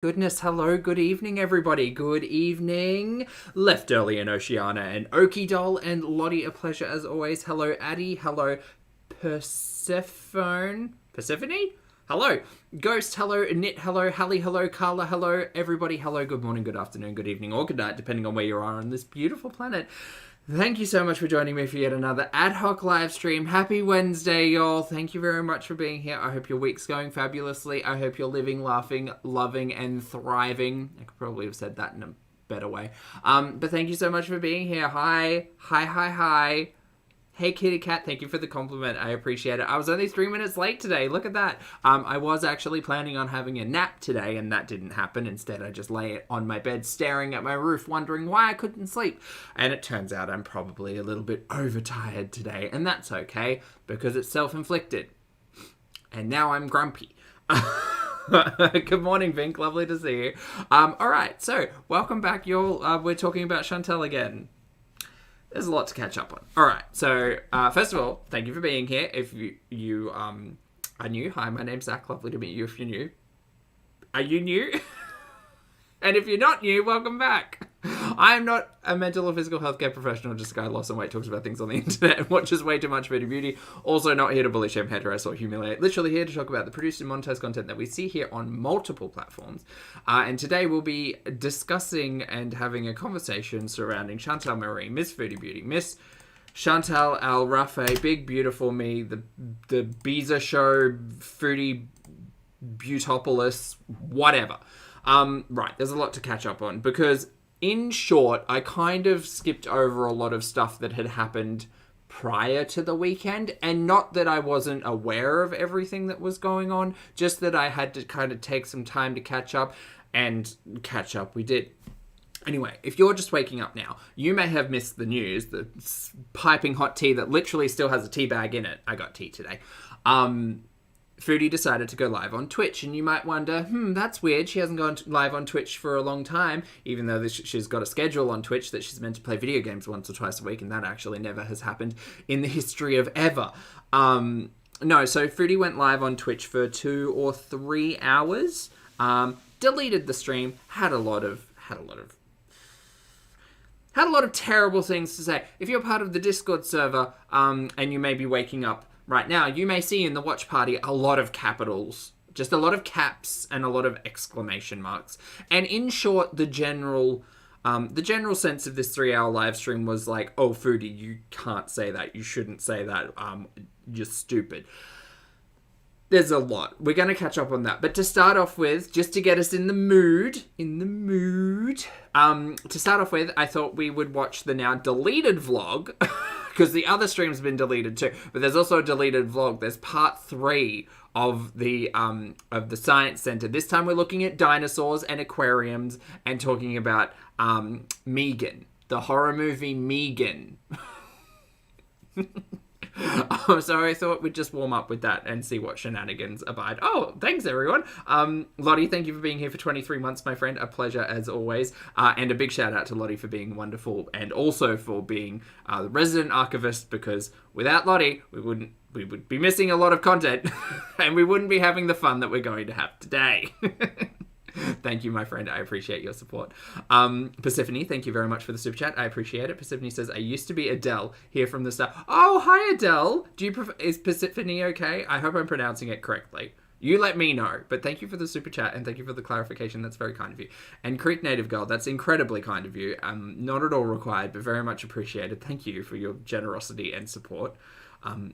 Goodness, hello, good evening, everybody. Good evening. Left early in Oceania and Okie Doll and Lottie, a pleasure as always. Hello, Addie. Hello, Persephone. Persephone? Hello. Ghost, hello. Knit, hello. Hallie, hello. Carla, hello. Everybody, hello. Good morning, good afternoon, good evening, or good night, depending on where you are on this beautiful planet. Thank you so much for joining me for yet another ad hoc live stream. Happy Wednesday, y'all. Thank you very much for being here. I hope your week's going fabulously. I hope you're living, laughing, loving, and thriving. I could probably have said that in a better way. But thank you so much for being here. Hi. Hi, hi, hi. Hey, kitty cat, thank you for the compliment. I appreciate it. I was only 3 minutes late today. Look at that. I was actually planning on having a nap today, and that didn't happen. Instead, I just lay on my bed staring at my roof, wondering why I couldn't sleep. And it turns out I'm probably a little bit overtired today, and that's okay, because it's self-inflicted. And now I'm grumpy. Good morning, Vink. Lovely to see you. All right, so welcome back, y'all. We're talking about Chantal again. There's a lot to catch up on. All right. So, first of all, thank you for being here. If you are new, hi, my name's Zach. Lovely to meet you if you're new. Are you new? And if you're not new, welcome back. I'm not a mental or physical healthcare professional, just a guy who lost some weight, talks about things on the internet, and watches way too much Foodie Beauty. Also not here to bully, shame, harass, or humiliate. Literally here to talk about the produced and monetized content that we see here on multiple platforms. And today we'll be discussing and having a conversation surrounding Chantal Marie, Miss Foodie Beauty, Miss Chantal Al Rafe, Big Beautiful Me, the Beezer Show, Foodie Beautopolis, whatever. Right, there's a lot to catch up on because, in short, I kind of skipped over a lot of stuff that had happened prior to the weekend, and not that I wasn't aware of everything that was going on, just that I had to kind of take some time to catch up, and catch up we did. Anyway, if you're just waking up now, you may have missed the news, the piping hot tea that literally still has a tea bag in it. I got tea today. Foodie decided to go live on Twitch, and you might wonder, that's weird. She hasn't gone live on Twitch for a long time, even though she's got a schedule on Twitch that she's meant to play video games once or twice a week, and that actually never has happened in the history of ever. No, so Foodie went live on Twitch for 2 or 3 hours, deleted the stream, had a lot of terrible things to say. If you're part of the Discord server, and you may be waking up right now, you may see in the watch party a lot of capitals, just a lot of caps and a lot of exclamation marks. And in short, the general sense of this 3-hour live stream was like, oh, Foodie, you can't say that. You shouldn't say that. You're stupid. There's a lot. We're going to catch up on that. But to start off with, just to get us in the mood, to start off with, I thought we would watch the now deleted vlog, because the other stream's been deleted too. But there's also a deleted vlog. There's part 3 of the Science Center. This time we're looking at dinosaurs and aquariums and talking about Megan, the horror movie Megan. So I thought we'd just warm up with that and see what shenanigans abide. Oh, thanks everyone. Lottie, thank you for being here for 23 months, my friend. A pleasure as always. And a big shout out to Lottie for being wonderful, and also for being the resident archivist, because without Lottie, we would be missing a lot of content and we wouldn't be having the fun that we're going to have today. Thank you, my friend. I appreciate your support. Persephone, thank you very much for the super chat. I appreciate it. Persephone says, I used to be Adele here from the start. Oh, hi, Adele. Is Persephone okay? I hope I'm pronouncing it correctly. You let me know. But thank you for the super chat, and thank you for the clarification. That's very kind of you. And Creek Native Girl, that's incredibly kind of you. Not at all required, but very much appreciated. Thank you for your generosity and support.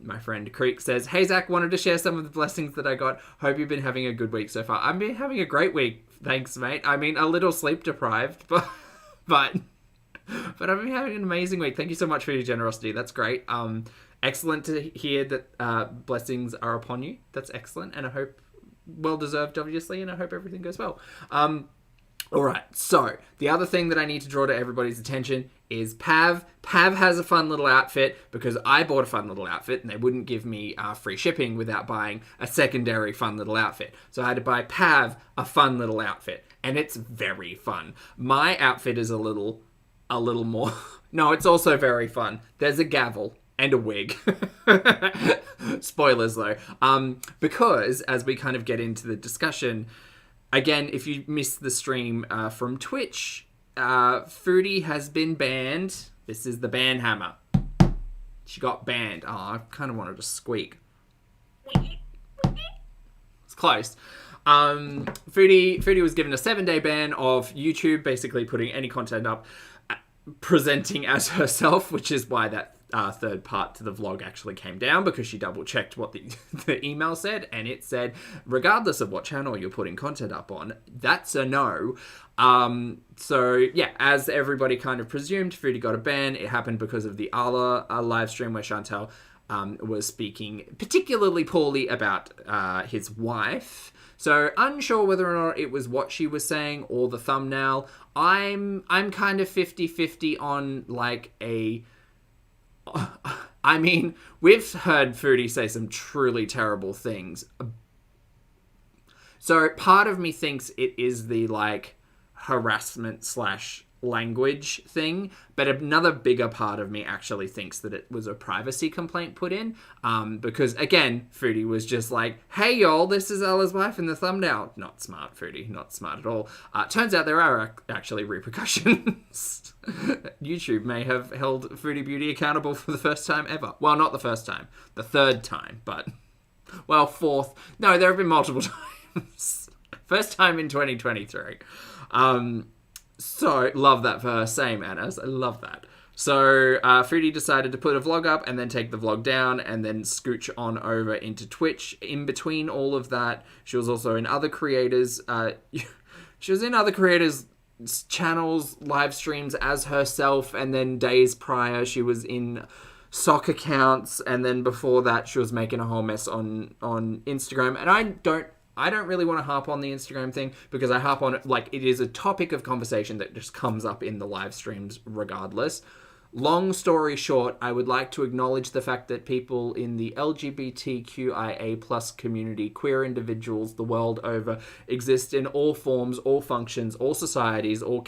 My friend Creek says, hey Zach, wanted to share some of the blessings that I got. Hope you've been having a good week so far. I've been having a great week. Thanks, mate. I mean, a little sleep deprived, but I've been having an amazing week. Thank you so much for your generosity. That's great. Excellent to hear that blessings are upon you. That's excellent. And I hope well-deserved, obviously, and I hope everything goes well. All right, so the other thing that I need to draw to everybody's attention is Pav. Pav has a fun little outfit because I bought a fun little outfit and they wouldn't give me free shipping without buying a secondary fun little outfit. So I had to buy Pav a fun little outfit, and it's very fun. My outfit is a little more... No, it's also very fun. There's a gavel and a wig. Spoilers, though. Because as we kind of get into the discussion... again, if you missed the stream from Twitch, Foodie has been banned. This is the ban hammer. She got banned. Oh, I kind of wanted to squeak. It's close. Foodie was given a 7-day ban of YouTube, basically putting any content up, presenting as herself, which is why that third part to the vlog actually came down, because she double checked what the email said, and it said, regardless of what channel you're putting content up on, that's a no. So yeah, as everybody kind of presumed, Foodie got a ban. It happened because of the Ala live stream where Chantal was speaking particularly poorly about his wife. So unsure whether or not it was what she was saying or the thumbnail. I'm kind of 50-50 on like a... I mean, we've heard Foodie say some truly terrible things. So part of me thinks it is the like harassment / language thing, but another bigger part of me actually thinks that it was a privacy complaint put in, because again, Foodie was just like, hey y'all, this is Ella's wife in the thumbnail. Not smart, Foodie, not smart at all. Turns out there are actually repercussions. YouTube may have held Foodie Beauty accountable for the first time ever. Well, not the first time, the third time, but, well, fourth. No, there have been multiple times. First time in 2023. So, love that for her. Same, Annas. I love that. So, Foodie decided to put a vlog up and then take the vlog down and then scooch on over into Twitch. In between all of that, she was also in other creators. She was in other creators' channels, live streams as herself, and then days prior, she was in sock accounts, and then before that, she was making a whole mess on Instagram. And I don't really want to harp on the Instagram thing, because I harp on it like it is a topic of conversation that just comes up in the live streams regardless. Long story short, I would like to acknowledge the fact that people in the LGBTQIA+ community, queer individuals the world over, exist in all forms, all functions, all societies, all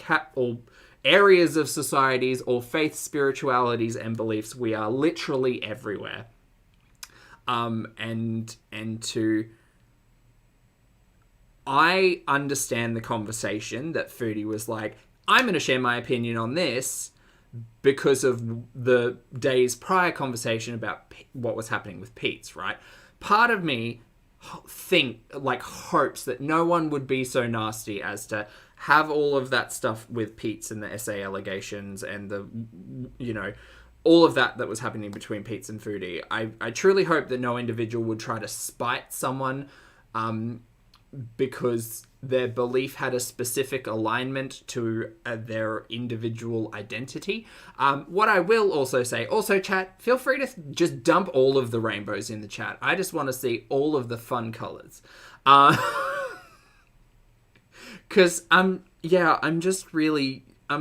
areas of societies, all faiths, spiritualities, and beliefs. We are literally everywhere. I understand the conversation that Foodie was like, I'm going to share my opinion on this because of the days prior conversation about what was happening with Pete's, right? Part of me hopes that no one would be so nasty as to have all of that stuff with Pete's and the SA allegations and the, all of that was happening between Pete's and Foodie. I truly hope that no individual would try to spite someone, because their belief had a specific alignment to their individual identity. What I will also say, chat, feel free to just dump all of the rainbows in the chat. I just want to see all of the fun colors. Because, I'm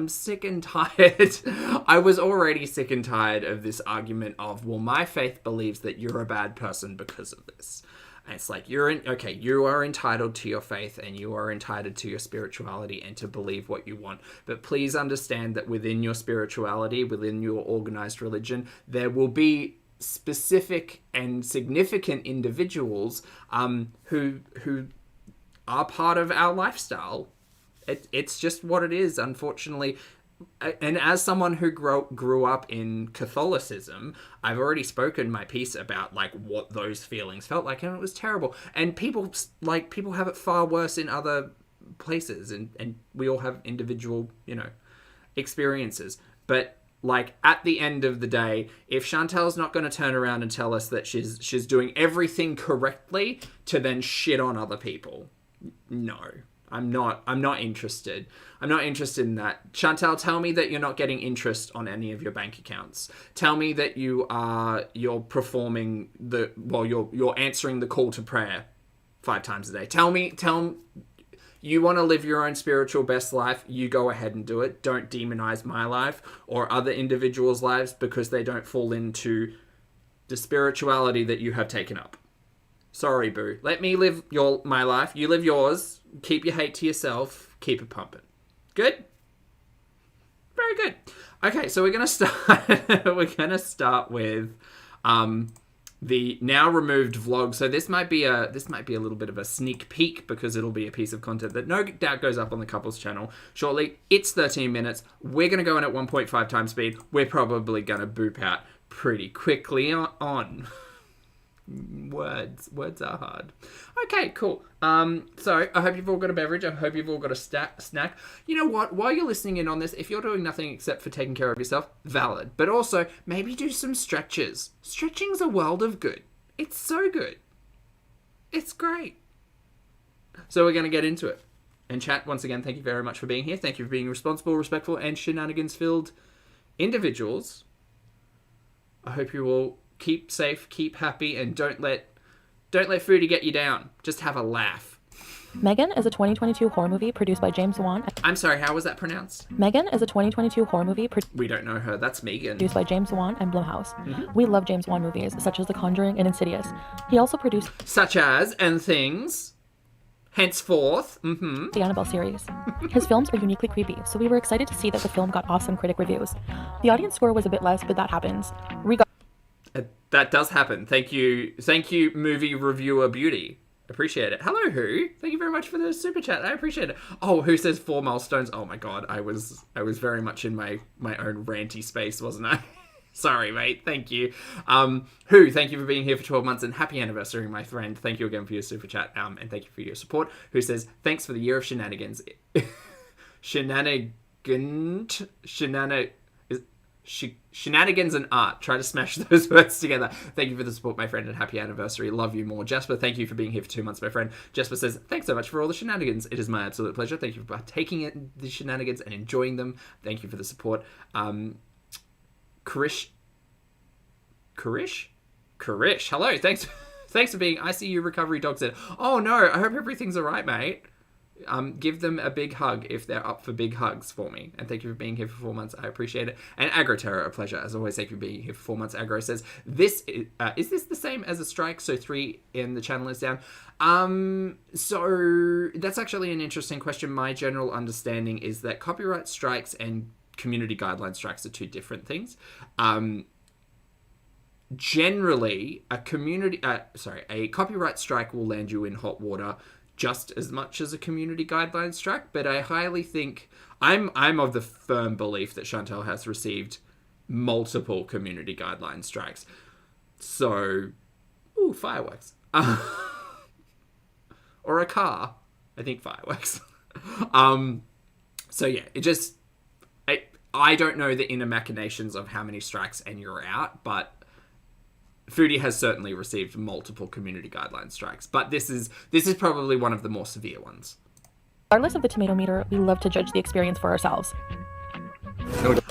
sick and tired. I was already sick and tired of this argument of, well, my faith believes that you're a bad person because of this. And it's like, you are entitled to your faith and you are entitled to your spirituality and to believe what you want. But please understand that within your spirituality, within your organized religion, there will be specific and significant individuals who are part of our lifestyle. It's just what it is, unfortunately. And as someone who grew up in Catholicism, I've already spoken my piece about like what those feelings felt like, and it was terrible. And people have it far worse in other places, and we all have individual, experiences. But like at the end of the day, if Chantal's not going to turn around and tell us that she's doing everything correctly to then shit on other people, no. I'm not interested. I'm not interested in that. Chantal, tell me that you're not getting interest on any of your bank accounts. Tell me that you're performing you're answering the call to prayer 5 times a day. Tell me you want to live your own spiritual best life, you go ahead and do it. Don't demonize my life or other individuals' lives because they don't fall into the spirituality that you have taken up. Sorry, boo. Let me live my life. You live yours. Keep your hate to yourself. Keep it pumping. Good? Very good. Okay, so we're gonna start. We're gonna start with the now removed vlog. So this might be a little bit of a sneak peek because it'll be a piece of content that no doubt goes up on the couples channel shortly. It's 13 minutes. We're going to go in at 1.5 times speed. We're probably going to boop out pretty quickly on. Words are hard. Okay, cool. So I hope you've all got a beverage. I hope you've all got a snack. You know what? While you're listening in on this, if you're doing nothing except for taking care of yourself, valid. But also, maybe do some stretches. Stretching's a world of good. It's so good. It's great. So we're going to get into it. And chat, once again, thank you very much for being here. Thank you for being responsible, respectful, and shenanigans-filled individuals. I hope you all keep safe, keep happy, and don't let Foodie get you down. Just have a laugh. Megan is a 2022 horror movie produced by James Wan. I'm sorry, how was that pronounced? Megan is a 2022 horror movie we don't know her. That's Megan. Produced by James Wan and Blumhouse. We love James Wan movies, such as The Conjuring and Insidious. He also produced such as and things. Henceforth. The Annabelle series. His films are uniquely creepy, so we were excited to see that the film got awesome critic reviews. The audience score was a bit less, but that happens. That does happen. Thank you, movie reviewer beauty. Appreciate it. Hello, Who. Thank you very much for the super chat. I appreciate it. Oh, Who says 4 milestones? Oh my god, I was very much in my own ranty space, wasn't I? Sorry, mate. Thank you. Who, thank you for being here for 12 months and happy anniversary, my friend. Thank you again for your super chat. And thank you for your support. Who says, thanks for the year of shenanigans. Shenanigans and art. Try to smash those words together. Thank you for the support, my friend, and happy anniversary. Love you more. Jasper, thank you for being here for 2 months, my friend. Jasper says, thanks so much for all the shenanigans. It is my absolute pleasure. Thank you for partaking in the shenanigans and enjoying them. Thank you for the support. Karish, hello. Thanks for being ICU recovery dog said. Oh no, I hope everything's alright, mate. Give them a big hug if they're up for big hugs for me. And thank you for being here for 4 months. I appreciate it. And AgroTerra, a pleasure. As always, thank you for being here for 4 months. Agro says, is this the same as a strike? So 3 in the channel is down. So that's actually an interesting question. My general understanding is that copyright strikes and community guideline strikes are 2 different things. Generally, a copyright strike will land you in hot water just as much as a community guideline strike, but I highly think I'm of the firm belief that Chantal has received multiple community guideline strikes. So, fireworks. Or a car. I think fireworks. So yeah, I don't know the inner machinations of how many strikes and you're out, but Foodie has certainly received multiple community guideline strikes, but this is probably one of the more severe ones. Regardless of the tomato meter, we love to judge the experience for ourselves.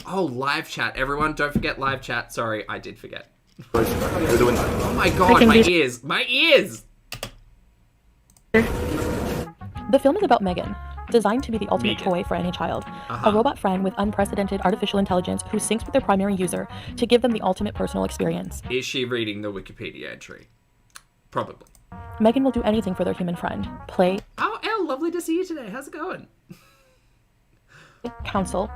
Oh, live chat. Everyone, don't forget live chat. Sorry, I did forget. Oh my god, my ears! My ears! The film is about Megan, designed to be the ultimate toy for any child. A robot friend with unprecedented artificial intelligence who syncs with their primary user to give them the ultimate personal experience. Is she reading the Wikipedia entry? Probably. Megan will do anything for their human friend. Play. Oh, Elle, lovely to see you today. How's it going? Counsel.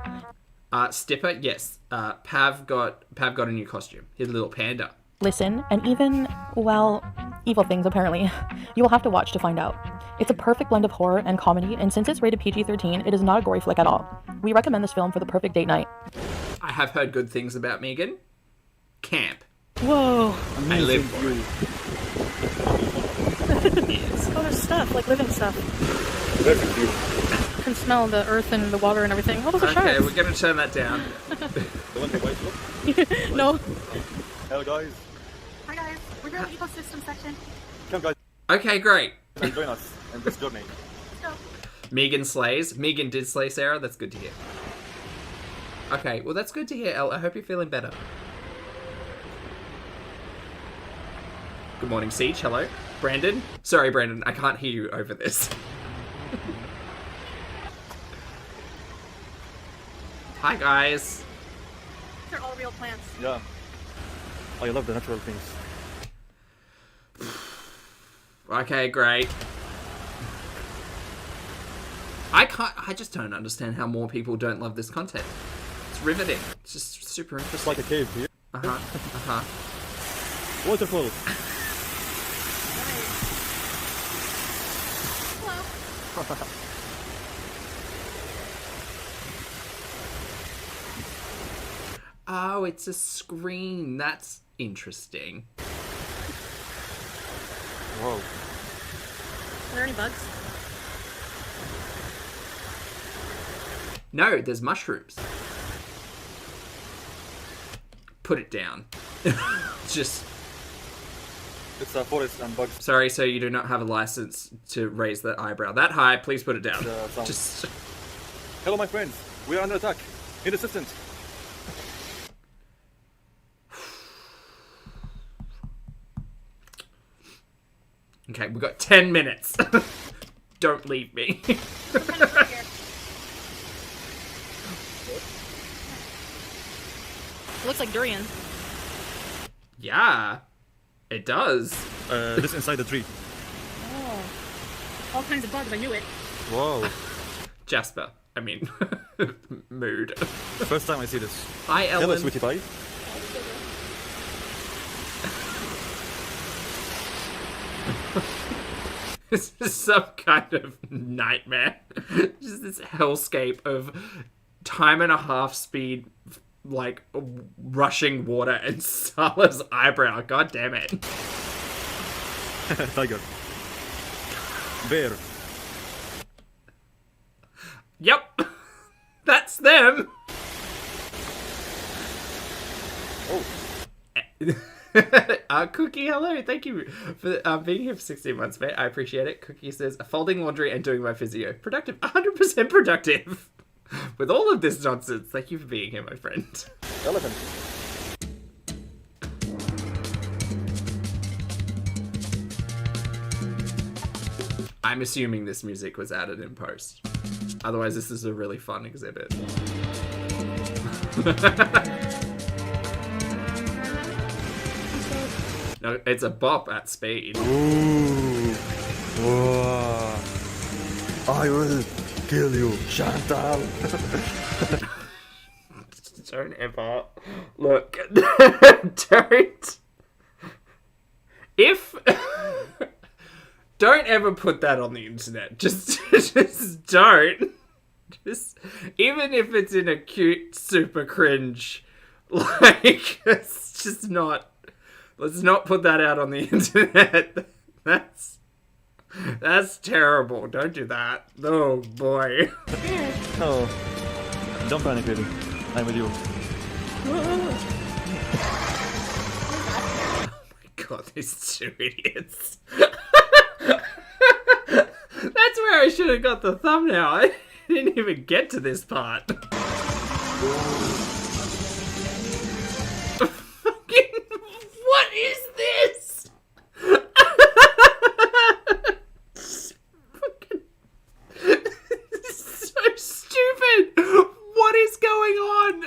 Stipper, yes. Pav got a new costume. He's a little panda. Listen, and even, well, evil things apparently. You will have to watch to find out. It's a perfect blend of horror and comedy, and since it's rated PG-13, it is not a gory flick at all. We recommend this film for the perfect date night. I have heard good things about Megan. Camp. Whoa. I live for it. Yes. Oh, there's stuff, like living stuff. You can smell the earth and the water and everything. Oh, those are sharks. Okay, we're going to turn that down. No. Hello, guys. Hi guys, we're in the ecosystem section. Come, guys. Okay, great. Come join us in this journey. Let's go. Megan slays. Megan did slay Sarah. That's good to hear. Okay, well that's good to hear, Elle. I hope you're feeling better. Good morning, Siege. Hello. Brandon. Sorry, Brandon. I can't hear you over this. Hi, guys. They're all real plants. Yeah. Oh, you love the natural things. Okay, great. I just don't understand how more people don't love this content. It's riveting. It's just super interesting. It's like a cave here. Waterfall. Hello. Oh, it's a screen. That's interesting. Whoa. Are there any bugs? No, there's mushrooms. Put it down. Just... It's a forest and bugs. Sorry, so you do not have a license to raise that eyebrow that high. Please put it down. Sound. Just... Hello, my friends. We are under attack. Need assistance. Okay, we've got 10 minutes. Don't leave me. We're kind of stuck here. It looks like durian. Yeah, it does. This inside the tree. Oh. All kinds of bugs, I knew it. Whoa. Jasper. I mean, mood. First time I see this. Hi, Hello, Ellen. sweetie pie. This is some kind of nightmare. Just this hellscape of time and a half speed, like, rushing water and Sala's eyebrow. God damn it. Tiger. Bear. Yep. That's them. Oh. Cookie, hello. Thank you for being here for 16 months, mate. I appreciate it. Cookie says, folding laundry and doing my physio. Productive. 100% productive. With all of this nonsense. Thank you for being here, my friend. Elephant. I'm assuming this music was added in post. Otherwise, this is a really fun exhibit. No, it's a bop at speed. Ooh. Whoa. I will kill you, Chantal. Don't ever look. Don't. If don't ever put that on the internet. Just don't. Just even if it's in a cute, super cringe, like it's just not. Let's not put that out on the internet. That's terrible. Don't do that. Oh boy. Oh. Don't panic, baby. I'm with you. Oh my god, these two idiots. That's where I should have got the thumbnail. I didn't even get to this part. Fucking, what is this? Fucking, this is so stupid. What is going on?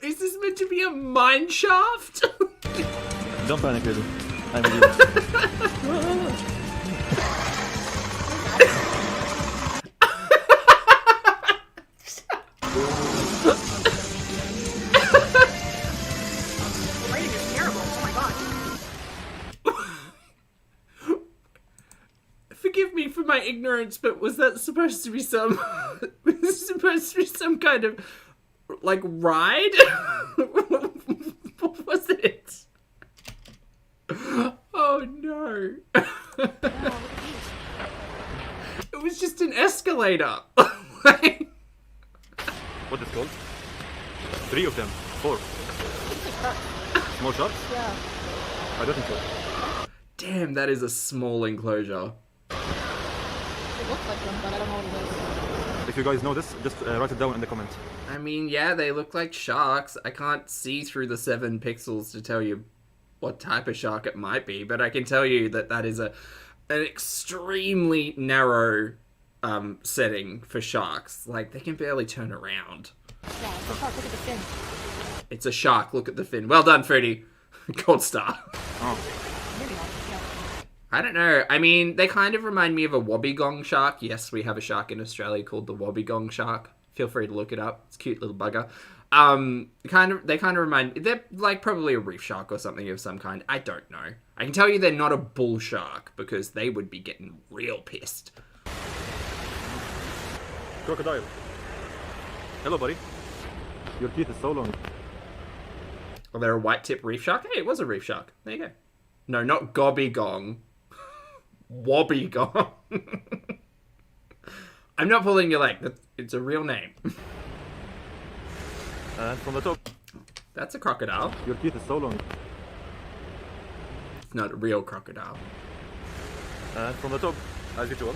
Is this meant to be a mine shaft? Don't panic, baby. I'm with you. The writing is terrible. Oh my god. Forgive me for my ignorance, but was that supposed to be some... was this supposed to be some kind of, like, ride? What was it? Oh no. It was just an escalator. Like, What is it called? 3 of them. 4. More sharks? Yeah. I don't think so. damn, that is a small enclosure. It looks like them, but I don't know what it is. If you guys know this, just write it down in the comments. I mean, yeah, they look like sharks. I can't see through the 7 pixels to tell you what type of shark it might be, but I can tell you that that is an extremely narrow setting for sharks. Like, they can barely turn around. Yeah, it's a shark. Look at the fin. It's a shark. Look at the fin. Well done, Foodie. Gold star. Oh. Maybe not. Yeah. I don't know. I mean, they kind of remind me of a wobbegong shark. Yes, we have a shark in Australia called the wobbegong shark. Feel free to look it up. It's a cute little bugger. They kind of remind. They're like probably a reef shark or something of some kind. I don't know. I can tell you they're not a bull shark because they would be getting real pissed. Crocodile. Hello, buddy. Your teeth is so long. Are there a white tip reef shark? Hey, it was a reef shark. There you go. No, not gobbygong. Wobbygong. I'm not pulling your leg. It's a real name. And from the top. That's a crocodile. Your teeth is so long. It's not a real crocodile. And from the top, as usual.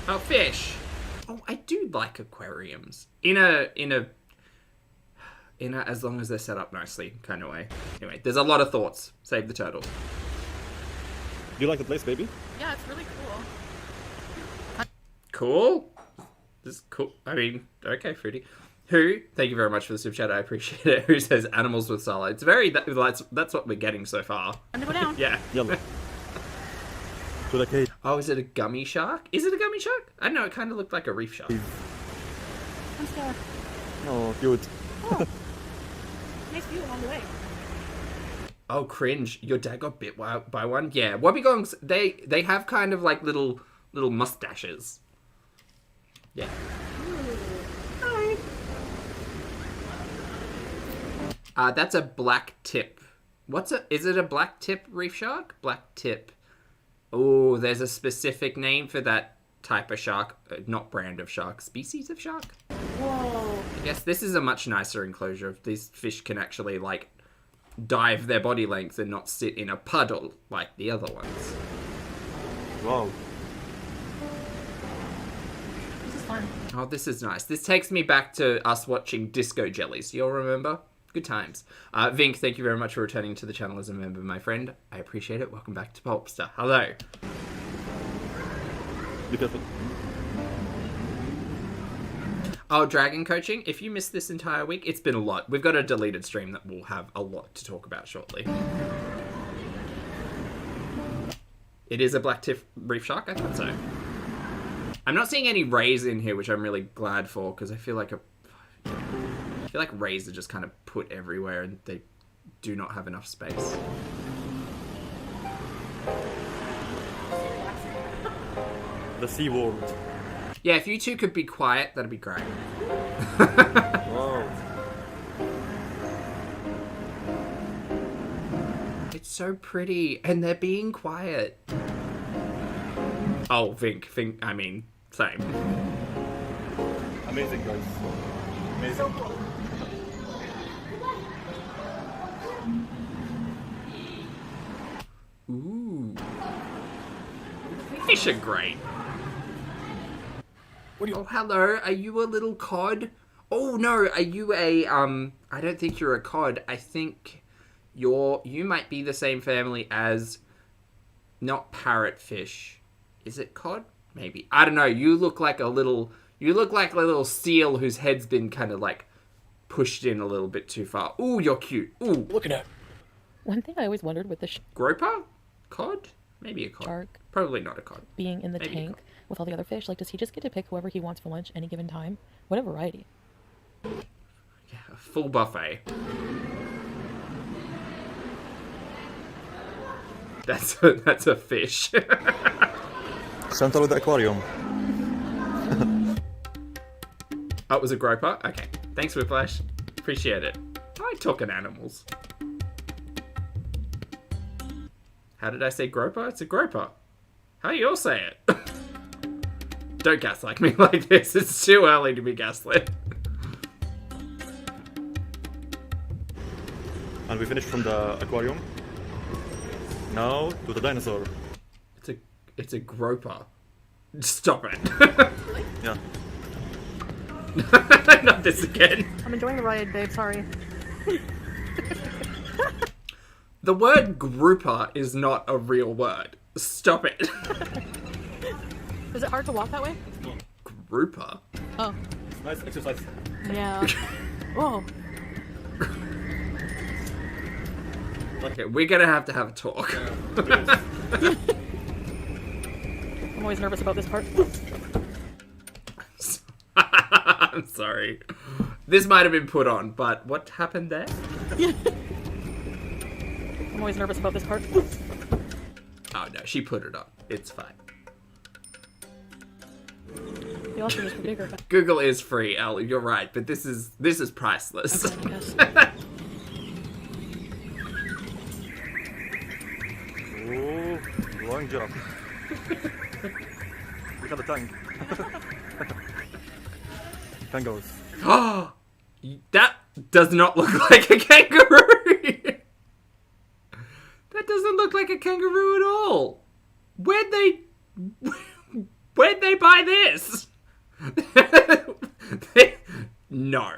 Oh, fish. Oh, I do like aquariums. In a as long as they're set up nicely kind of way. Anyway, there's a lot of thoughts. Save the turtles. Do you like the place, baby? Yeah, it's really cool. Cool. This is cool. I mean, okay, Foodie. Who? Thank you very much for the super chat. I appreciate it. Who says animals with style? It's very that's what we're getting so far. I'm gonna go down. Yeah. Yellow. To the cage. Oh, is it a gummy shark? Is it a gummy shark? I don't know. It kind of looked like a reef shark. I'm scared. Oh, cute. Oh. Nice view along the way. Oh, cringe. Your dad got bit by one? Yeah. Wobbegongs, they have kind of like little mustaches. Yeah. Hi. That's a black tip. Is it a black tip reef shark? Black tip. Oh, there's a specific name for that type of shark. Not brand of shark. Species of shark? Whoa. I guess this is a much nicer enclosure. These fish can actually, like, dive their body length and not sit in a puddle like the other ones. Wow. This is fun. Oh, this is nice. This takes me back to us watching Disco Jellies. You'll remember? Good times. Vink, thank you very much for returning to the channel as a member, my friend. I appreciate it. Welcome back to Pulpster. Hello. Be careful. Oh, dragon coaching. If you missed this entire week, it's been a lot. We've got a deleted stream that will have a lot to talk about shortly. It is a black tip reef shark? I thought so. I'm not seeing any rays in here, which I'm really glad for, because I feel like rays are just kind of put everywhere and they do not have enough space. The Sea World. Yeah, if you two could be quiet, that'd be great. Wow. It's so pretty, and they're being quiet. Oh, Vink, I mean, same. Amazing, guys. Amazing. So cool. Ooh. Fish are great. Oh, hello. Are you a little cod? Oh, no. Are you a, I don't think you're a cod. I think you might be the same family as, not parrotfish. Is it cod? Maybe. I don't know. You look like a little seal whose head's been kind of like pushed in a little bit too far. Ooh, you're cute. Ooh. Look at it. One thing I always wondered with the Groper? Cod? Maybe a cod. shark Probably not a cod. being in the Maybe a tank cod. with all the other fish, like, does he just get to pick whoever he wants for lunch any given time? What a variety. Yeah, a full buffet. That's a fish. Chantal with the aquarium. Oh, it was a groper? Okay. Thanks, Whiplash. Appreciate it. I like talking animals. How did I say groper? It's a groper. How do you all say it? Don't gaslight me like this. It's too early to be gaslit. And we finished from the aquarium. Now to the dinosaur. It's a groper. Stop it. Yeah. Not this again. I'm enjoying the ride, babe. Sorry. The word grouper is not a real word. Stop it. Is it hard to walk that way? Grouper? Oh. Nice exercise. Yeah. Whoa. Okay, we're gonna have a talk. I'm always nervous about this part. I'm sorry. This might have been put on, but what happened there? I'm always nervous about this part. Oh no, she put it on. It's fine. The option is bigger. Google is free, Elle. You're right, but this is priceless. Okay, yes. Oh, long jump. Look at the tongue. Tongue goes. Oh, that does not look like a kangaroo. That doesn't look like a kangaroo at all. Where'd they buy this? No.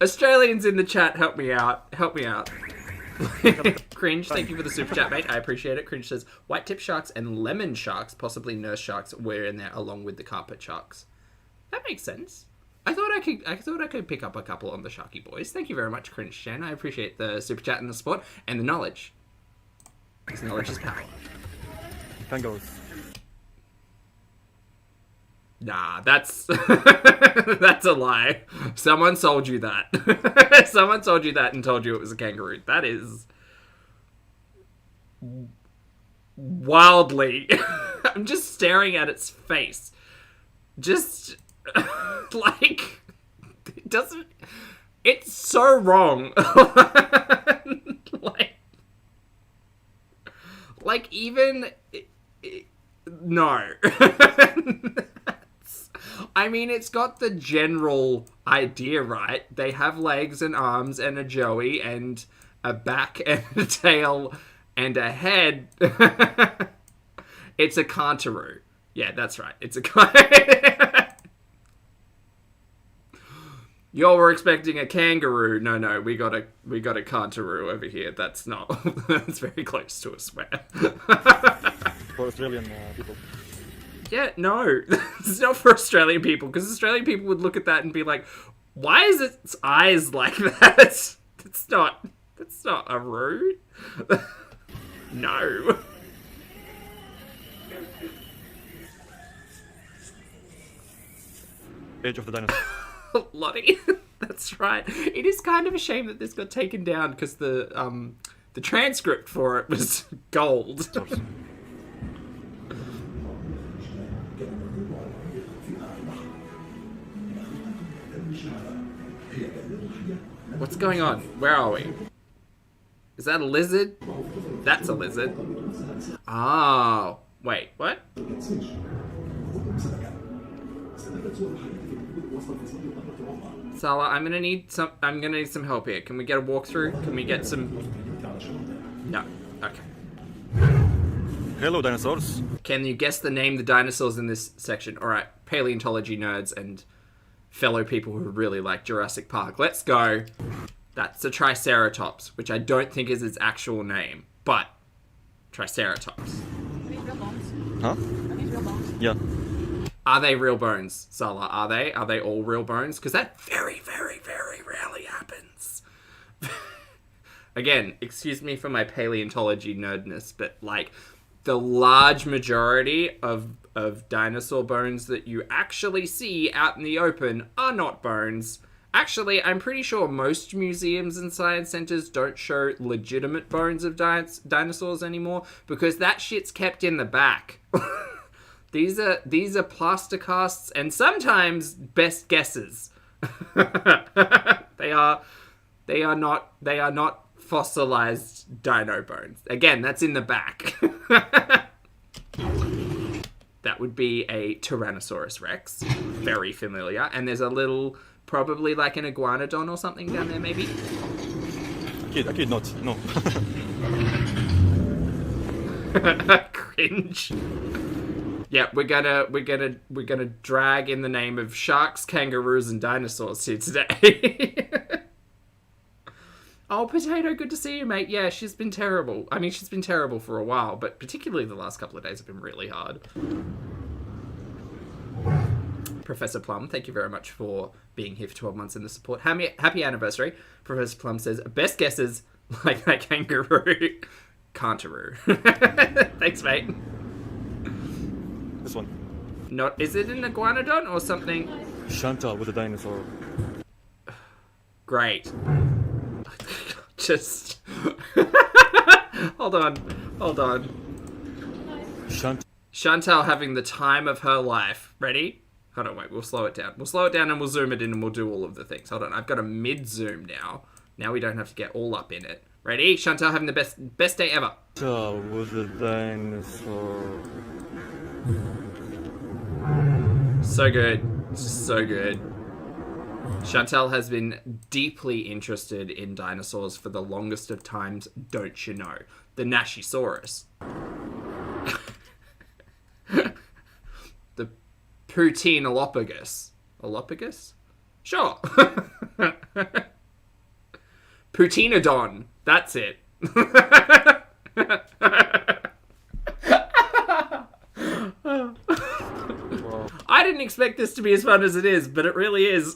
Australians in the chat, help me out. Help me out. Cringe, thank you for the super chat, mate. I appreciate it. Cringe says white tip sharks and lemon sharks, possibly nurse sharks, were in there along with the carpet sharks. That makes sense. I thought I could pick up a couple on the Sharky boys. Thank you very much, Cringe Chan. I appreciate the super chat and the support and the knowledge. Because knowledge is power. Tongue goes. Nah, that's that's a lie. Someone sold you that. Someone sold you that and told you it was a kangaroo. That is wildly. I'm just staring at its face. Just like it doesn't. It's so wrong. like even no. I mean, it's got the general idea, right? They have legs and arms and a joey and a back and a tail and a head. It's a kangaroo. Yeah, that's right. It's a Y'all were expecting a kangaroo. No, we got a kangaroo over here. That's not. That's very close to a swear. For Australian people. Yeah, no, it's not for Australian people, because Australian people would look at that and be like, why is its eyes like that? That's not a roo. No. Age of the dinosaur. Lottie, that's right. It is kind of a shame that this got taken down, because the transcript for it was gold. What's going on? Where are we? Is that a lizard? That's a lizard. Oh. Wait, what? Sala, I'm gonna need some help here. Can we get a walkthrough? Can we get some... No. Okay. Hello, dinosaurs. Can you guess the name of the dinosaurs in this section? Alright, paleontology nerds and fellow people who really like Jurassic Park. Let's go. That's a Triceratops, which I don't think is its actual name, but Triceratops. Are these real bones? Huh? Are these real bones? Yeah. Are they real bones, Sala? Are they? Are they all real bones? Because that very, very, very rarely happens. Again, excuse me for my paleontology nerdness, but like the large majority of dinosaur bones that you actually see out in the open are not bones. Actually, I'm pretty sure most museums and science centers don't show legitimate bones of dinosaurs anymore, because that shit's kept in the back. These are plaster casts and sometimes best guesses. They are not fossilized dino bones. Again, that's in the back. That would be a Tyrannosaurus Rex. Very familiar. And there's a little, probably like an iguanodon or something down there, maybe? A kid not. No. Cringe. Yeah, we're gonna drag in the name of sharks, kangaroos, and dinosaurs here today. Oh, Potato, good to see you, mate. Yeah, she's been terrible. I mean, she's been terrible for a while, but particularly the last couple of days have been really hard. Professor Plum, thank you very much for being here for 12 months in the support. Happy anniversary. Professor Plum says, best guesses like that kangaroo. Kangaroo. Thanks, mate. This one. Not, is it an iguanodon or something? Chantal with a dinosaur. Great. Just... Hold on. Chantal having the time of her life. Ready? Hold on, wait, we'll slow it down. We'll slow it down and we'll zoom it in and we'll do all of the things. Hold on, I've got a mid-zoom now. Now we don't have to get all up in it. Ready? Chantal having the best day ever. Was a dinosaur. So good. So good. Chantal has been deeply interested in dinosaurs for the longest of times, don't you know? The Nashisaurus. The Poutinelophagus. Alopagus? Sure. Poutinodon. That's it. I didn't expect this to be as fun as it is, but it really is.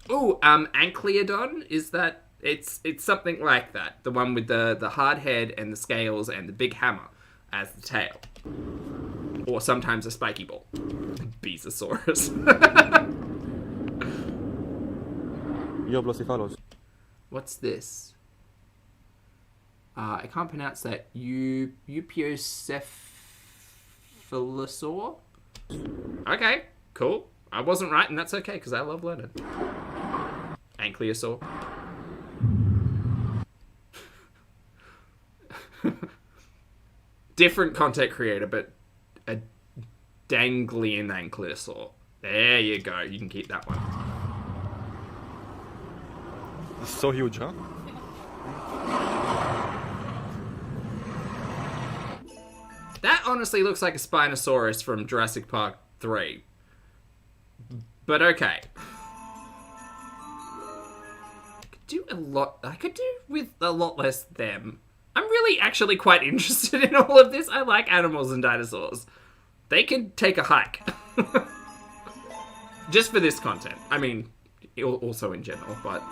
Ooh, Ancleodon, is that... It's something like that. The one with the hard head and the scales and the big hammer as the tail. Or sometimes a spiky ball. Bezosaurus. What's this? I can't pronounce that. Eupiocephalosaur? Okay, cool. I wasn't right, and that's okay, because I love learning. Ankylosaur. Different content creator, but a Danglian ankylosaur. There you go. You can keep that one. It's so huge, huh? That honestly looks like a Spinosaurus from Jurassic Park 3. But okay. I could do with a lot less them. I'm really actually quite interested in all of this. I like animals and dinosaurs. They can take a hike. Just for this content. I mean, also in general, but...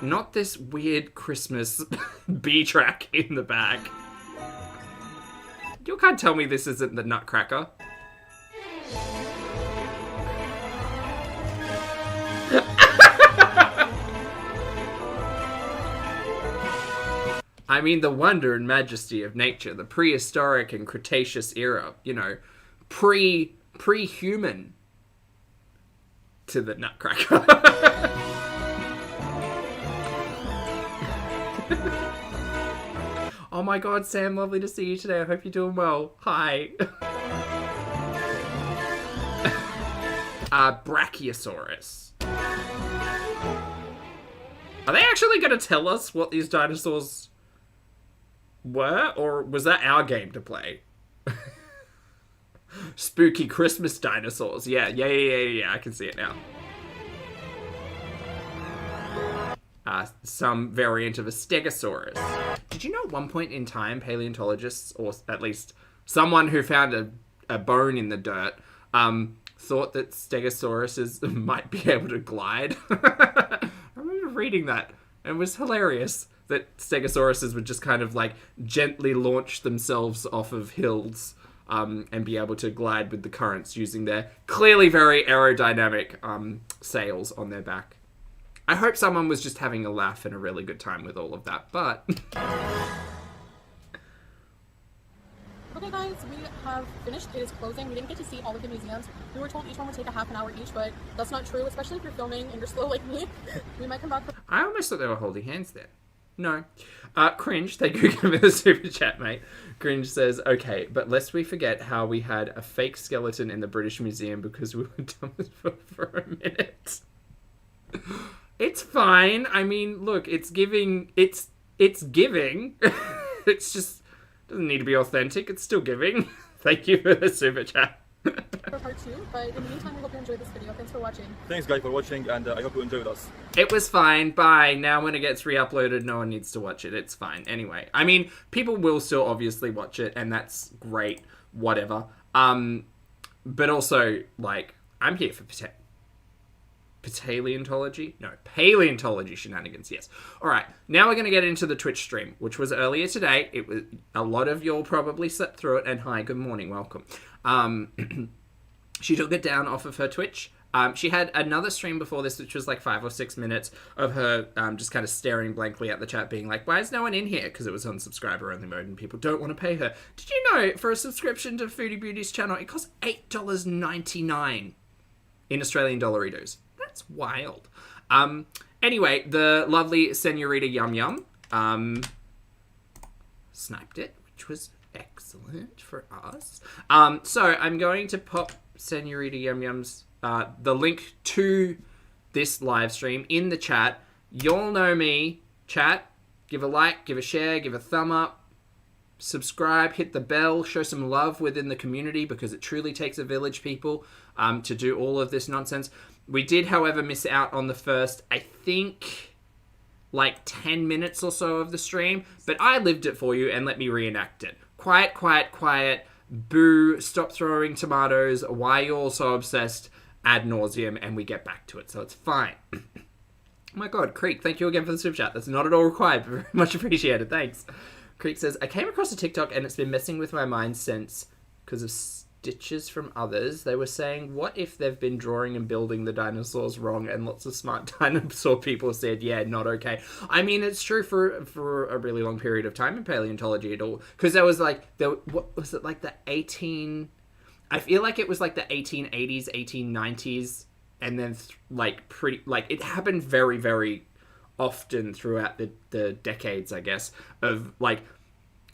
Not this weird Christmas bee track in the back. You can't tell me this isn't the Nutcracker. I mean, the wonder and majesty of nature, the prehistoric and Cretaceous era, you know, pre-human to the Nutcracker. Oh my god, Sam, lovely to see you today. I hope you're doing well. Hi. Brachiosaurus. Are they actually going to tell us what these dinosaurs were? Or was that our game to play? Spooky Christmas dinosaurs. Yeah. I can see it now. Some variant of a Stegosaurus. Did you know at one point in time, paleontologists, or at least someone who found a bone in the dirt, thought that Stegosauruses might be able to glide? I remember reading that. It was hilarious that Stegosauruses would just kind of like gently launch themselves off of hills and be able to glide with the currents using their clearly very aerodynamic sails on their back. I hope someone was just having a laugh and a really good time with all of that, but... Okay guys, we have finished. It is closing. We didn't get to see all of the museums. We were told each one would take a half an hour each, but that's not true, especially if you're filming and you're slow like me. We might come back. I almost thought they were holding hands there. No. Cringe, thank you for the super chat, mate. Cringe says, okay, but lest we forget how we had a fake skeleton in the British Museum because we were dumb as fuck for a minute. It's fine. I mean, look, it's giving. It's giving. It's just doesn't need to be authentic. It's still giving. Thank you for the super chat. For part 2, but in the meantime, we hope you enjoyed this video. Thanks for watching. Thanks guys for watching, and I hope you enjoyed us. It was fine. Bye. Now when it gets re-uploaded, no one needs to watch it. It's fine. Anyway, I mean, people will still obviously watch it, and that's great. Whatever. But also, like, I'm here for paleontology? No, paleontology shenanigans, yes. All right, now we're going to get into the Twitch stream, which was earlier today. It was a lot of y'all probably slept through it, and hi, good morning, welcome. She took it down off of her Twitch. She had another stream before this, which was like 5 or 6 minutes of her just kind of staring blankly at the chat, being like, why is no one in here? Because it was on subscriber-only mode and people don't want to pay her. Did you know, for a subscription to Foodie Beauty's channel, it costs $8.99 in Australian dollaritos. That's wild. Anyway, the lovely Senorita Yum Yum sniped it, which was excellent for us. So I'm going to pop Senorita Yum Yum's the link to this live stream in the chat. Y'all know me, chat. Give a like, give a share, give a thumb up, subscribe, hit the bell, show some love within the community, because it truly takes a village, people, to do all of this nonsense. We did, however, miss out on the first, I think, like 10 minutes or so of the stream, but I lived it for you and let me reenact it. Quiet, quiet, quiet. Boo, stop throwing tomatoes. Why are you all so obsessed? Ad nauseum, and we get back to it, so it's fine. Oh my god, Creek, thank you again for the super chat. That's not at all required, but very much appreciated. Thanks. Creek says, I came across a TikTok and it's been messing with my mind since, because of stitches from others. They were saying, what if they've been drawing and building the dinosaurs wrong? And lots of smart dinosaur people said, yeah, not okay. I mean, it's true for a really long period of time in paleontology at all, because there was like, what was it, like the 18... I feel like it was like the 1880s, 1890s, and then it happened very, very often throughout the decades, I guess, of like,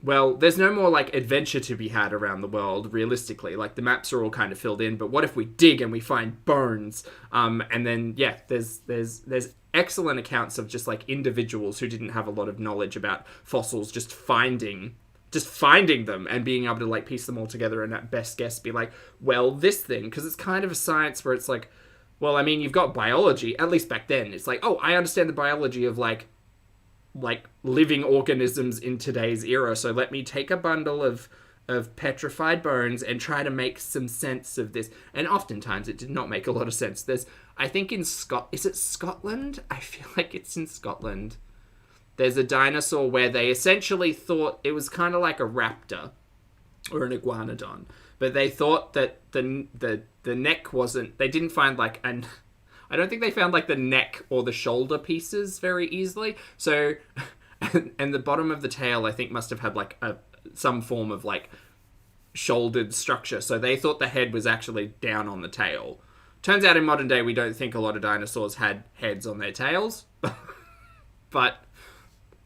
well, there's no more like adventure to be had around the world, realistically. Like the maps are all kind of filled in, but what if we dig and we find bones? And then, yeah, there's excellent accounts of just like individuals who didn't have a lot of knowledge about fossils just finding them and being able to like piece them all together and at best guess be like, well, this thing, because it's kind of a science where it's like, well, I mean, you've got biology, at least back then. It's like, oh, I understand the biology of like living organisms in today's era, so let me take a bundle of petrified bones and try to make some sense of this. And oftentimes it did not make a lot of sense. There's, I think in is it Scotland? I feel like it's in Scotland. There's a dinosaur where they essentially thought it was kind of like a raptor or an iguanodon, but they thought that the neck wasn't. They didn't find like an. I don't think they found like the neck or the shoulder pieces very easily. So, and the bottom of the tail I think must have had like some form of like shouldered structure. So they thought the head was actually down on the tail. Turns out in modern day we don't think a lot of dinosaurs had heads on their tails, but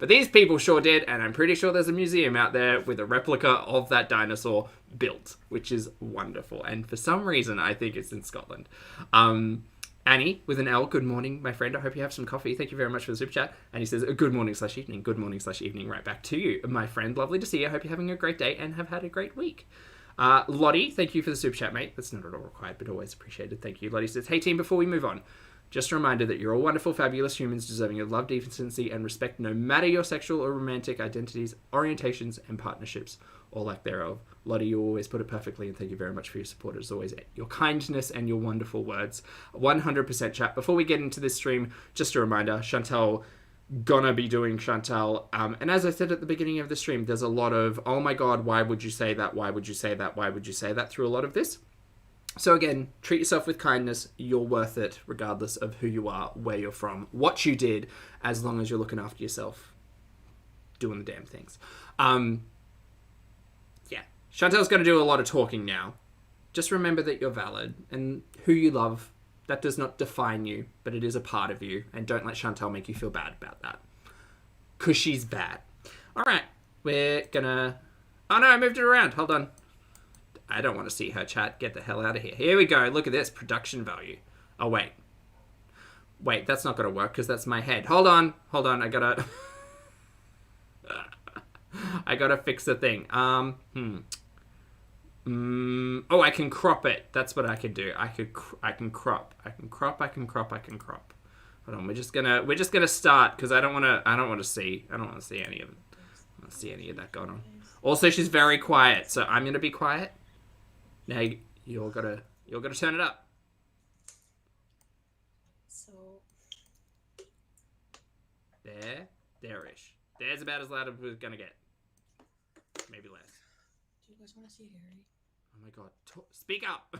these people sure did, and I'm pretty sure there's a museum out there with a replica of that dinosaur built, which is wonderful. And for some reason, I think it's in Scotland. Annie, with an L, good morning, my friend. I hope you have some coffee. Thank you very much for the super chat. And he says, good morning/evening. Good morning/evening right back to you, my friend. Lovely to see you. I hope you're having a great day and have had a great week. Lottie, thank you for the super chat, mate. That's not at all required, but always appreciated. Thank you. Lottie says, hey, team, before we move on, just a reminder that you're all wonderful, fabulous humans deserving of love, decency, and respect, no matter your sexual or romantic identities, orientations, and partnerships, or lack thereof. Lottie, you always put it perfectly, and thank you very much for your support. As always, your kindness and your wonderful words. 100% chat. Before we get into this stream, just a reminder, Chantal gonna be doing Chantal. And as I said at the beginning of the stream, there's a lot of, oh my god, why would you say that? Why would you say that? Why would you say that? Through a lot of this. So again, treat yourself with kindness. You're worth it, regardless of who you are, where you're from, what you did, as long as you're looking after yourself, doing the damn things. Yeah. Chantal's going to do a lot of talking now. Just remember that you're valid, and who you love, that does not define you, but it is a part of you, and don't let Chantal make you feel bad about that. Because she's bad. Alright, we're gonna... Oh no, I moved it around. Hold on. I don't want to see her chat. Get the hell out of here. Here we go. Look at this. Production value. Oh, wait. Wait, that's not going to work because that's my head. Hold on. I gotta... I gotta fix the thing. Oh, I can crop it. That's what I can do. I can crop. I can crop. Hold on. We're just gonna start because I don't want to see any of it. I don't see any of that going on. Also, she's very quiet, so I'm gonna be quiet. Now you're gonna turn it up. There-ish. There's about as loud as we're gonna get. Maybe less. Do you guys want to see Harry? Oh my god. Speak up!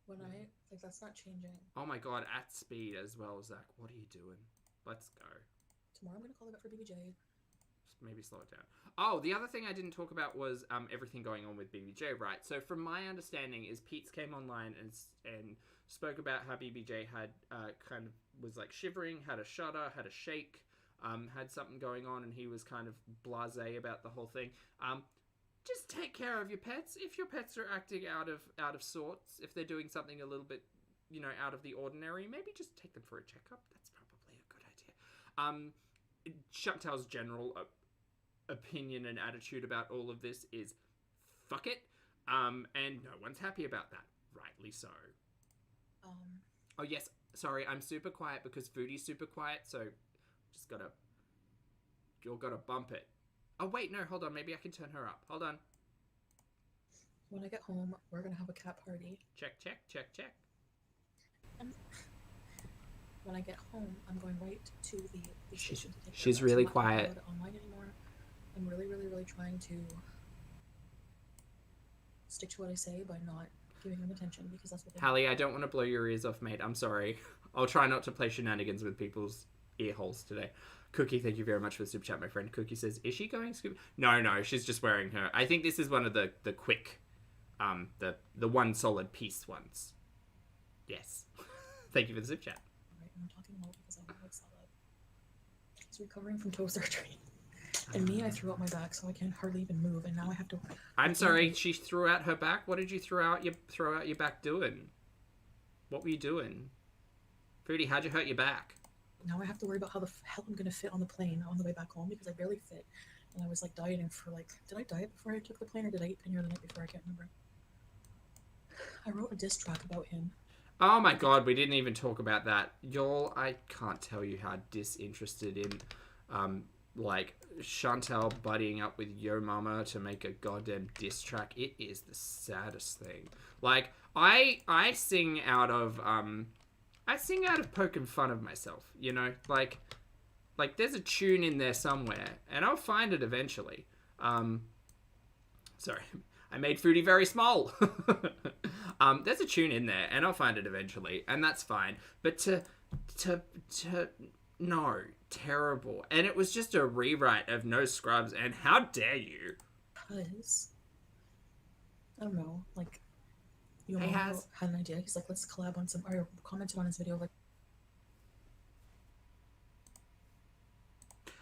When I, like, that's not changing. Oh my god, at speed as well, Zach. What are you doing? Let's go. Tomorrow I'm going to call it back for BBJ. Maybe slow it down. Oh, the other thing I didn't talk about was everything going on with BBJ, right? So from my understanding is Pete's came online and spoke about how BBJ had kind of was like shivering, had a shudder, had a shake, had something going on, and he was kind of blasé about the whole thing. Just take care of your pets. If your pets are acting out of sorts, if they're doing something a little bit, you know, out of the ordinary, maybe just take them for a checkup. That's probably a good idea. Chantal's general opinion and attitude about all of this is fuck it. And no one's happy about that. Rightly so. Oh yes, sorry, I'm super quiet because Foodie's super quiet, so you're gotta bump it. Oh wait, no, hold on, maybe I can turn her up. Hold on. When I get home, we're gonna have a cat party. Check. And when I get home, I'm going right to the station to take She's her. really I'm not quiet. allowed online anymore. I'm really trying to stick to what I say by not giving them attention because that's what they Hallie, I don't want to blow your ears off, mate. I'm sorry. I'll try not to play shenanigans with people's ear holes today. Cookie, thank you very much for the super chat, my friend. Cookie says, is she going scuba? No, she's just wearing her. I think this is one of the quick, the one solid piece ones. Yes. Thank you for the super chat. Right, I'm talking about because I'm like solid. He's recovering from toe surgery. And me, I threw out my back, so I can hardly even move, and now I have to... I'm sorry, she threw out her back? What did you throw out your back doing? What were you doing? Foodie, how'd you hurt your back? Now I have to worry about how the hell I'm going to fit on the plane on the way back home, because I barely fit. And I was, like, dieting for, like... Did I diet before I took the plane, or did I eat Pinner the night before? I can't remember. I wrote a diss track about him. Oh my god, we didn't even talk about that. Y'all, I can't tell you how disinterested in... like Chantal buddying up with Yo Mama to make a goddamn diss track. It is the saddest thing. Like I sing out of poking fun of myself, you know? Like there's a tune in there somewhere and I'll find it eventually. Sorry. I made Foodie very small. There's a tune in there and I'll find it eventually and that's fine. But to no, terrible. And it was just a rewrite of No Scrubs, and how dare you? Because, I don't know, like, you Hey, had an idea. He's like, let's collab on some, or commented on his video, like,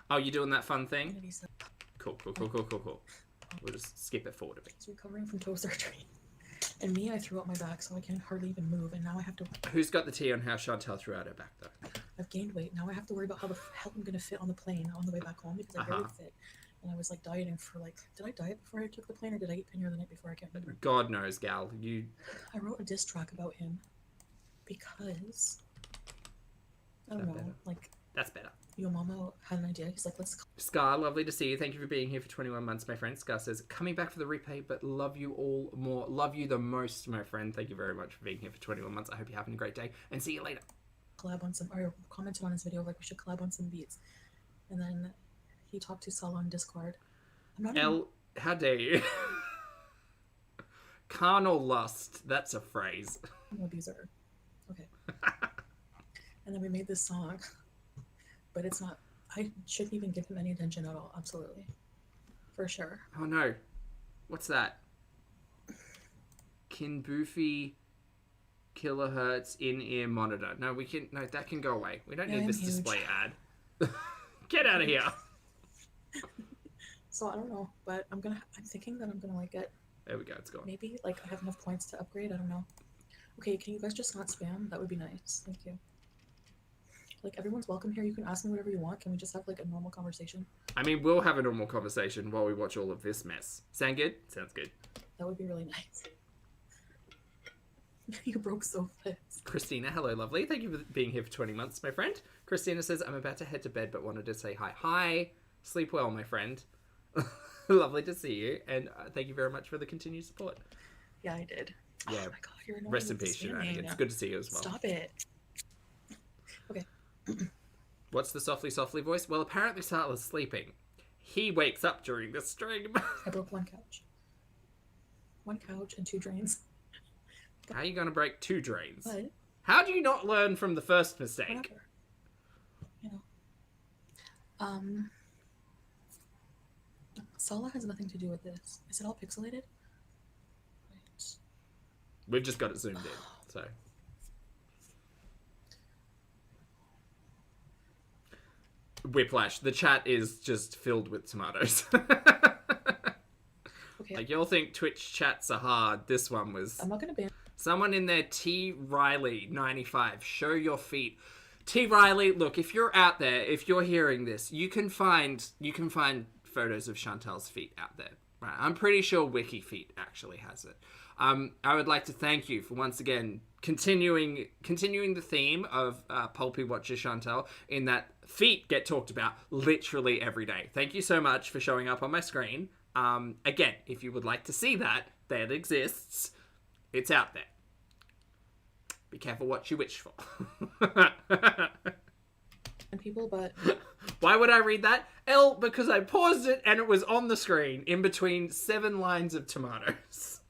Oh, you doing that fun and thing? he said, Cool. We'll just skip it forward a bit. he's recovering from toe surgery. And me, I threw out my back, so I can hardly even move, and now I have to... Who's got the tea on how Chantal threw out her back, though? I've gained weight. Now I have to worry about how the hell I'm going to fit on the plane on the way back home, because I barely fit. And I was, like, dieting for, like... Did I diet before I took the plane, or did I eat Pinner the night before? I can't remember. God knows, gal. I wrote a diss track about him because... I don't know, better? like... That's better. Your mama had an idea. He's like, let's... Scar, lovely to see you. Thank you for being here for 21 months, my friend. Scar says, coming back for the replay, but love you all more. Love you the most, my friend. Thank you very much for being here for 21 months. I hope you're having a great day, and see you later. Collab on some... Or commented on his video, like, we should collab on some beats. And then he talked to Sal on Discord. I'm not even... How dare you? Carnal lust. That's a phrase. I'm an abuser. Okay. And then we made this song. But it's not... I shouldn't even give him any attention at all. Absolutely. For sure. Oh no. What's that? Kinboofy kilohertz in-ear monitor. No, that can go away. We don't Yeah, need this I'm huge. display ad. Get out of here. So I don't know, but I'm thinking that I'm gonna like get... There we go, it's gone. Maybe like I have enough points to upgrade. I don't know. Okay, can you guys just not spam? That would be nice. Thank you. Like, everyone's welcome here. You can ask me whatever you want. Can we just have, like, a normal conversation? I mean, we'll have a normal conversation while we watch all of this mess. Sound good? Sounds good. That would be really nice. You broke so fast. Christina, hello, lovely. Thank you for being here for 20 months, my friend. Christina says, I'm about to head to bed, but wanted to say hi. Hi. Sleep well, my friend. Lovely to see you, and thank you very much for the continued support. Yeah, I did. Yeah. Oh my god, you're annoying. Rest in with peace, spamming. shenanigans. Good to see you as well. Stop it. Okay. What's the softly voice? Well, apparently Sarla's sleeping. He wakes up during the stream. I broke one couch. One couch and 2 drains. How are you going to break 2 drains? But How do you not learn from the first mistake? whatever. You know. Sala has nothing to do with this. Is it all pixelated? Wait. We've just got it zoomed in, so. Whiplash. The chat is just filled with tomatoes. Okay. Like, you'll think Twitch chats are hard. This one was... I'm not gonna ban. Someone in there, T. Riley, 95. Show your feet. T. Riley, look, if you're out there, if you're hearing this, you can find photos of Chantal's feet out there. Right? I'm pretty sure Wiki Feet actually has it. I would like to thank you for once again continuing the theme of Pulpy watches Chantal, in that feet get talked about literally every day. Thank you so much for showing up on my screen. Again, if you would like to see that exists. It's out there. Be careful what you wish for. People, but Why would I read that? L, because I paused it and it was on the screen in between 7 lines of tomatoes.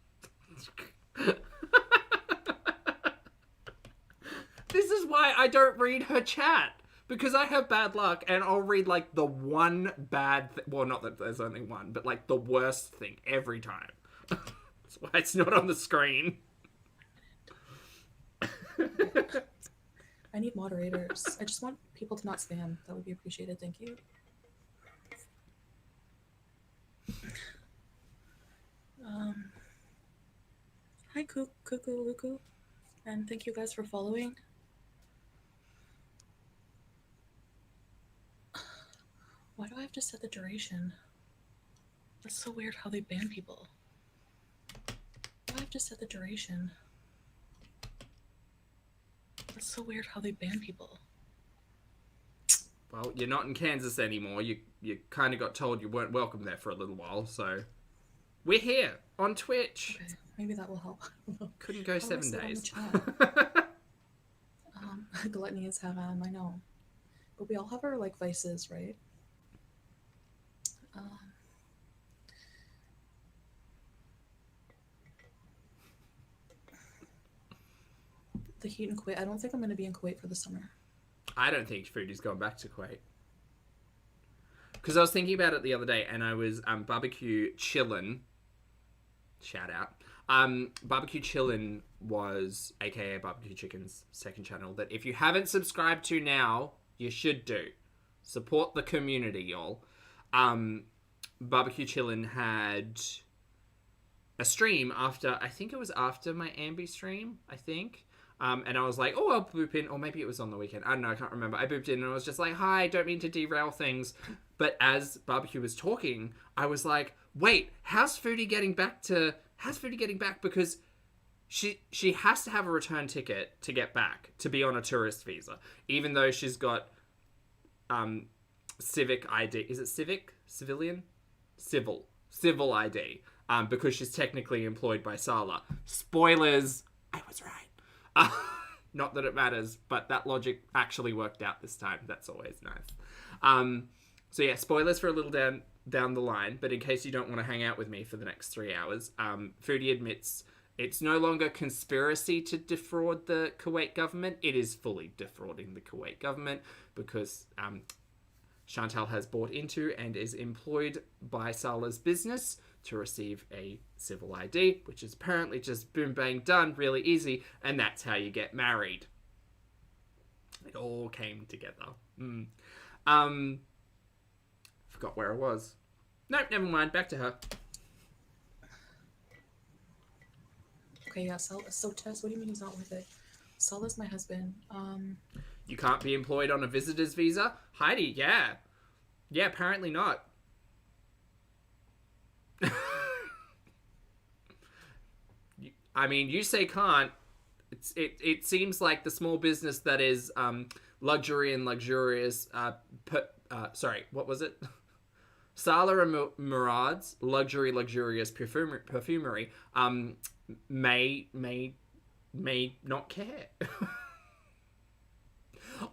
This is why I don't read her chat. Because I have bad luck and I'll read like the one bad well, not that there's only one, but like the worst thing every time. That's why it's not on the screen. I need moderators. I just want people to not spam. That would be appreciated. Thank you. Hi, Cuckoo Luku. And thank you guys for following. Why do I have to set the duration? That's so weird how they ban people. Why do I have to set the duration? That's so weird how they ban people. Well, you're not in Kansas anymore. You kind of got told you weren't welcome there for a little while, so... We're here, on Twitch. Okay, maybe that will help. Couldn't go How do I 7 sit on the days. chat? Gluttony is heaven, I know. But we all have our, like, vices, right? The heat in Kuwait. I don't think I'm going to be in Kuwait for the summer. I don't think Foodie's gone back to Kuwait. Because I was thinking about it the other day, and I was barbecue chillin'. Shout out. Barbecue chillin' was, aka Barbecue Chicken's second channel, that if you haven't subscribed to now, you should do. Support the community, y'all. Barbecue chillin' had a stream after, I think it was after my Ambi stream, I think. And I was like, oh, I'll boop in. Or maybe it was on the weekend. I don't know. I can't remember. I booped in and I was just like, hi, don't mean to derail things. But as Barbecue was talking, I was like, wait, how's Foodie getting back? Because she has to have a return ticket to get back, to be on a tourist visa. Even though she's got civic ID. Is it civic? Civilian? Civil ID. Because she's technically employed by Sala. Spoilers. I was right. Not that it matters, but that logic actually worked out this time. That's always nice. So yeah, spoilers for a little down the line, but in case you don't want to hang out with me for the next 3 hours, Foodie admits it's no longer conspiracy to defraud the Kuwait government. It is fully defrauding the Kuwait government because Chantal has bought into and is employed by Sala's business to receive a civil ID, which is apparently just boom, bang, done, really easy, and that's how you get married. It all came together. Forgot where I was. Nope, never mind, back to her. Okay, yeah, so Tess, what do you mean he's not worth it? Sala's my husband. You can't be employed on a visitor's visa? Heidi, yeah. Yeah, apparently not. I mean, you say can't. It seems like the small business that is luxury and luxurious. Sorry, what was it? Sala and Murad's luxurious perfumery may not care.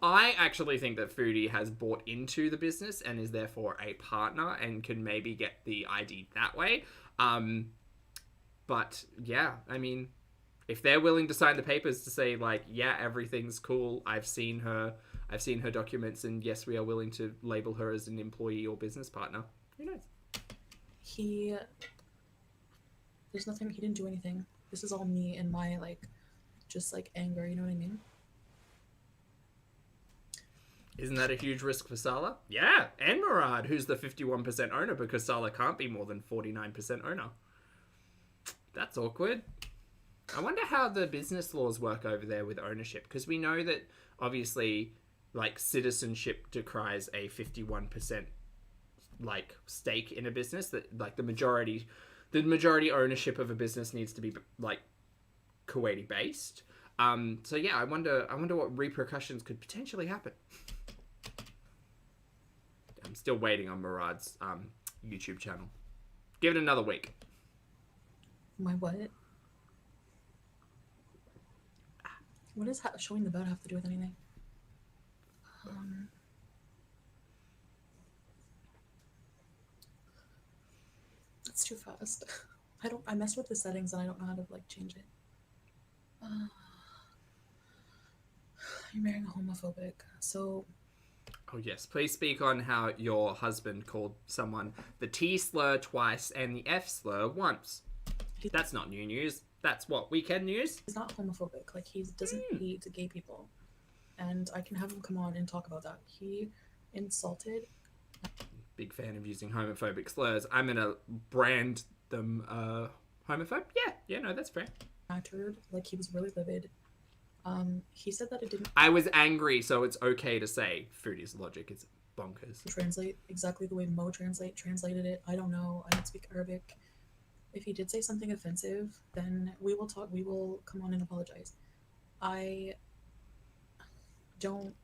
I actually think that Foodie has bought into the business and is therefore a partner and can maybe get the ID that way. But yeah, I mean, if they're willing to sign the papers to say like, yeah, everything's cool, I've seen her documents, and yes, we are willing to label her as an employee or business partner. Who knows? There's nothing, he didn't do anything. This is all me and my just anger, you know what I mean? Isn't that a huge risk for Sala? Yeah, and Murad, who's the 51% owner, because Sala can't be more than 49% owner. That's awkward. I wonder how the business laws work over there with ownership, because we know that obviously citizenship decries a 51% stake in a business, that the majority ownership of a business needs to be Kuwaiti based. So yeah, I wonder what repercussions could potentially happen. I'm still waiting on Murad's YouTube channel. Give it another week. My what? What does showing the bed have to do with anything? It's too fast. I messed with the settings and I don't know how to change it. You're marrying a homophobic, so... Oh yes, please speak on how your husband called someone the T slur twice and the F slur once. That's not new news. That's what, weekend news? He's not homophobic. He doesn't hate gay people. And I can have him come on and talk about that. He insulted... Big fan of using homophobic slurs. I'm going to brand them homophobe. Yeah, no, that's fair. Mattered. He was really livid. He said that it didn't... I was angry, so it's okay to say Foodie's logic is bonkers. Translate exactly the way Mo translated it. I don't know. I don't speak Arabic. If he did say something offensive, then we will talk. We will come on and apologize. I don't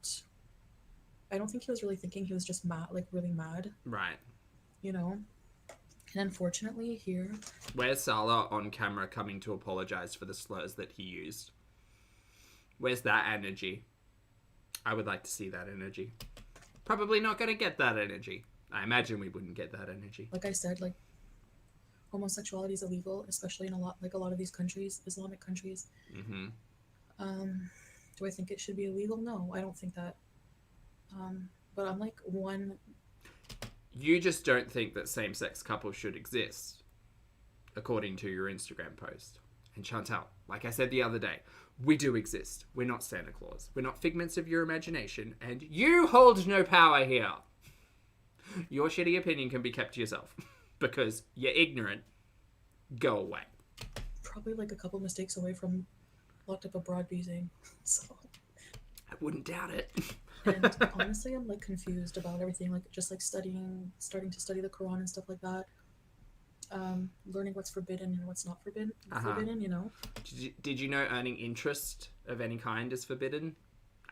think he was really thinking. He was just mad, really mad. Right. You know? And unfortunately here... Where's Sala on camera coming to apologize for the slurs that he used? Where's that energy? I would like to see that energy. Probably not going to get that energy. I imagine we wouldn't get that energy. Like I said, homosexuality is illegal, especially in a lot of these countries, Islamic countries. Mm-hmm. Do I think it should be illegal? No, I don't think that. But I'm one... You just don't think that same-sex couples should exist, according to your Instagram post. And Chantal, like I said the other day, we do exist. We're not Santa Claus. We're not figments of your imagination, and you hold no power here. Your shitty opinion can be kept to yourself, because you're ignorant. Go away. Probably a couple mistakes away from locked up abroad vising, so... I wouldn't doubt it. And honestly, I'm confused about everything, starting to study the Quran and stuff like that. Learning what's forbidden and what's not forbidden, you know. Did you know earning interest of any kind is forbidden?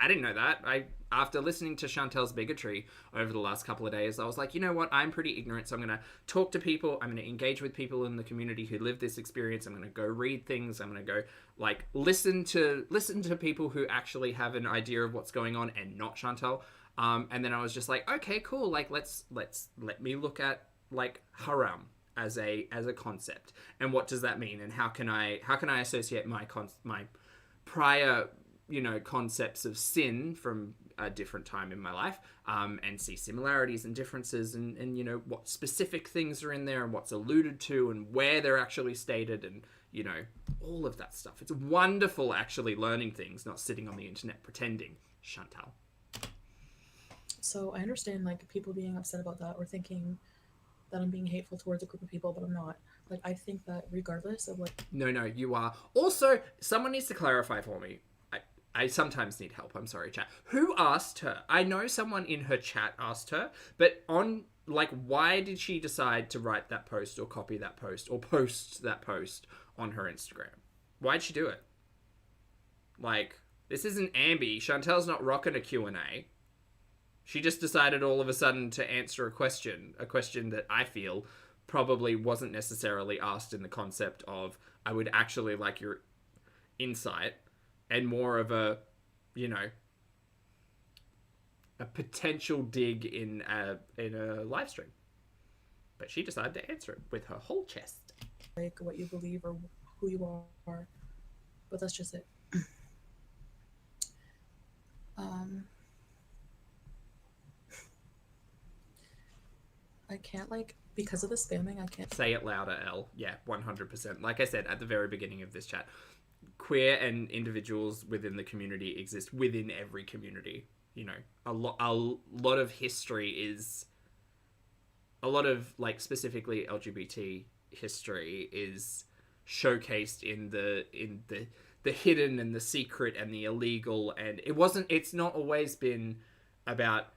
I didn't know that. After listening to Chantal's Bigotry over the last couple of days, I was like, you know what? I'm pretty ignorant, so I'm going to talk to people. I'm going to engage with people in the community who live this experience. I'm going to go read things. I'm going to go listen to people who actually have an idea of what's going on, and not Chantal. And then I was just like, okay, cool. Let me look at haram as a concept, and what does that mean, and how can I associate my prior concepts of sin from a different time in my life, and see similarities and differences, and what specific things are in there, and what's alluded to, and where they're actually stated, and all of that stuff. It's wonderful actually learning things, not sitting on the internet pretending. Chantal. So I understand people being upset about that, or thinking that I'm being hateful towards a group of people, but I'm not. I think that regardless of No, you are. Also, someone needs to clarify for me. I sometimes need help. I'm sorry, chat. Who asked her? I know someone in her chat asked her, but on, why did she decide to write that post or copy that post or post that post on her Instagram? Why'd she do it? This isn't Ambi. Chantel's not rocking a Q&A. She just decided all of a sudden to answer a question that I feel probably wasn't necessarily asked in the concept of, I would actually like your insight, and more of a, you know, a potential dig in a live stream. But she decided to answer it with her whole chest. Like what you believe or who you are, but that's just it. I can't, like, because of the spamming, I can't Say it louder, Elle. Yeah, 100%. Like I said at the very beginning of this chat, queer and individuals within the community exist within every community. You know, a lot of history is, a lot of, like, specifically LGBT history is showcased in the hidden and the secret and the illegal, and it's not always been about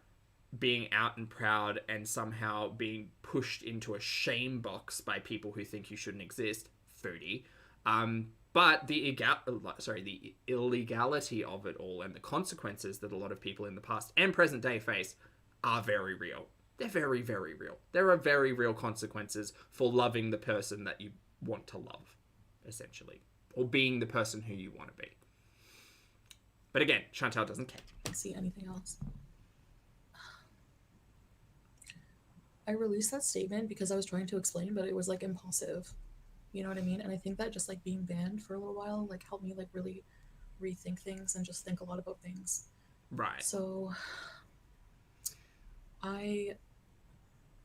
being out and proud and somehow being pushed into a shame box by people who think you shouldn't exist, Foodie. But the illegality of it all and the consequences that a lot of people in the past and present day face are very real. They're very, very real. There are very real consequences for loving the person that you want to love, essentially, or being the person who you want to be. But again, Chantal doesn't care. see anything else. I released that statement because I was trying to explain, but it was like impulsive. You know what I mean? And I think that just like being banned for a little while like helped me like really rethink things and just think a lot about things. Right. So I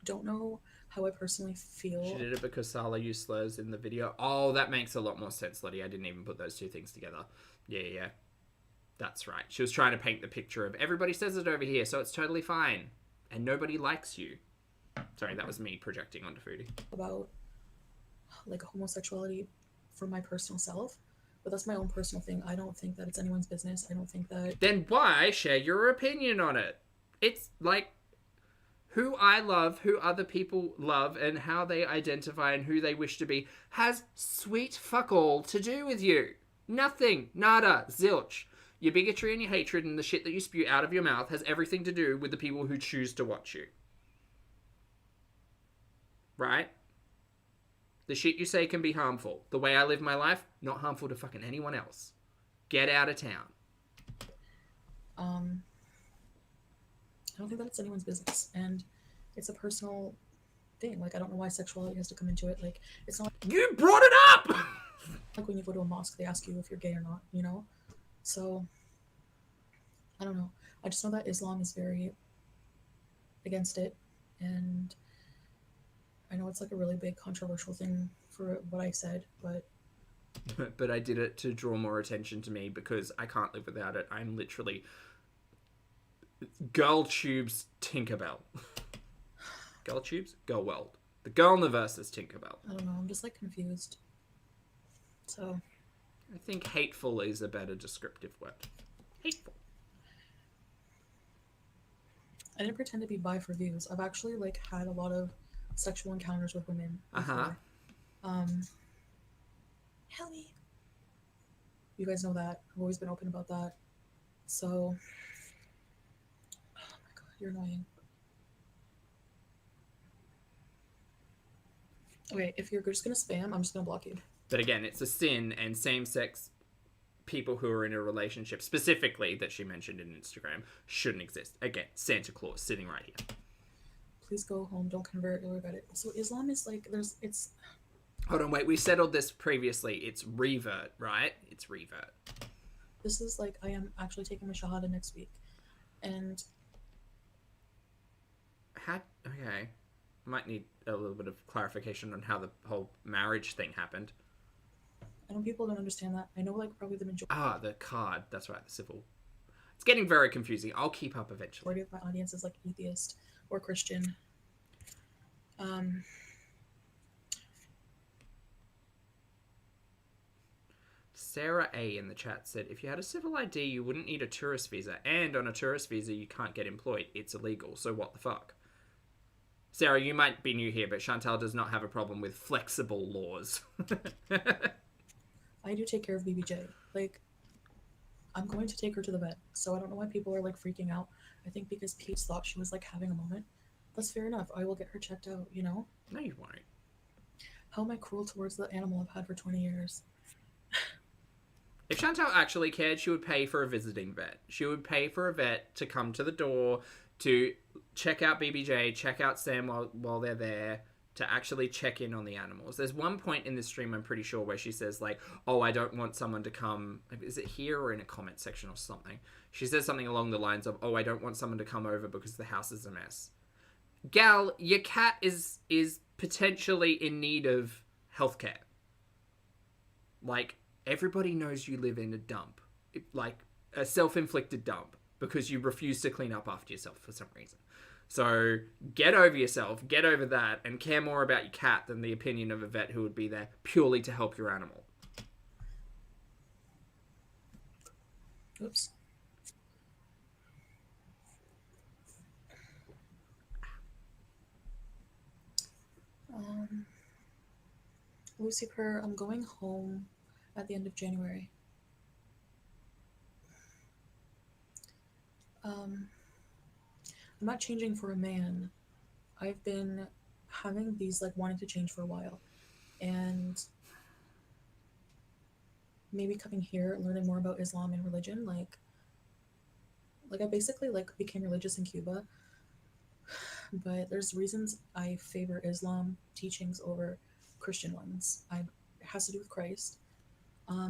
don't know how I personally feel. She did it because Sala used slurs in the video. Oh, that makes a lot more sense, Lottie. I didn't even put those two things together. Yeah. That's right. She was trying to paint the picture of everybody says it over here, so it's totally fine. And nobody likes you. Sorry, that was me projecting onto Foodie. About like homosexuality for my personal self, but that's my own personal thing. I don't think that it's anyone's business. I don't think that... Then why share your opinion on it? It's like who I love, who other people love, and how they identify and who they wish to be has sweet fuck all to do with you. Nothing. Nada. Zilch. Your bigotry and your hatred and the shit that you spew out of your mouth has everything to do with the people who choose to watch you. Right? The shit you say can be harmful. The way I live my life, not harmful to fucking anyone else. Get out of town. I don't think that it's anyone's business, and it's a personal thing. Like, I don't know why sexuality has to come into it. Like, it's not... You brought it up! Like, when you go to a mosque, they ask you if you're gay or not, you know? So, I don't know. I just know that Islam is very against it, and I know it's like a really big controversial thing for what I said, but... But I did it to draw more attention to me because I can't live without it. I'm literally... Girl Tube's Tinkerbell. Girl Tube's? Girl World. The girl in the verse is Tinkerbell. I don't know, I'm just like confused. So... I think hateful is a better descriptive word. Hateful. I didn't pretend to be bi for views. I've actually like had a lot of sexual encounters with women before. Help me. You guys know that. I've always been open about that. So, oh my god, you're annoying. Okay, if you're just gonna spam, I'm just gonna block you. But again, it's a sin, and same-sex people who are in a relationship, specifically that she mentioned in Instagram, shouldn't exist. Again, Santa Claus sitting right here. Please go home, don't convert, you'll regret it. So Islam is like, it's... Hold on, wait, we settled this previously. It's revert, right? It's revert. This is like, I am actually taking my shahada next week. And... Okay. Might need a little bit of clarification on how the whole marriage thing happened. I know people don't understand that. I know, like, probably the majority... The card. That's right, the civil. It's getting very confusing. I'll keep up eventually. of my audience is, like, atheist or Christian. Sarah A in the chat said, if you had a civil ID, you wouldn't need a tourist visa. And on a tourist visa, you can't get employed. It's illegal. So what the fuck? Sarah, you might be new here, but Chantal does not have a problem with flexible laws. I do take care of BBJ. Like, I'm going to take her to the vet, so I don't know why people are, like, freaking out. I think because Pete's thought she was like having a moment. That's fair enough. I will get her checked out, you know? No, you won't. How am I cruel towards the animal I've had for 20 years? If Chantal actually cared, she would pay for a visiting vet. She would pay for a vet to come to the door to check out BBJ, check out Sam while they're there, to actually check in on the animals. There's one point in this stream, I'm pretty sure, where she says, like, oh, I don't want someone to come... Is it here or in a comment section or something? She says something along the lines of, oh, I don't want someone to come over because the house is a mess. Gal, your cat is potentially in need of healthcare. Like, everybody knows you live in a dump. Like, a self-inflicted dump. Because you refuse to clean up after yourself for some reason. So, get over yourself, get over that, and care more about your cat than the opinion of a vet who would be there purely to help your animal. Oops. Lucy Purr, I'm going home at the end of January. I'm not changing for a man. I've been having these, like, wanting to change for a while. And maybe coming here, learning more about Islam and religion, like I basically, like, became religious in Cuba. But there's reasons I favor Islam teachings over Christian ones. It has to do with Christ. I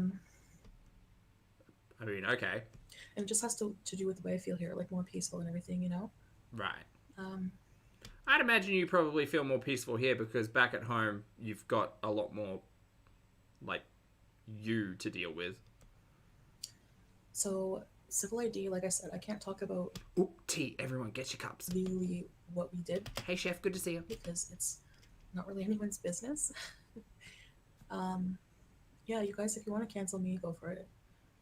mean, okay. And it just has to do with the way I feel here, like more peaceful and everything, you know? Right. I'd imagine you probably feel more peaceful here because back at home, you've got a lot more, like, you to deal with. So, civil ID, like I said, I can't talk about... Ooh, tea. Everyone, get your cups. Really what we did. Hey, chef. Good to see you. Because it's not really anyone's business. Yeah, you guys, if you want to cancel me, go for it.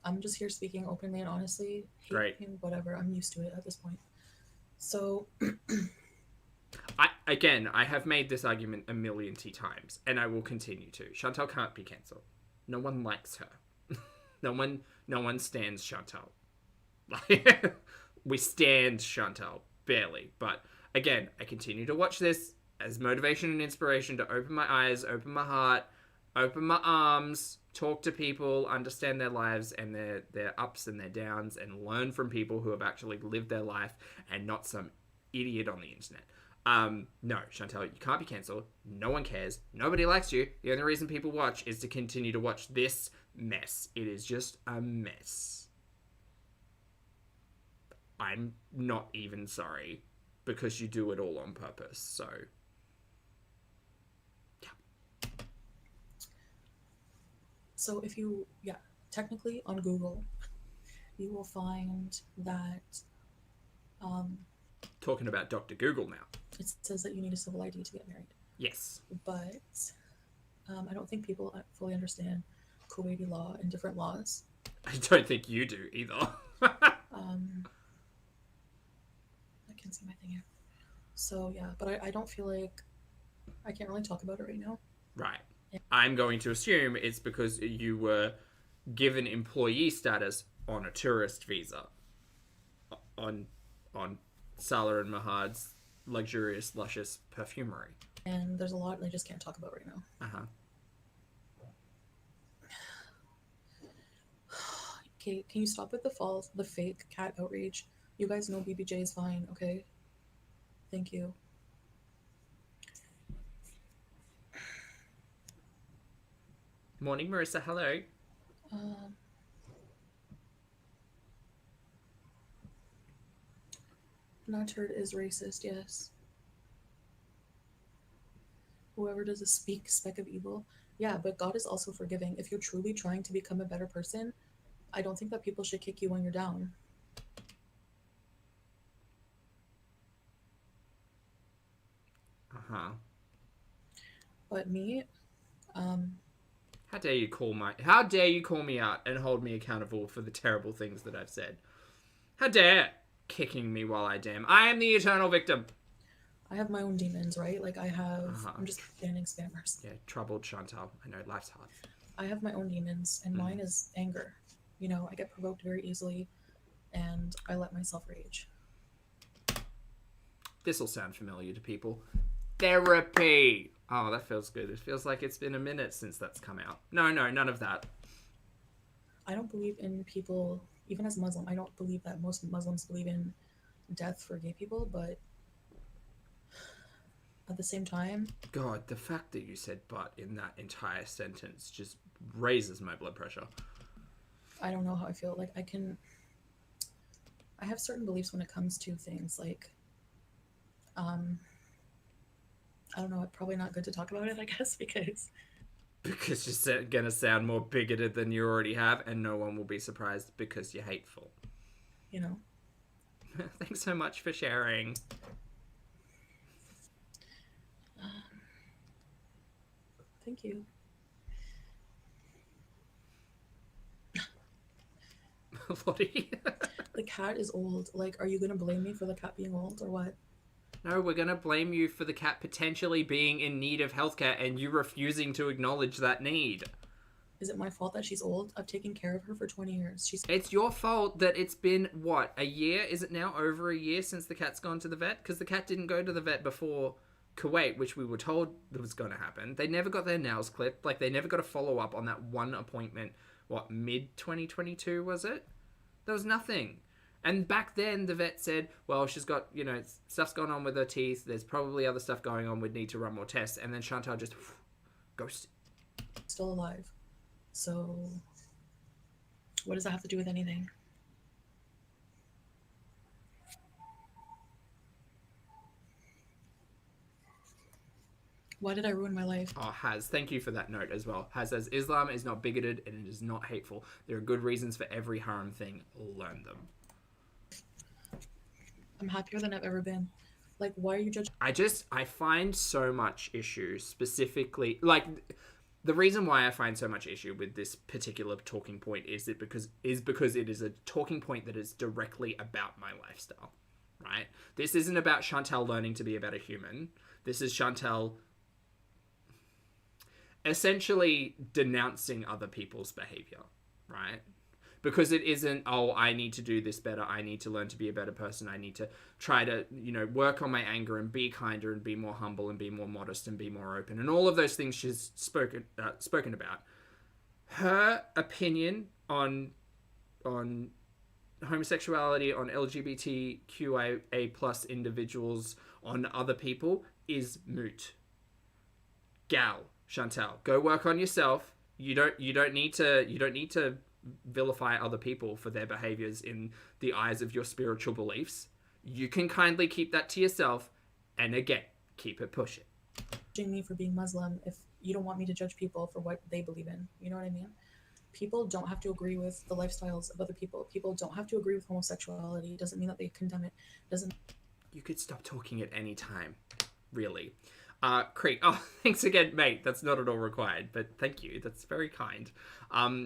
I'm just here speaking openly and honestly. Great. Whatever. I'm used to it at this point. So... I have made this argument a million times, and I will continue to. Chantal can't be cancelled. No one likes her. No one stands Chantal. We stand Chantal, barely. But again, I continue to watch this as motivation and inspiration to open my eyes, open my heart, open my arms, talk to people, understand their lives and their ups and their downs, and learn from people who have actually lived their life and not some idiot on the internet. No, Chantal, you can't be cancelled. No one cares. Nobody likes you. The only reason people watch is to continue to watch this mess. It is just a mess. I'm not even sorry because you do it all on purpose, so... Yeah. So if you, technically on Google, you will find that... Talking about Dr. Google now. It says that you need a civil ID to get married. Yes. But I don't think people fully understand Kuwaiti law and different laws. I don't think you do either. I can see my thing here. So, yeah, but I don't feel like I can't really talk about it right now. Right. I'm going to assume it's because you were given employee status on a tourist visa. On Salah and Mahad's luxurious, luscious perfumery. And there's a lot I just can't talk about right now. Uh-huh. Okay, can you stop with the fake cat outrage? You guys know BBJ is fine, okay? Thank you. Morning, Marissa. Hello. Not-turd is racist, yes. Whoever does a speck of evil. Yeah, but God is also forgiving. If you're truly trying to become a better person, I don't think that people should kick you when you're down. Uh-huh. But me, How dare you call me out and hold me accountable for the terrible things that I've said? How dare kicking me while I damn. I am the eternal victim. I have my own demons, right? Like I have, I'm just banning spammers. Yeah, troubled Chantal. I know life's hard. I have my own demons, and mine is anger. You know, I get provoked very easily, and I let myself rage. This will sound familiar to people. Therapy. Oh, that feels good. It feels like it's been a minute since that's come out. No, none of that. I don't believe in people, even as a Muslim, I don't believe that most Muslims believe in death for gay people, but at the same time... God, the fact that you said "but" in that entire sentence just raises my blood pressure. I don't know how I feel. Like, I have certain beliefs when it comes to things like, I don't know, it's probably not good to talk about it, I guess, because you're gonna sound more bigoted than you already have, and no one will be surprised because you're hateful. You know. Thanks so much for sharing. Thank you. Lottie. The cat is old. Like, are you gonna blame me for the cat being old or what? No, we're gonna blame you for the cat potentially being in need of healthcare and you refusing to acknowledge that need. Is it my fault that she's old? I've taken care of her for 20 years. It's your fault that it's been, what, a year? Is it now over a year since the cat's gone to the vet? Because the cat didn't go to the vet before Kuwait, which we were told was going to happen. They never got their nails clipped. Like, they never got a follow-up on that one appointment. What, mid-2022 was it? There was nothing. And back then, the vet said, well, she's got, stuff's going on with her teeth. There's probably other stuff going on. We'd need to run more tests. And then Chantal just ghosted. Still alive. So, what does that have to do with anything? Why did I ruin my life? Oh, Haz, thank you for that note as well. Haz says, Islam is not bigoted and it is not hateful. There are good reasons for every haram thing. Learn them. I'm happier than I've ever been. Like, why are you judging? I find so much issue specifically, like, the reason why I find so much issue with this particular talking point is because it is a talking point that is directly about my lifestyle, right? This isn't about Chantal learning to be a better human. This is Chantal essentially denouncing other people's behavior, right? Because it isn't, oh, I need to do this better. I need to learn to be a better person. I need to try to, work on my anger and be kinder and be more humble and be more modest and be more open. And all of those things she's spoken about. Her opinion on homosexuality, on LGBTQIA plus individuals, on other people is moot. Gal, Chantal, go work on yourself. You don't need to vilify other people for their behaviors in the eyes of your spiritual beliefs. You can kindly keep that to yourself, and again, keep it pushing. Judging me for being Muslim if you don't want me to judge people for what they believe in. You know what I mean? People don't have to agree with the lifestyles of other people. People don't have to agree with homosexuality. It doesn't mean that they condemn it. You could stop talking at any time, really. Creek, oh, thanks again, mate. That's not at all required, but thank you. That's very kind.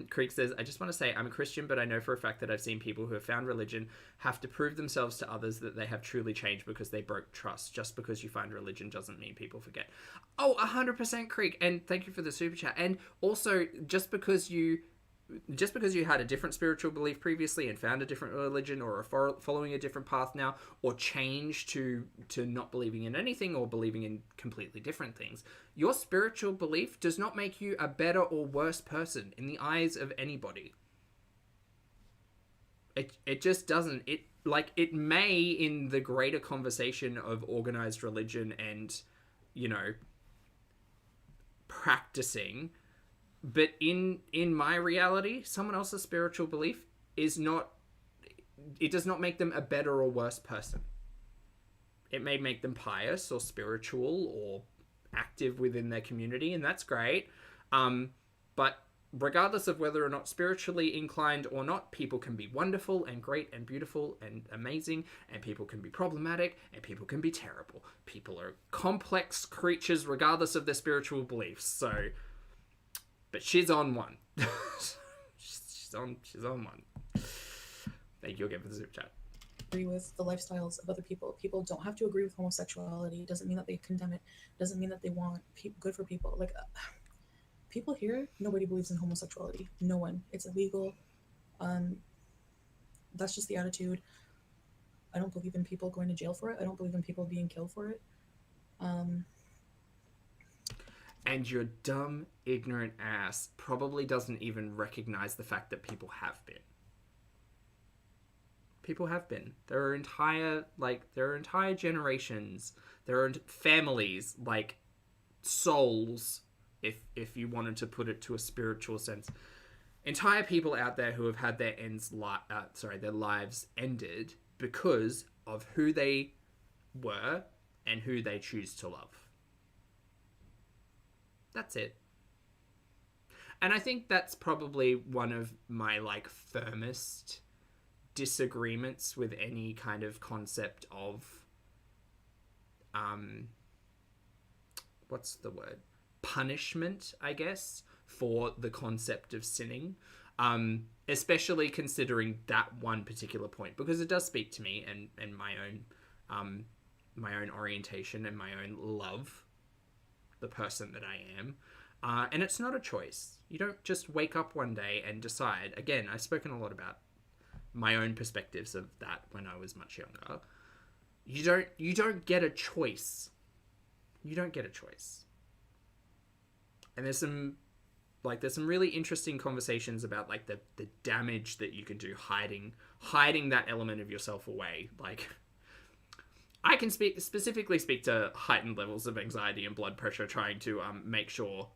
Creek says, I just want to say I'm a Christian, but I know for a fact that I've seen people who have found religion have to prove themselves to others that they have truly changed because they broke trust. Just because you find religion doesn't mean people forget. Oh, 100% Creek, and thank you for the super chat. And also, just because you had a different spiritual belief previously and found a different religion or are following a different path now, or changed to not believing in anything or believing in completely different things, your spiritual belief does not make you a better or worse person in the eyes of anybody. It just doesn't. It may in the greater conversation of organized religion and, practicing. But in my reality, someone else's spiritual belief does not make them a better or worse person. It may make them pious or spiritual or active within their community, and that's great. But regardless of whether or not spiritually inclined or not, people can be wonderful and great and beautiful and amazing, and people can be problematic, and people can be terrible. People are complex creatures regardless of their spiritual beliefs, so... But she's on one. she's on one. Thank you again for the super chat. Agree with the lifestyles of other people. People don't have to agree with homosexuality. It doesn't mean that they condemn it. It doesn't mean that they want good for people. Like, people here, nobody believes in homosexuality. No one. It's illegal. That's just the attitude. I don't believe in people going to jail for it. I don't believe in people being killed for it. And your dumb, ignorant ass probably doesn't even recognize the fact that people have been. People have been. There are entire generations. There are families, like souls, if you wanted to put it to a spiritual sense. Entire people out there who have had their their lives ended because of who they were and who they choose to love. That's it. And I think that's probably one of my firmest disagreements with any kind of concept of what's the word? Punishment, I guess, for the concept of sinning. Especially considering that one particular point, because it does speak to me and my own orientation and my own love, the person that I am. And it's not a choice. You don't just wake up one day and decide. Again, I've spoken a lot about my own perspectives of that when I was much younger. You don't get a choice. You don't get a choice. And there's some really interesting conversations about the damage that you can do hiding that element of yourself away. I can specifically speak to heightened levels of anxiety and blood pressure trying to make sure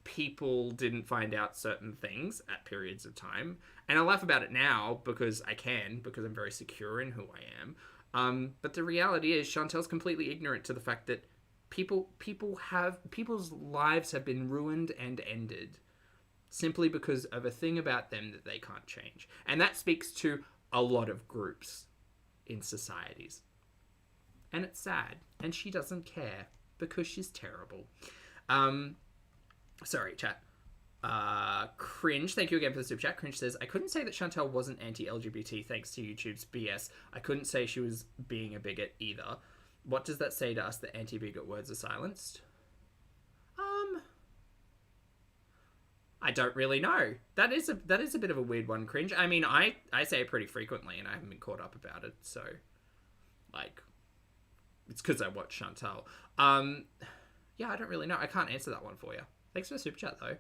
people didn't find out certain things at periods of time. And I laugh about it now because I'm very secure in who I am. But the reality is Chantal's completely ignorant to the fact that people's lives have been ruined and ended simply because of a thing about them that they can't change. And that speaks to a lot of groups in societies. And it's sad. And she doesn't care because she's terrible. Sorry, chat. Cringe, thank you again for the super chat. Cringe says, I couldn't say that Chantal wasn't anti-LGBT thanks to YouTube's BS. I couldn't say she was being a bigot either. What does that say to us that anti-bigot words are silenced? I don't really know. That is a bit of a weird one, Cringe. I mean, I say it pretty frequently and I haven't been caught up about it, so it's because I watch Chantal. Yeah, I don't really know. I can't answer that one for you. Thanks for the super chat though.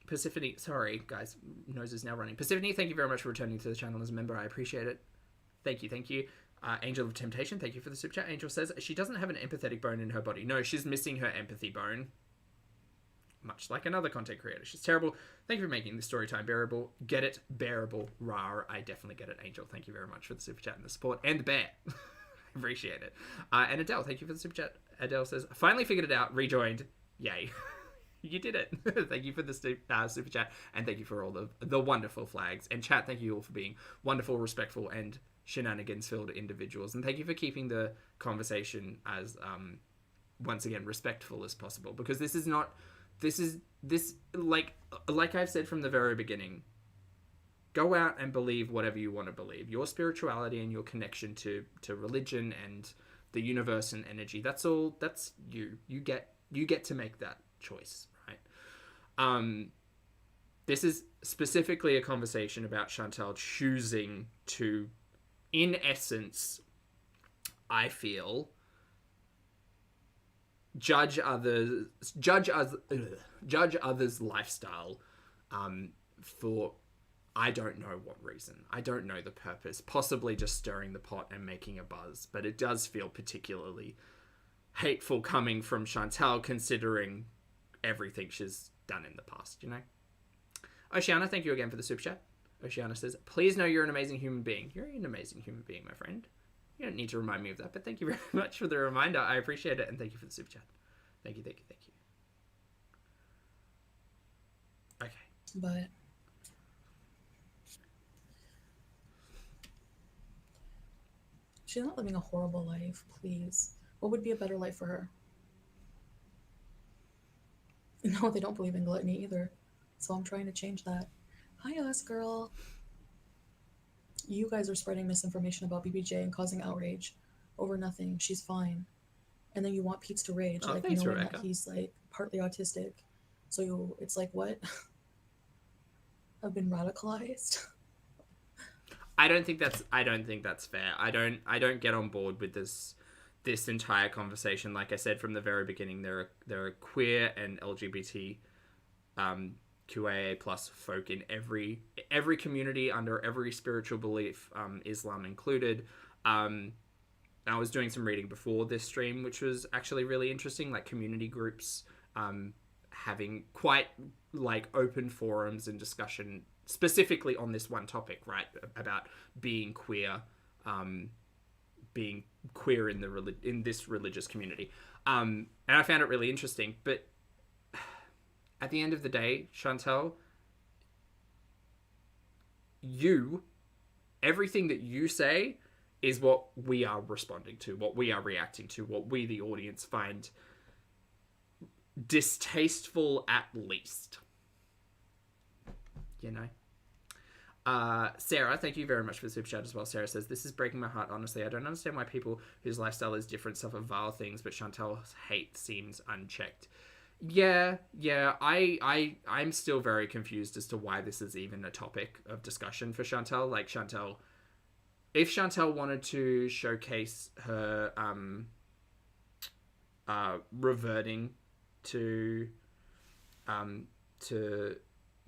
Persephone, sorry guys, nose is now running. Persephone, thank you very much for returning to the channel as a member. I appreciate it. Thank you. Angel of Temptation, thank you for the super chat. Angel says, she doesn't have an empathetic bone in her body. No, she's missing her empathy bone. Much like another content creator. She's terrible. Thank you for making the story time bearable. Get it? Bearable. Rar. I definitely get it, Angel. Thank you very much for the super chat and the support. And the bear. I appreciate it. And Adele, thank you for the super chat. Adele says, finally figured it out. Rejoined. Yay. You did it. Thank you for the super chat. And thank you for all the wonderful flags. And chat, thank you all for being wonderful, respectful, and shenanigans-filled individuals. And thank you for keeping the conversation as, once again, respectful as possible. Because this is like I've said from the very beginning, go out and believe whatever you want to believe. Your spirituality and your connection to religion and the universe and energy, that's you. You get to make that choice, right? This is specifically a conversation about Chantal choosing to, in essence, I feel, judge others' lifestyle for I don't know what reason. I don't know the purpose. Possibly just stirring the pot and making a buzz, but it does feel particularly hateful coming from Chantal, considering everything she's done in the past, you know? Oceana, thank you again for the super chat. Oceana says, please know you're an amazing human being. You're an amazing human being, my friend. You don't need to remind me of that, but thank you very much for the reminder. I appreciate it, and thank you for the super chat. Thank you. Okay. But she's not living a horrible life, please. What would be a better life for her? No, they don't believe in gluttony either. So I'm trying to change that. Hi, us girl. You guys are spreading misinformation about BBJ and causing outrage over nothing. She's fine. And then you want Pete's to rage, thanks, knowing Rebecca. that he's partly autistic. So it's what? I've been radicalized. I don't think that's fair. I don't get on board with this entire conversation. Like I said from the very beginning, there are queer and LGBT QAA plus folk in every community under every spiritual belief, Islam included. I was doing some reading before this stream, which was actually really interesting, like community groups having quite like open forums and discussion specifically on this one topic, right, about being queer in this religious community, and I found it really interesting. But at the end of the day, Chantal, everything that you say is what we are responding to, what we are reacting to, what we, the audience, find distasteful at least. You know? Sarah, thank you very much for the super chat as well. Sarah says, this is breaking my heart, honestly. I don't understand why people whose lifestyle is different suffer vile things, but Chantal's hate seems unchecked. Yeah, I'm still very confused as to why this is even a topic of discussion for Chantal. Like, Chantal, if Chantal wanted to showcase her reverting to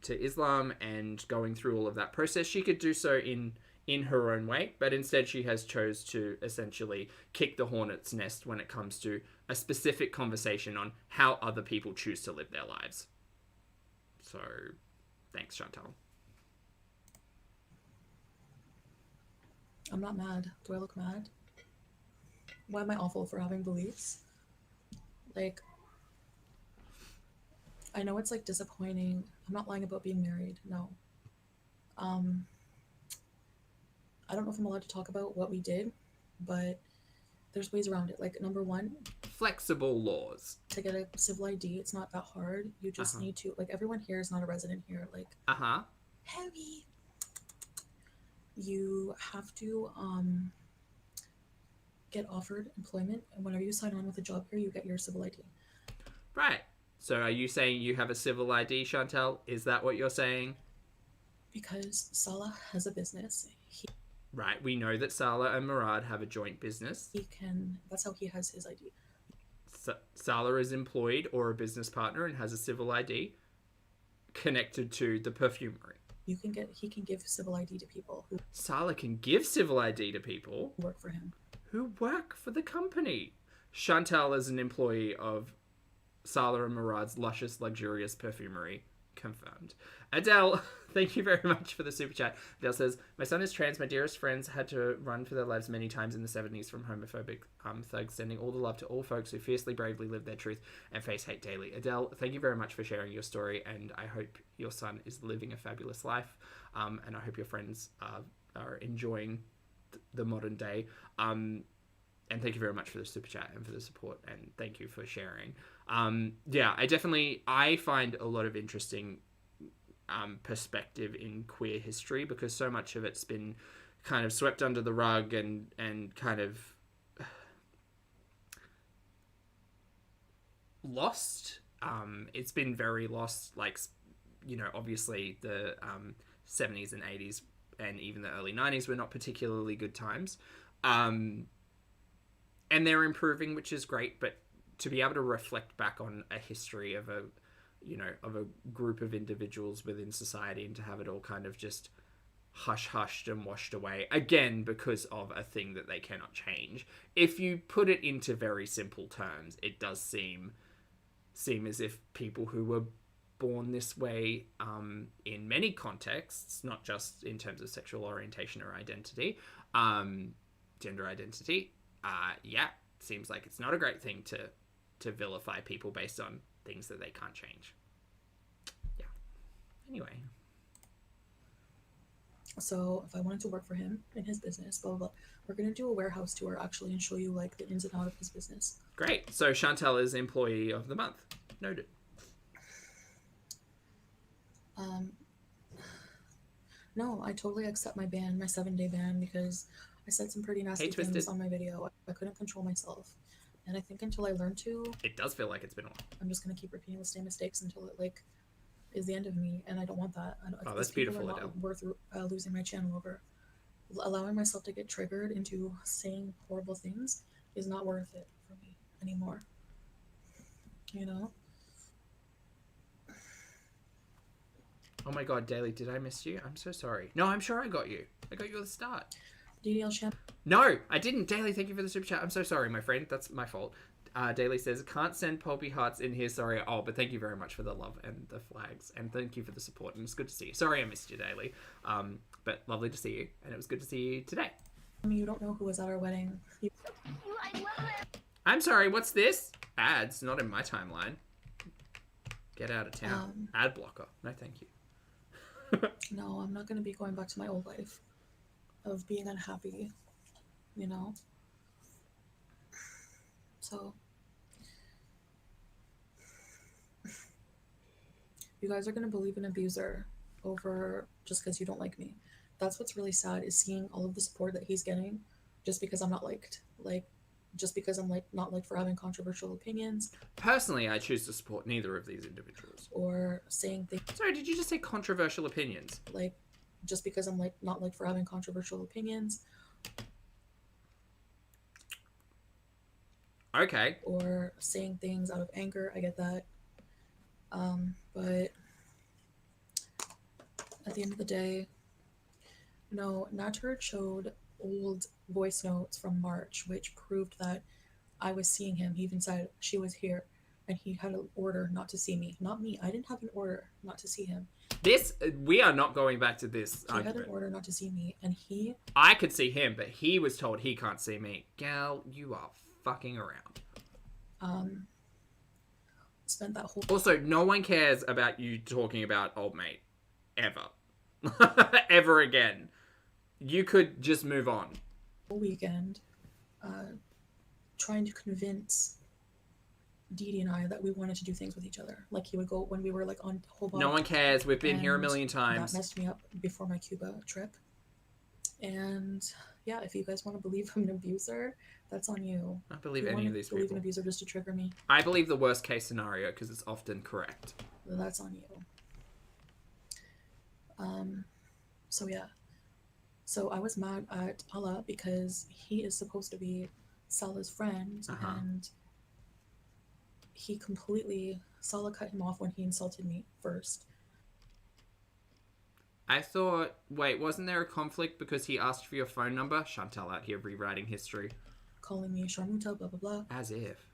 Islam and going through all of that process, she could do so in her own way, but instead she has chose to essentially kick the hornet's nest when it comes to a specific conversation on how other people choose to live their lives. So, thanks, Chantal. I'm not mad. Do I look mad? Why am I awful for having beliefs? Like, I know it's like disappointing. I'm not lying about being married. No. I don't know if I'm allowed to talk about what we did, but there's ways around it. Like, number one, flexible laws. To get a civil ID, it's not that hard. You just need to, like, everyone here is not a resident here. Like, heavy. You have to get offered employment, and whenever you sign on with a job here, you get your civil ID. Right. So are you saying you have a civil ID, Chantal? Is that what you're saying? Because Salah has a business. Right, we know that Salah and Murad have a joint business. That's how he has his ID. Salah is employed or a business partner and has a civil ID connected to the perfumery. He can give civil ID to people who... Salah can give civil ID to people... work for him. Who work for the company. Chantal is an employee of Salah and Murad's luscious, luxurious perfumery. Confirmed. Adele, thank you very much for the super chat. Adele says, my son is trans. My dearest friends had to run for their lives many times in the 70s from homophobic thugs, sending all the love to all folks who fiercely, bravely live their truth and face hate daily. Adele, thank you very much for sharing your story, and I hope your son is living a fabulous life, and I hope your friends are enjoying the modern day. And thank you very much for the super chat and for the support, and thank you for sharing. I find a lot of interesting perspective in queer history, because so much of it's been kind of swept under the rug and kind of lost. It's been very lost, like, you know, obviously the 70s and 80s and even the early 90s were not particularly good times. And they're improving, which is great, but to be able to reflect back on a history of a group of individuals within society, and to have it all kind of just hushed and washed away, again, because of a thing that they cannot change. If you put it into very simple terms, it does seem as if people who were born this way, in many contexts, not just in terms of sexual orientation or identity, gender identity, seems like it's not a great thing to vilify people based on things that they can't change. Yeah. Anyway. So if I wanted to work for him in his business, blah, blah, blah, we're going to do a warehouse tour, actually, and show you, like, the ins and outs of his business. Great. So Chantal is Employee of the Month. Noted. No, I totally accept my ban, my 7-day ban, because I said some pretty nasty things on my video. I couldn't control myself. And I think until I learn to... It does feel like it's been a while. I'm just going to keep repeating the same mistakes until it, like, is the end of me. And I don't want that. That's beautiful, Adele. Worth losing my channel over. allowing myself to get triggered into saying horrible things is not worth it for me anymore. You know? Oh my god, Daily, did I miss you? I'm so sorry. No, I'm sure I got you. I got you at the start. DDL Champ. No, I didn't. Daily, thank you for the super chat. I'm so sorry, my friend. That's my fault. Daily says, can't send Pulpy hearts in here, sorry. Oh, but thank you very much for the love and the flags. And thank you for the support. And it's good to see you. Sorry I missed you, Daily. But lovely to see you. And it was good to see you today. I mean, you don't know who was at our wedding. I'm sorry, what's this? Ads, not in my timeline. Get out of town. Ad blocker. No, thank you. No, I'm not going to be going back to my old life of being unhappy, you know? So, you guys are going to believe an abuser over just because you don't like me. That's what's really sad, is seeing all of the support that he's getting just because I'm not liked. Like, just because I'm like not liked for having controversial opinions. Personally, I choose to support neither of these individuals. Or saying things. Sorry, did you just say controversial opinions? Like, just because I'm like not liked for having controversial opinions. Okay. Or saying things out of anger. I get that. But at the end of the day, no, Natur showed old voice notes from March, which proved that I was seeing him. He even said she was here, and he had an order not to see me. Not me. I didn't have an order not to see him. We are not going back to this He had an order not to see me, and I could see him, but he was told he can't see me. Gal, you are fucking around. Spent that whole... Also, no one cares about you talking about old mate. Ever. Ever again. You could just move on. Weekend, trying to convince Dee Dee and I that we wanted to do things with each other. Like, he would go when we were like on Hobart. No one cares. We've been here a million times. That messed me up before my Cuba trip. And yeah, if you guys want to believe I'm an abuser, that's on you. I believe any of these people. Believe an abuser just to trigger me. I believe the worst case scenario because it's often correct. That's on you. So yeah. So I was mad at Allah because he is supposed to be Salah's friend, and Salah cut him off when he insulted me first. I thought, wait, wasn't there a conflict because he asked for your phone number? Chantal out here rewriting history. Calling me Sharmuta, blah, blah, blah. As if.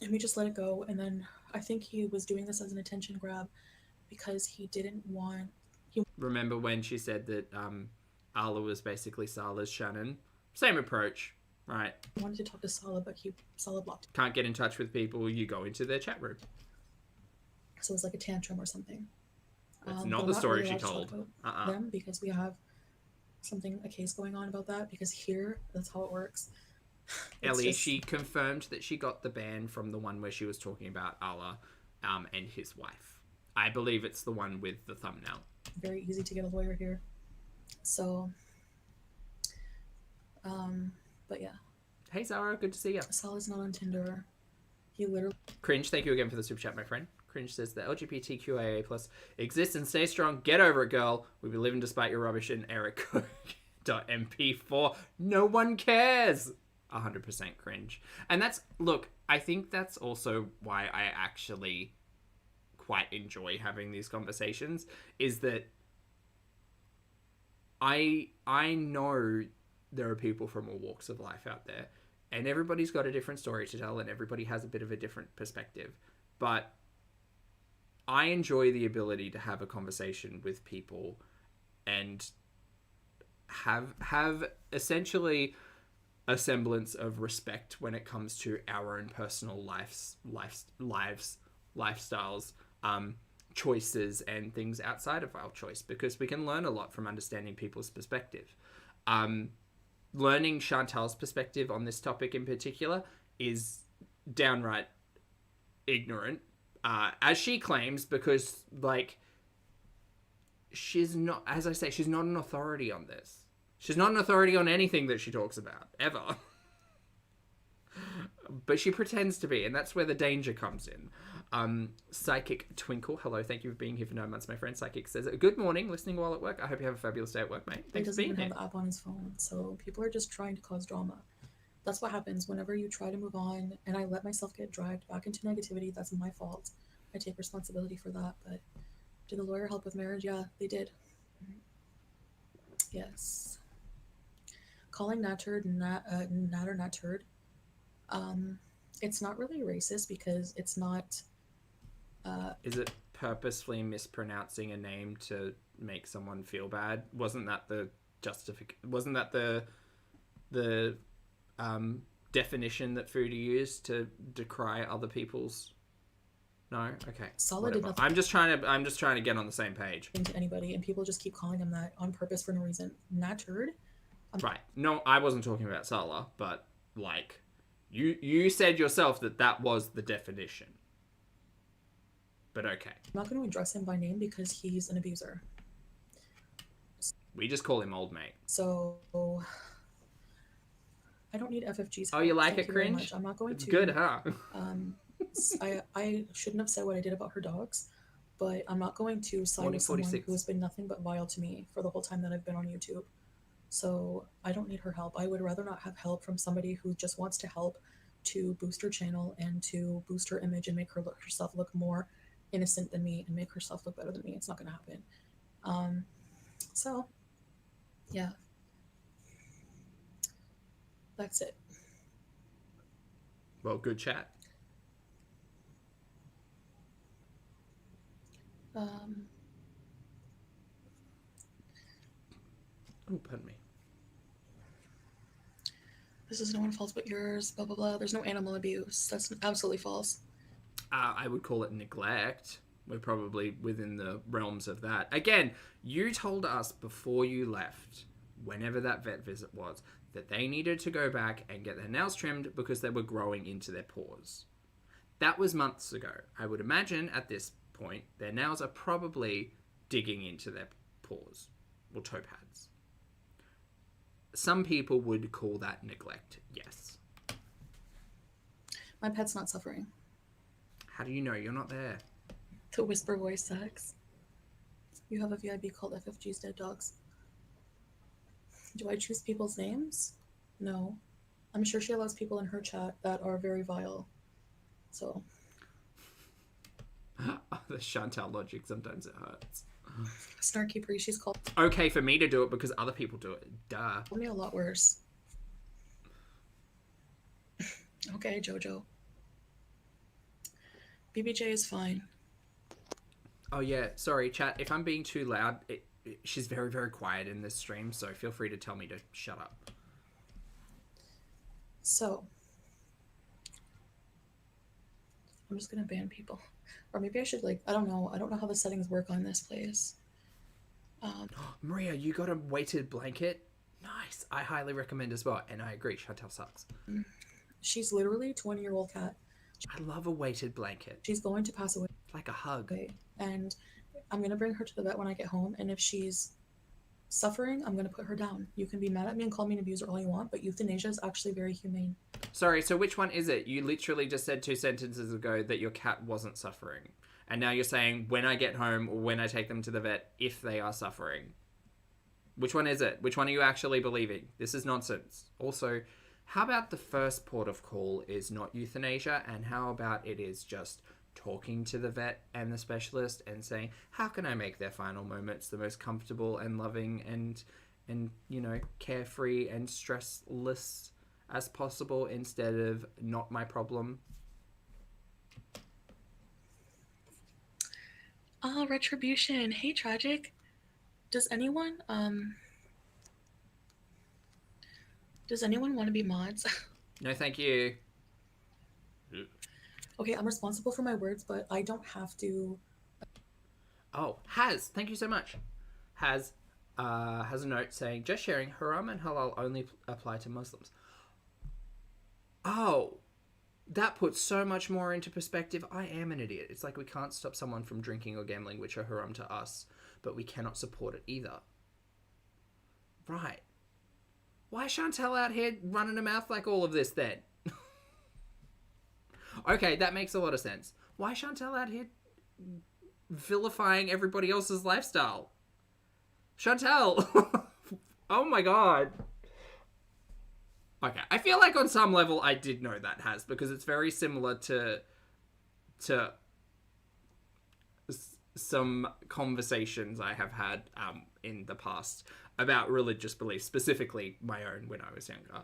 And we just let it go. And then I think he was doing this as an attention grab because he didn't want... Remember when she said that Allah was basically Salah's Shannon? Same approach, right? He wanted to talk to Salah, but Salah blocked him. Can't get in touch with people, you go into their chat room. So it was like a tantrum or something. That's not the story really she told. Them because we have a case going on about that, because here, that's how it works. Ellie, she confirmed that she got the ban from the one where she was talking about Allah and his wife. I believe it's the one with the thumbnail. Very easy to get a lawyer here. So, but yeah. Hey Zara, good to see you. Salah's not on Tinder. He literally... Cringe, thank you again for the super chat, my friend. Cringe says the LGBTQIA+ exists and stay strong. Get over it, girl. We'll be living despite your rubbish in eric.mp4. No one cares. 100% cringe. And that's, look, I think that's also why I actually quite enjoy having these conversations, is that I know there are people from all walks of life out there, and everybody's got a different story to tell, and everybody has a bit of a different perspective. But I enjoy the ability to have a conversation with people and have essentially a semblance of respect when it comes to our own personal lifestyles, choices, and things outside of our choice, because we can learn a lot from understanding people's perspective. Learning Chantal's perspective on this topic in particular is downright ignorant, as she claims, because, like, she's not, as I say, she's not an authority on this. She's not an authority on anything that she talks about, ever. But she pretends to be, and that's where the danger comes in. Psychic Twinkle, hello, thank you for being here for 9 months, my friend. Psychic says, good morning, listening while at work. I hope you have a fabulous day at work, mate. He Thanks for doesn't being even here. have the app on his phone, so people are just trying to cause drama. That's what happens whenever you try to move on, and I let myself get dragged back into negativity. That's my fault. I take responsibility for that, but did the lawyer help with marriage? Yeah, they did. Yes. Calling Natturd Nat or Natturd. It's not really racist because it's not. Is it purposefully mispronouncing a name to make someone feel bad? Wasn't that the Wasn't that the definition that Foodie used to decry other people's? No, okay. Solid did Whatever. nothing I'm just trying to get on the same page. to anybody, and people just keep calling him that on purpose for no reason. Natturd. Right. No, I wasn't talking about Sala, but like, you said yourself that was the definition. But okay. I'm not going to address him by name because he's an abuser. We just call him old mate. So I don't need FFG's. Oh, you help. like Thank it you very cringe? much. I'm not going It's to. good, huh? I shouldn't have said what I did about her dogs, but I'm not going to side Morning with someone 46. who has been nothing but vile to me for the whole time that I've been on YouTube. So I don't need her help. I would rather not have help from somebody who just wants to help to boost her channel and to boost her image and make herself look more innocent than me and make herself look better than me. It's not going to happen. So yeah, that's it. Well, good chat. Oh, pardon me. This is no one's fault but yours, blah, blah, blah. There's no animal abuse. That's absolutely false. I would call it neglect. We're probably within the realms of that. Again, you told us before you left, whenever that vet visit was, that they needed to go back and get their nails trimmed because they were growing into their paws. That was months ago. I would imagine at this point, their nails are probably digging into their paws or toe pads. Some people would call that neglect, yes. My pet's not suffering. How do you know you're not there? The whisper voice sucks. You have a VIB called FFG's Dead Dogs. Do I choose people's names? No. I'm sure she allows people in her chat that are very vile. So. The Chantal logic, sometimes it hurts. Snarky Pre, she's called Okay for me to do it because other people do it. Duh. me a lot worse. Okay, Jojo. BBJ is fine. Oh yeah, sorry chat, if I'm being too loud, she's very, very quiet in this stream, so feel free to tell me to shut up. So. I'm just gonna ban people. Or maybe I should, like, I don't know how the settings work on this place. Maria, you got a weighted blanket? Nice. I highly recommend as well, and I agree, Chantal sucks. She's literally a 20-year-old cat. I love a weighted blanket. She's going to pass away. Like a hug. And I'm going to bring her to the vet when I get home, and if she's suffering, I'm going to put her down. You can be mad at me and call me an abuser all you want, but euthanasia is actually very humane. Sorry, so which one is it? You literally just said 2 sentences ago that your cat wasn't suffering. And now you're saying when I get home or when I take them to the vet, if they are suffering. Which one is it? Which one are you actually believing? This is nonsense. Also, how about the first port of call is not euthanasia, and how about it is just talking to the vet and the specialist and saying, how can I make their final moments the most comfortable and loving and you know, carefree and stressless as possible instead of not my problem? Oh, Retribution. Hey, Tragic. Does anyone want to be mods? No, thank you. Okay, I'm responsible for my words, but I don't have to. Oh, Haz, thank you so much. Has a note saying, just sharing, haram and halal only apply to Muslims. Oh, that puts so much more into perspective. I am an idiot. It's like we can't stop someone from drinking or gambling, which are haram to us, but we cannot support it either. Right. Why is Chantal out here running her mouth like all of this then? Okay, that makes a lot of sense. Why is Chantal out here vilifying everybody else's lifestyle? Chantal! Oh my god. Okay, I feel like on some level I did know that has, because it's very similar to some conversations I have had in the past about religious beliefs, specifically my own when I was younger.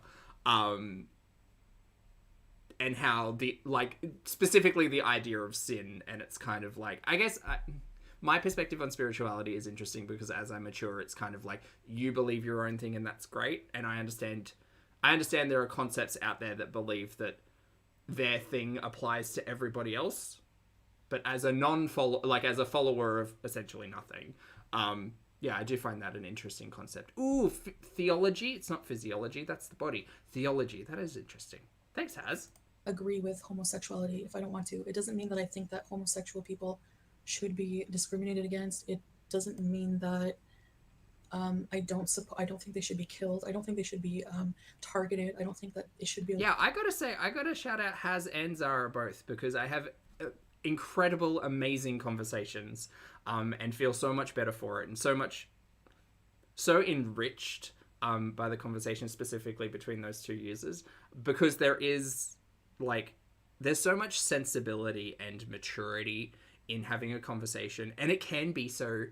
And how specifically the idea of sin, and it's kind of like, I guess my perspective on spirituality is interesting because as I mature, it's kind of like you believe your own thing and that's great. And I understand there are concepts out there that believe that their thing applies to everybody else. But as a as a follower of essentially nothing, yeah, I do find that an interesting concept. Ooh, theology. It's not physiology. That's the body. Theology. That is interesting. Thanks, Haz. Agree with homosexuality if I don't want to. It doesn't mean that I think that homosexual people should be discriminated against. It doesn't mean that I don't think they should be killed. I don't think they should be targeted. I don't think that it should be. Yeah, I gotta shout out Haz and Zara both, because I have incredible, amazing conversations, and feel so much better for it, and so enriched by the conversation specifically between those two users, because there's so much sensibility and maturity in having a conversation, and it can be so,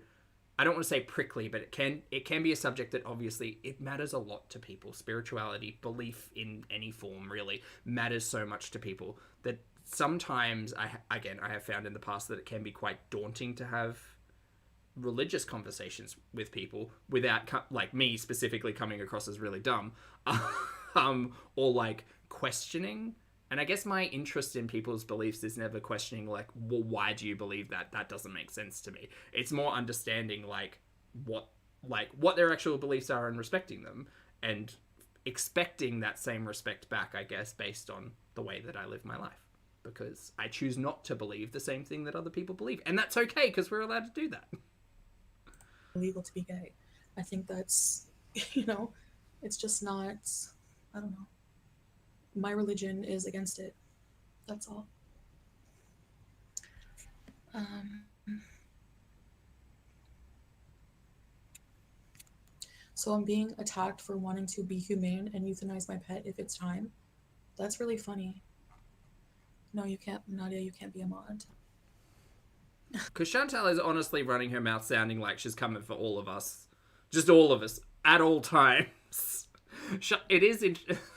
I don't want to say prickly, but it can be a subject that obviously it matters a lot to people. Spirituality, belief in any form really matters so much to people that sometimes I have found in the past that it can be quite daunting to have religious conversations with people without, like me specifically, coming across as really dumb, or like questioning. And I guess my interest in people's beliefs is never questioning, like, well, why do you believe that? That doesn't make sense to me. It's more understanding, what their actual beliefs are and respecting them, and expecting that same respect back, I guess, based on the way that I live my life. Because I choose not to believe the same thing that other people believe. And that's okay, because we're allowed to do that. Illegal to be gay. I think that's, it's just not, I don't know. My religion is against it. That's all. So I'm being attacked for wanting to be humane and euthanize my pet if it's time. That's really funny. No, you can't, Nadia, you can't be a mod. Because Chantal is honestly running her mouth sounding like she's coming for all of us. Just all of us. At all times. It is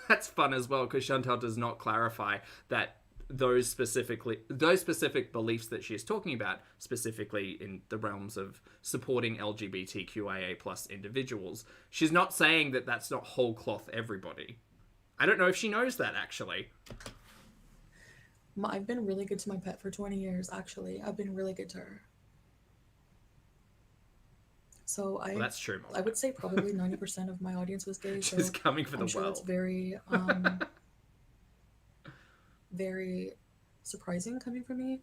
that's fun as well, because Chantal does not clarify that those specific beliefs that she is talking about, specifically in the realms of supporting LGBTQIA plus individuals, she's not saying that that's not whole cloth everybody. I don't know if she knows that, actually. I've been really good to my pet for 20 years, actually. I've been really good to her. So well, that's true, Monica. I would say probably 90% of my audience was gay. So she's coming for the sure world. That's very, very surprising coming from me.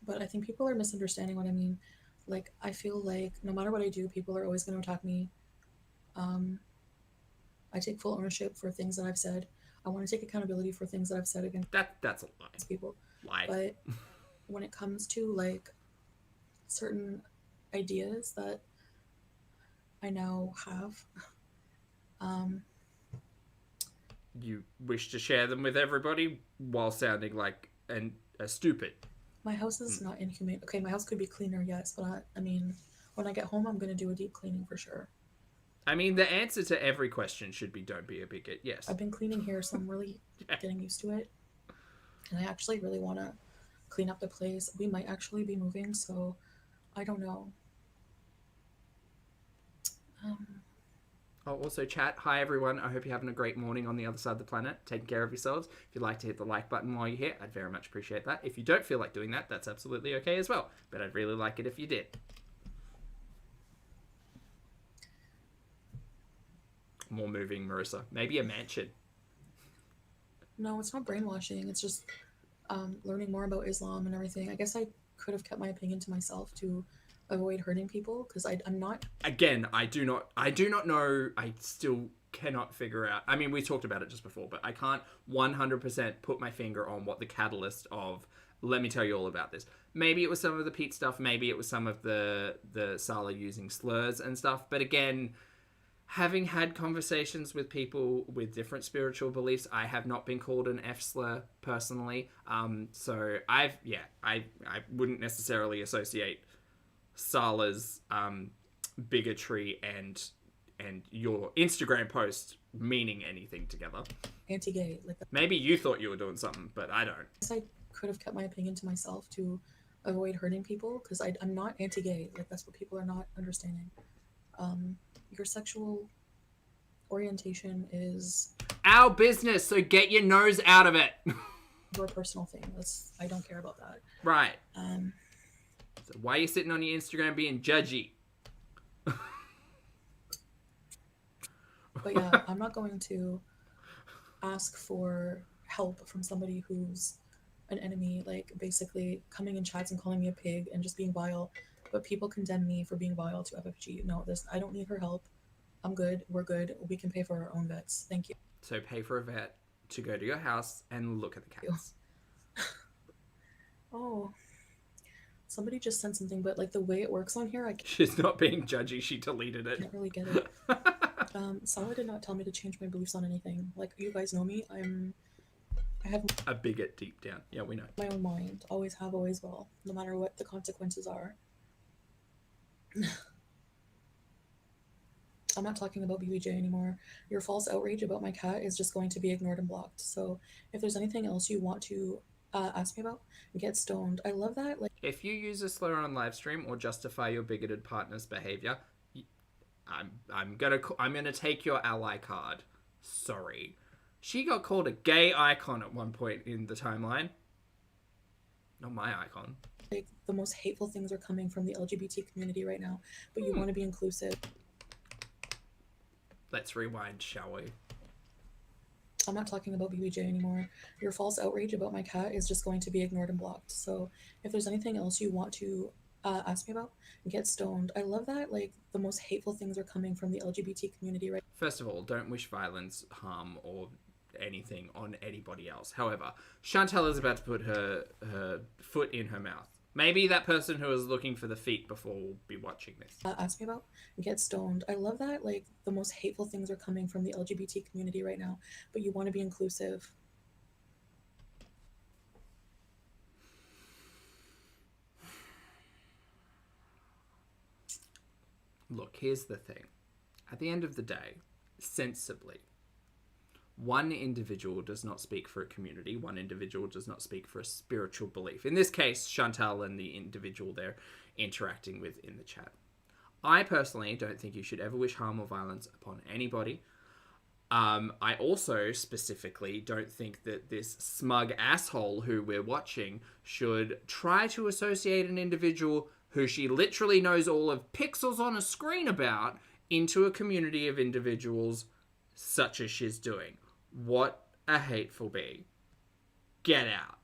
But I think people are misunderstanding what I mean. Like, I feel like no matter what I do, people are always going to attack me. I take full ownership for things that I've said. I want to take accountability for things that I've said against that's a lie. People. Lie. But when it comes to like certain ideas that I now have, you wish to share them with everybody while sounding like a stupid. My house is not inhumane. Okay, my house could be cleaner, yes, but I mean, when I get home, I'm going to do a deep cleaning for sure. I mean, the answer to every question should be don't be a bigot, yes. I've been cleaning here, so I'm really getting used to it. And I actually really want to clean up the place. We might actually be moving, so I don't know. Also, chat. Hi, everyone. I hope you're having a great morning on the other side of the planet, taking care of yourselves. If you'd like to hit the like button while you're here, I'd very much appreciate that. If you don't feel like doing that, that's absolutely okay as well. But I'd really like it if you did. More moving, Marissa. Maybe a mansion. No, it's not brainwashing. It's just learning more about Islam and everything. I guess I could have kept my opinion to myself to avoid hurting people because I'm not. Again, I do not know. I still cannot figure out. I mean, we talked about it just before, but I can't 100% put my finger on what the catalyst of. Let me tell you all about this. Maybe it was some of the Pete stuff. Maybe it was some of the Sala using slurs and stuff. But again, having had conversations with people with different spiritual beliefs, I have not been called an F slur personally. So I wouldn't necessarily associate Sala's bigotry and your Instagram post meaning anything together. Anti-gay, like that. Maybe you thought you were doing something, but I don't. I could have kept my opinion to myself to avoid hurting people because I'm not anti-gay. Like that's what people are not understanding. Your sexual orientation is our business, so get your nose out of it. your personal thing. I don't care about that. Right. So why are you sitting on your Instagram being judgy? But yeah, I'm not going to ask for help from somebody who's an enemy, like basically coming in chats and calling me a pig and just being vile. But people condemn me for being vile to FFG. No, I don't need her help. I'm good. We're good. We can pay for our own vets. Thank you. So pay for a vet to go to your house and look at the cats. Oh, somebody just sent something, but like the way it works on here, I She's not being judgy. She deleted it. can't really get it. Sala did not tell me to change my beliefs on anything. Like you guys know me, I have A bigot deep down. Yeah, we know. my own mind. Always have, always will, no matter what the consequences are. I'm not talking about BBJ anymore. Your false outrage about my cat is just going to be ignored and blocked. So if there's anything else you want to ask me about, get stoned. I love that. Like If you use a slur on live stream or justify your bigoted partner's behavior, I'm gonna take your ally card. Sorry. She got called a gay icon at one point in the timeline. Not my icon. like the most hateful things are coming from the LGBT community right now, but you want to be inclusive. Let's rewind, shall we? I'm not talking about BBJ anymore. Your false outrage about my cat is just going to be ignored and blocked. So if there's anything else you want to ask me about, get stoned. I love that. Like the most hateful things are coming from the LGBT community right. First of all, don't wish violence, harm, or anything on anybody else. However, Chantal is about to put her foot in her mouth. Maybe that person who was looking for the feet before will be watching this. Ask me about, get stoned. I love that. Like the most hateful things are coming from the LGBT community right now, but you want to be inclusive. Look, here's the thing. At the end of the day, sensibly, one individual does not speak for a community. One individual does not speak for a spiritual belief. In this case, Chantal and the individual they're interacting with in the chat. I personally don't think you should ever wish harm or violence upon anybody. I also specifically don't think that this smug asshole who we're watching should try to associate an individual who she literally knows all of pixels on a screen about into a community of individuals such as she's doing. What a hateful bee. Get out.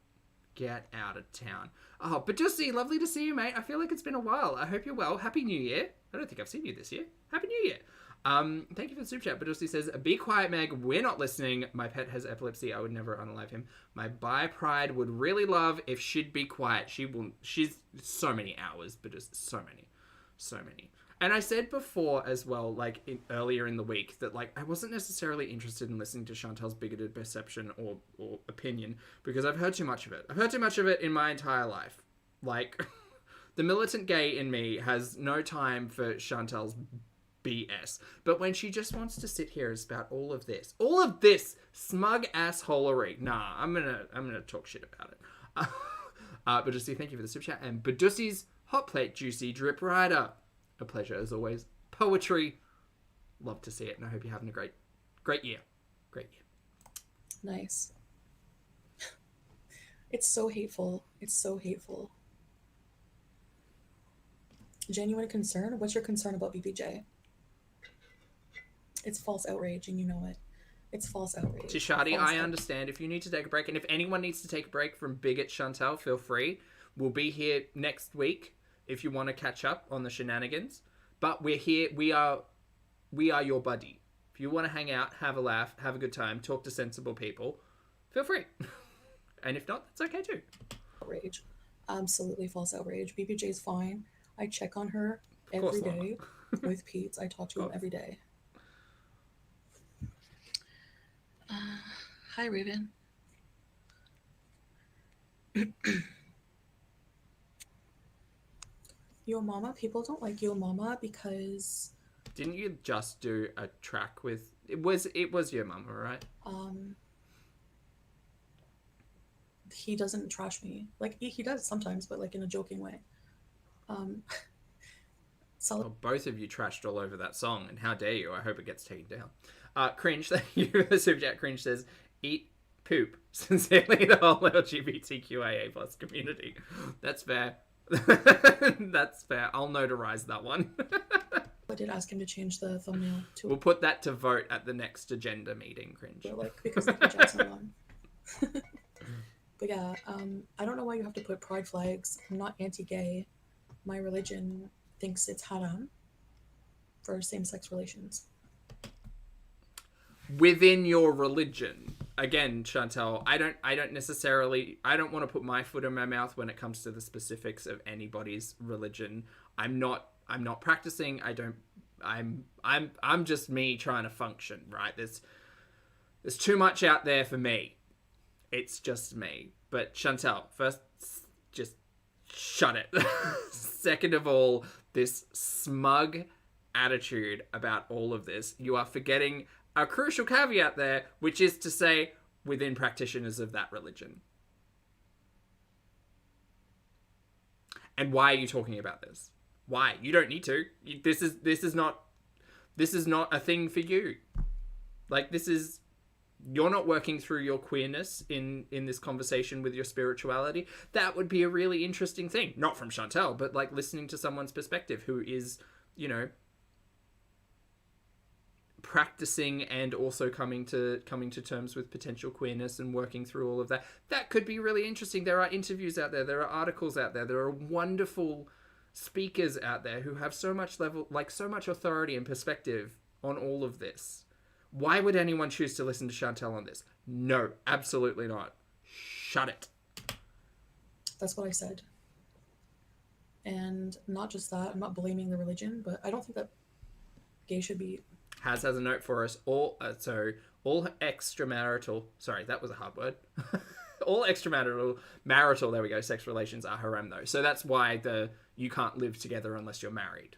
Get out of town. Oh, but Justy, lovely to see you, mate. I feel like it's been a while. I hope you're well. Happy New Year. I don't think I've seen you this year. Happy New Year. Thank you for the super chat. But Justy says, be quiet, Meg. We're not listening. My pet has epilepsy. I would never unalive him. My bi pride would really love if she'd be quiet. She's so many hours, but just so many. So many. And I said before as well, like earlier in the week, that like I wasn't necessarily interested in listening to Chantal's bigoted perception or opinion because I've heard too much of it. I've heard too much of it in my entire life. Like, the militant gay in me has no time for Chantal's BS. But when she just wants to sit here and spout all of this smug assholery, nah, I'm gonna talk shit about it. But just say thank you for the super chat and Badussi's hot plate juicy drip rider. A pleasure as always. Poetry. Love to see it, and I hope you're having a great year. Great year. Nice. It's so hateful. It's so hateful. Genuine concern? What's your concern about BBJ? It's false outrage, and you know it. It's false outrage. Tishadi, I understand if you need to take a break, and if anyone needs to take a break from bigot Chantal, feel free. We'll be here next week. if you want to catch up on the shenanigans. But we're here. We are your buddy. If you want to hang out, have a laugh, have a good time, talk to sensible people, feel free. And if not, that's okay too. Outrage. Absolutely false outrage. BBJ's fine. I check on her Of course every not. day with Pete. I talk to him every day. Hi, Raven. Yo Mama, people don't like Yo Mama because Didn't you just do a track with it was your mama, right? He doesn't trash me. Like he does sometimes, but like in a joking way. Well, both of you trashed all over that song, and how dare you? I hope it gets taken down. Cringe, thank you for the super chat. Cringe says, eat poop. Sincerely, the whole LGBTQIA plus community. That's fair. That's fair. I'll notarize that one. I did ask him to change the thumbnail to We'll put that to vote at the next agenda meeting, Cringe. like because Nicky Jackson won. But yeah, I don't know why you have to put pride flags. I'm not anti-gay. My religion thinks it's haram for same-sex relations. Within your religion, again, Chantal, I don't want to put my foot in my mouth when it comes to the specifics of anybody's religion. I'm not practicing. I'm just me trying to function, right? There's too much out there for me. It's just me. But Chantal, first, just shut it. Second of all, this smug attitude about all of this. You are forgetting a crucial caveat there, which is to say, within practitioners of that religion. And why are you talking about this? Why? You don't need to. This is not a thing for you. Like, you're not working through your queerness in this conversation with your spirituality. That would be a really interesting thing. Not from Chantal, but like listening to someone's perspective who is, practicing and also coming to terms with potential queerness and working through all of that. That could be really interesting. There are interviews out there. There are articles out there. There are wonderful speakers out there who have so much authority and perspective on all of this. Why would anyone choose to listen to Chantal on this? No, absolutely not. Shut it. That's what I said. And not just that, I'm not blaming the religion, but I don't think that gay should be... Has a note for us. All extramarital... Sorry, that was a hard word. All extramarital, there we go, sex relations are haram, though. So that's why you can't live together unless you're married.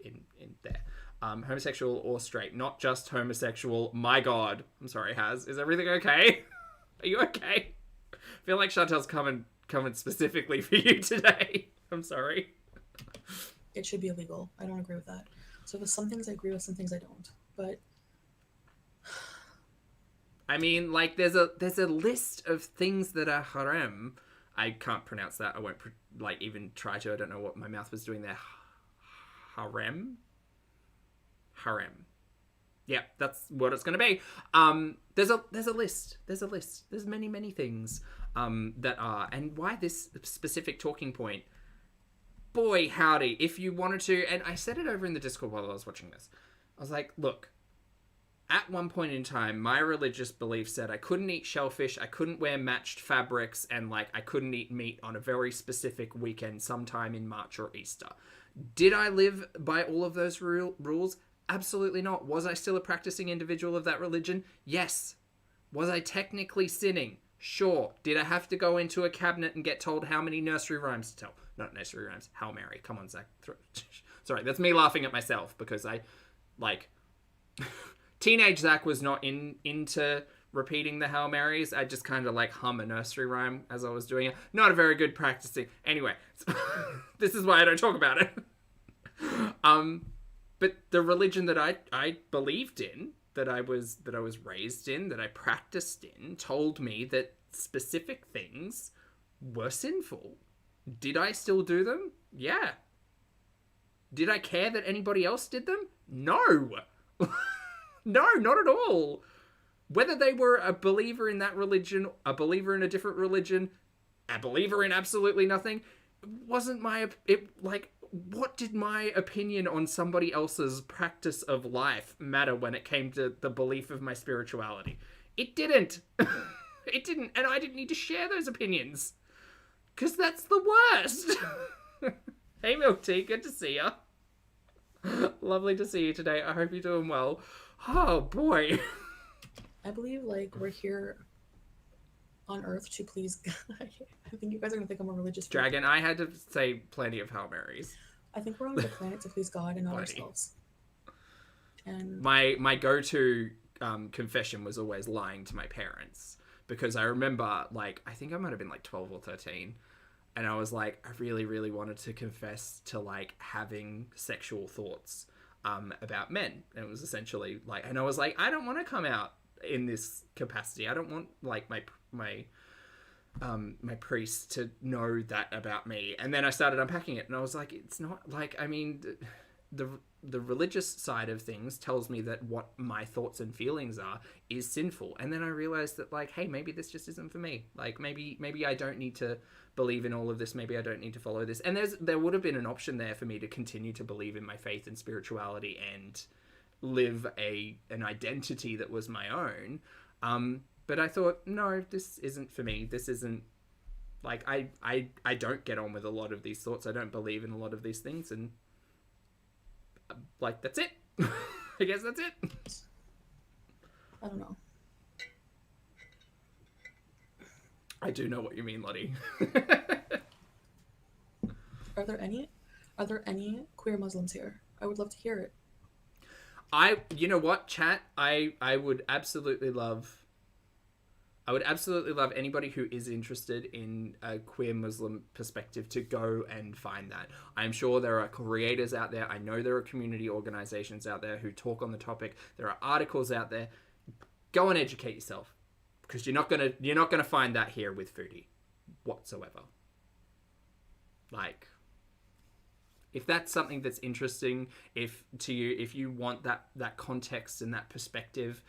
In there. Homosexual or straight, not just homosexual. My God. I'm sorry, Haz. Is everything okay? Are you okay? I feel like Chantal's coming specifically for you today. I'm sorry. It should be illegal. I don't agree with that. So there's some things I agree with, some things I don't. But I mean, like, there's a list of things that are haram. I can't pronounce that. I won't even try to. I don't know what my mouth was doing there. Harem. Yeah, that's what it's going to be. There's a list. There's many things that are. And why this specific talking point? Boy, howdy. If you wanted to, and I said it over in the Discord while I was watching this. I was like, look, at one point in time, my religious belief said I couldn't eat shellfish, I couldn't wear matched fabrics, and I couldn't eat meat on a very specific weekend sometime in March or Easter. Did I live by all of those rules? Absolutely not. Was I still a practicing individual of that religion? Yes. Was I technically sinning? Sure. Did I have to go into a cabinet and get told how many nursery rhymes to tell? Not nursery rhymes. Hail Mary. Come on, Zach. Sorry, that's me laughing at myself because teenage Zach was not into repeating the Hail Marys. I just kind of hum a nursery rhyme as I was doing it. Not a very good practicing. Anyway, this is why I don't talk about it. But the religion that I believed in, that I was raised in, that I practiced in, told me that specific things were sinful. Did I still do them? Yeah. Did I care that anybody else did them? No. No, not at all. Whether they were a believer in that religion, a believer in a different religion, a believer in absolutely nothing, wasn't what did my opinion on somebody else's practice of life matter when it came to the belief of my spirituality? It didn't. It didn't, and I didn't need to share those opinions. Because that's the worst. Hey, Milk Tea, good to see ya. Lovely to see you today. I hope you're doing well. Oh, boy. I believe, like, we're here on Earth to please God. I think you guys are going to think I'm a religious freak. Dragon, I had to say plenty of Hail Marys. I think we're on the planet to please God and not Plenty. ourselves. And My go-to confession was always lying to my parents. Because I remember, like, I think I might have been, like, 12 or 13. And I was like, I really, really wanted to confess to, like, having sexual thoughts about men. And it was essentially, like... And I was like, I don't want to come out in this capacity. I don't want, like, my priest to know that about me. And then I started unpacking it. And I was like, it's not... Like, I mean... The religious side of things tells me that what my thoughts and feelings are is sinful. And then I realized that, like, hey, maybe this just isn't for me. Like, maybe I don't need to believe in all of this. Maybe I don't need to follow this. And there would have been an option there for me to continue to believe in my faith and spirituality and live an identity that was my own. But I thought, no, this isn't for me. This isn't, like, I don't get on with a lot of these thoughts. I don't believe in a lot of these things. And like, that's it. I guess that's it. I don't know. I do know what you mean, Lottie. Are there any queer Muslims here? I would love to hear it. You know what, chat? I would absolutely love anybody who is interested in a queer Muslim perspective to go and find that. I'm sure there are creators out there. I know there are community organizations out there who talk on the topic. There are articles out there. Go and educate yourself, because you're not gonna find that here with Foodie whatsoever. Like, if that's something that's interesting, if you want that context and that perspective,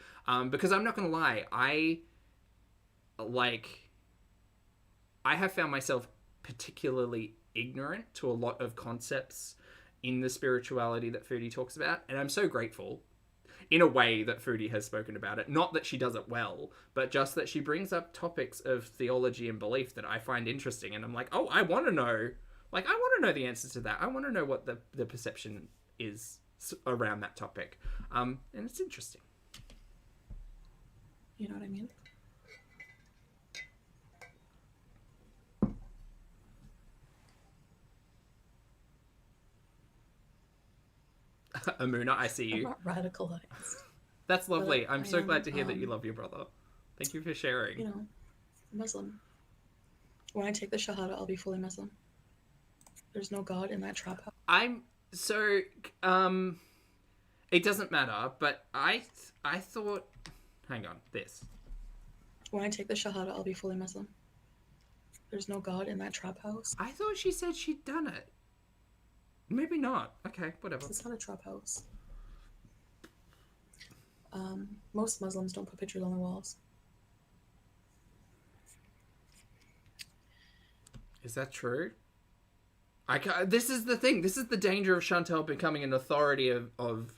because I'm not gonna lie, I have found myself particularly ignorant to a lot of concepts in the spirituality that Foodie talks about, and I'm so grateful in a way that Foodie has spoken about it. Not that she does it well, but just that she brings up topics of theology and belief that I find interesting, and I'm like, oh, I want to know. Like, I want to know the answers to that. I want to know what the perception is around that topic. And it's interesting. You know what I mean? Amuna, I see I'm you. not radicalized. That's lovely. I'm so am, glad to hear that you love your brother. Thank you for sharing. You know, Muslim. When I take the Shahada, I'll be fully Muslim. There's no God in that trap house. It doesn't matter, but I thought, hang on, this. When I take the Shahada, I'll be fully Muslim. There's no God in that trap house. I thought she said she'd done it. Maybe not. Okay, whatever. It's not a trap house. Most Muslims don't put pictures on their walls. Is that true? This is the thing. This is the danger of Chantal becoming an authority of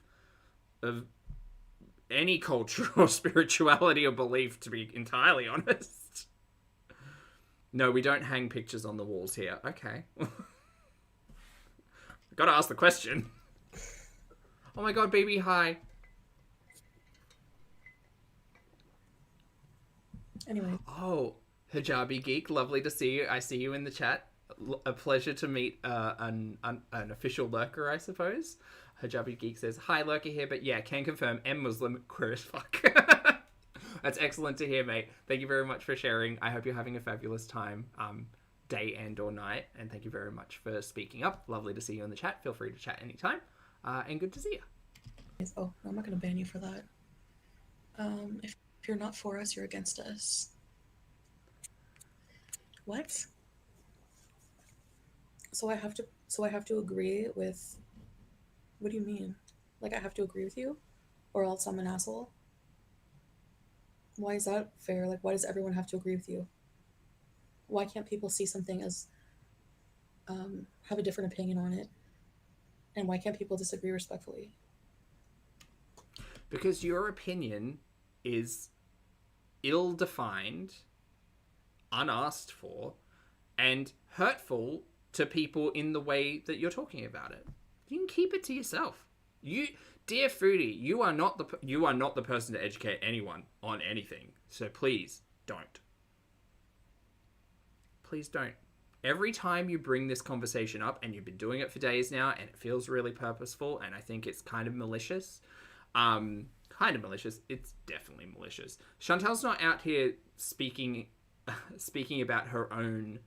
any culture or spirituality or belief, to be entirely honest. No, we don't hang pictures on the walls here. Okay. Gotta ask the question. Oh my god, baby, hi. Anyway. Oh, Hijabi Geek, lovely to see you. I see you in the chat. A pleasure to meet an official lurker, I suppose. Hijabi Geek says, hi, lurker here, but yeah, can confirm, am Muslim, queer as fuck. That's excellent to hear, mate. Thank you very much for sharing. I hope you're having a fabulous time, day and or night, and thank you very much for speaking up. Lovely to see you in the chat. Feel free to chat anytime, and good to see you. Oh, no, I'm not going to ban you for that. If you're not for us, you're against us. What? So I have to agree with... What do you mean? Like, I have to agree with you? Or else I'm an asshole? Why is that fair? Like, why does everyone have to agree with you? Why can't people see something as have a different opinion on it. And why can't people disagree respectfully? Because your opinion is ill-defined, unasked for, and hurtful to people in the way that you're talking about it. You can keep it to yourself. Dear Foodie, you are not the person to educate anyone on anything. So please don't. Please don't. Every time you bring this conversation up, and you've been doing it for days now, and it feels really purposeful, and I think it's kind of malicious. It's definitely malicious. Chantal's not out here speaking about her own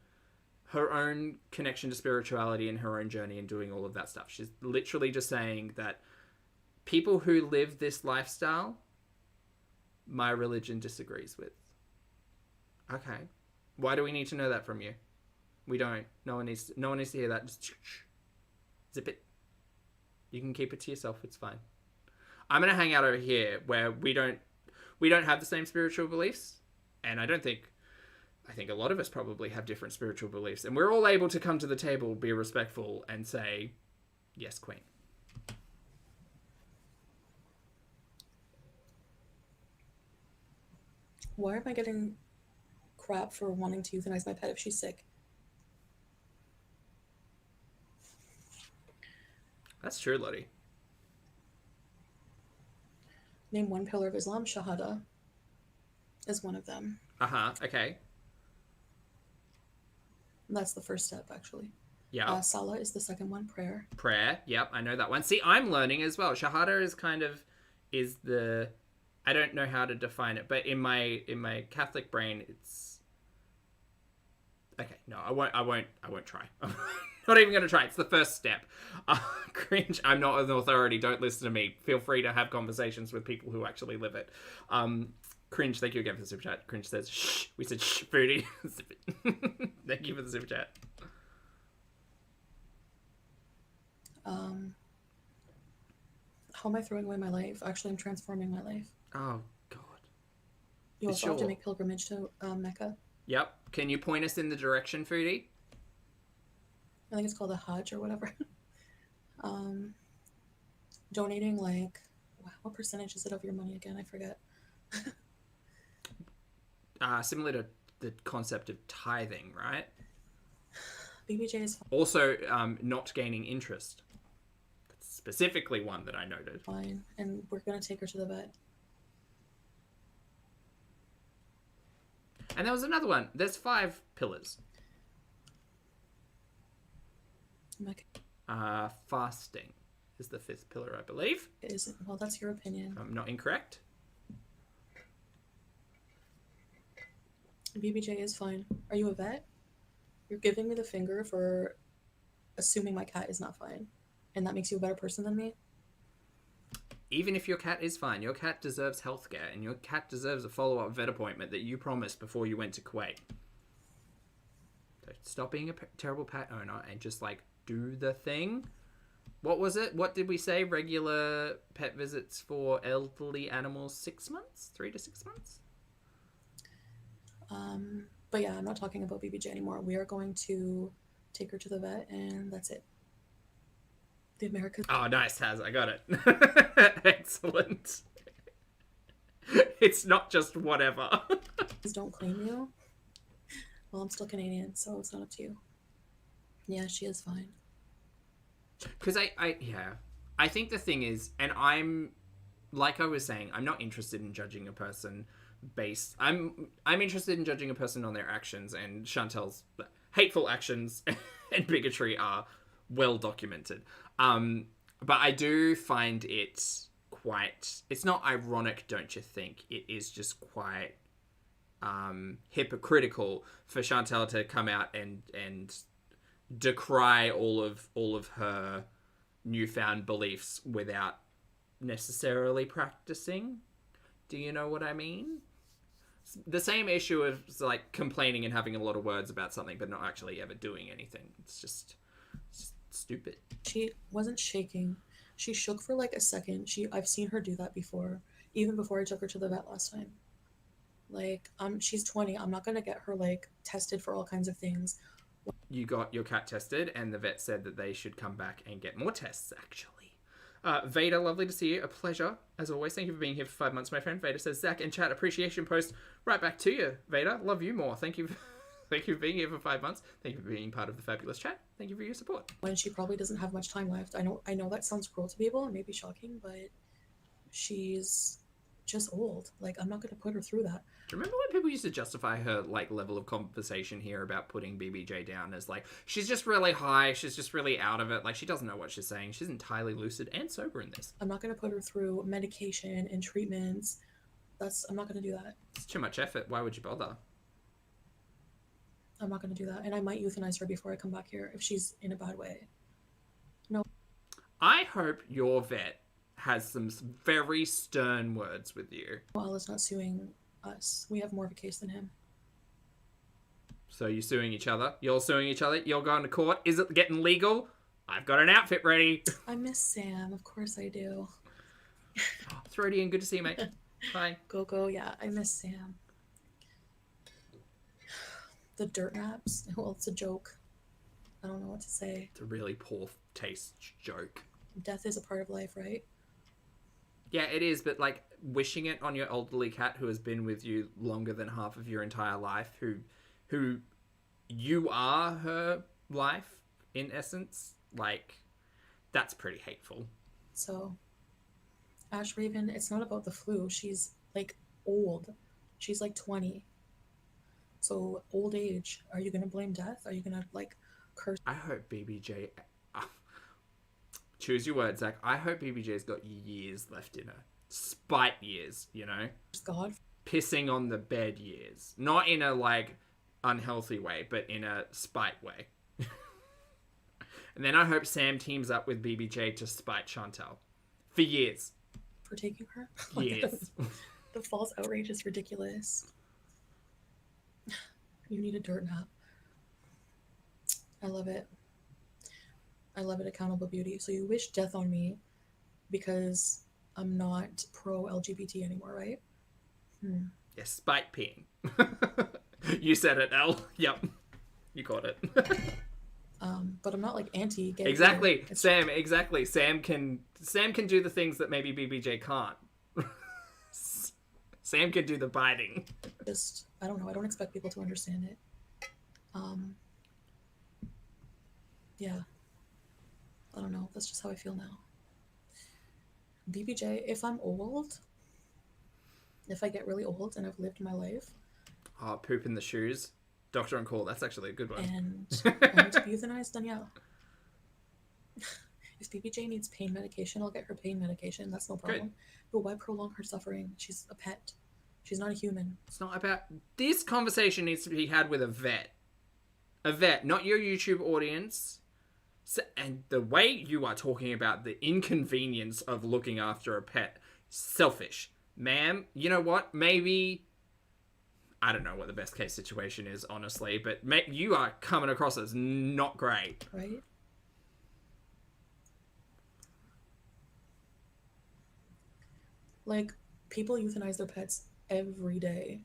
connection to spirituality and her own journey and doing all of that stuff. She's literally just saying that people who live this lifestyle, my religion disagrees with. Okay. Why do we need to know that from you? We don't. No one needs to hear that. Just zip it. You can keep it to yourself. It's fine. I'm gonna hang out over here where we don't have the same spiritual beliefs, and I think a lot of us probably have different spiritual beliefs, and we're all able to come to the table, be respectful, and say, "Yes, Queen." Why am I getting crap for wanting to euthanize my pet if she's sick? That's true, Lottie. Name one pillar of Islam. Shahada is one of them. Okay. That's the first step, actually. Yeah. Salah is the second one. Prayer. Prayer. Yep, I know that one. See, I'm learning as well. Shahada is the I don't know how to define it, but in my Catholic brain, it's okay. No, I won't try. I'm not even going to try. It's the first step. Cringe. I'm not an authority. Don't listen to me. Feel free to have conversations with people who actually live it. Cringe. Thank you again for the super chat. Cringe says, "Shh." We said, "Shh, Foodie." Thank you for the super chat. How am I throwing away my life? Actually, I'm transforming my life. Oh God. You also have to make pilgrimage to Mecca. Yep. Can you point us in the direction, Foodie? I think it's called a Hajj or whatever. Donating what percentage is it of your money again? I forget. Similar to the concept of tithing, right? BBJ is also not gaining interest. That's specifically one that I noted. fine, and we're gonna take her to the vet. And there was another one. There's 5 pillars. Fasting is the 5th pillar, I believe. Well, that's your opinion. I'm not incorrect. BBJ is fine. Are you a vet? You're giving me the finger for assuming my cat is not fine, and that makes you a better person than me? Even if your cat is fine, your cat deserves healthcare, and your cat deserves a follow-up vet appointment that you promised before you went to Kuwait. So stop being a terrible pet owner and just do the thing. What was it? What did we say? Regular pet visits for elderly animals, 6 months? 3 to 6 months? But yeah, I'm not talking about BBJ anymore. We are going to take her to the vet, and that's it. The American. Oh, nice, Taz. I got it. Excellent. It's not just whatever. Don't claim you. Well, I'm still Canadian, so it's not up to you. Yeah, she is fine. Because I think the thing is, and I'm, like I was saying, I'm not interested in judging a person I'm interested in judging a person on their actions, and Chantal's hateful actions and bigotry are well documented. But I do find it it's not ironic, don't you think? It is just quite hypocritical for Chantal to come out and decry all of her newfound beliefs without necessarily practicing. Do you know what I mean? The same issue of complaining and having a lot of words about something but not actually ever doing anything. It's just stupid. She wasn't shaking. She shook for a second. I've seen her do that before, even before I took her to the vet last time. She's 20. I'm not gonna get her tested for all kinds of things You got your cat tested, and the vet said that they should come back and get more tests, actually. Vader, lovely to see you. A pleasure, as always. Thank you for being here for 5 months, my friend. Vader says, Zach and chat appreciation post right back to you, Vader. Love you more. Thank you. Thank you for being here for 5 months. Thank you for being part of the fabulous chat. Thank you for your support. When she probably doesn't have much time left. I know that sounds cruel to people and maybe shocking, but she's just old. Like, I'm not going to put her through that. Do you remember when people used to justify her like level of conversation here about putting BBJ down as like, she's just really high, she's just really out of it, like she doesn't know what she's saying, she's entirely lucid and sober in this. I'm not going to put her through medication and treatments. I'm not going to do that. It's too much effort. Why would you bother? I'm not going to do that. And I might euthanize her before I come back here if she's in a bad way. No. I hope your vet has some very stern words with you. Well, it's not suing us. We have more of a case than him. So you're suing each other? You're suing each other? You're going to court? Is it getting legal? I've got an outfit ready. I miss Sam. Of course I do. Throaty and good to see you, mate. Bye. Go. Yeah, I miss Sam. The dirt naps. Well, it's a joke. I don't know what to say. It's a really poor taste joke. Death is a part of life, right? Yeah, it is, but like wishing it on your elderly cat who has been with you longer than half of your entire life, who you are her life in essence, like that's pretty hateful. So, Ash Raven, it's not about the flu. She's like old. She's like 20. So old age. Are you gonna blame death? Are you gonna like curse? I hope BBJ. Choose your words, Zach. I hope BBJ's got years left in her. Spite years, you know? God. Pissing on the bed years. Not in a, like, unhealthy way, but in a spite way. And then I hope Sam teams up with BBJ to spite Chantal. For years. For taking her? Years. The false outrage is ridiculous. You need a dirt nap. I love it. I love it, Accountable Beauty. So you wish death on me because I'm not pro-LGBT anymore, right? Yeah, spite peeing. You said it, Elle. Yep. You caught it. But I'm not like anti-gay. Exactly. Sam, exactly. Sam can do the things that maybe BBJ can't. Sam can do the biting. Just, I don't know. I don't expect people to understand it. Yeah. I don't know. That's just how I feel now. BBJ, if I'm old, if I get really old and I've lived my life. Oh, poop in the shoes. Doctor on call. That's actually a good one. And I need to be euthanized, then yeah. If BBJ needs pain medication, I'll get her pain medication. That's no problem. Good. But why prolong her suffering? She's a pet. She's not a human. It's not about... This conversation needs to be had with a vet. A vet, not your YouTube audience. So, and the way you are talking about the inconvenience of looking after a pet, selfish. Ma'am, you know what? Maybe... I don't know what the best case situation is, honestly, but you are coming across as not great. Right? Like, people euthanize their pets every day.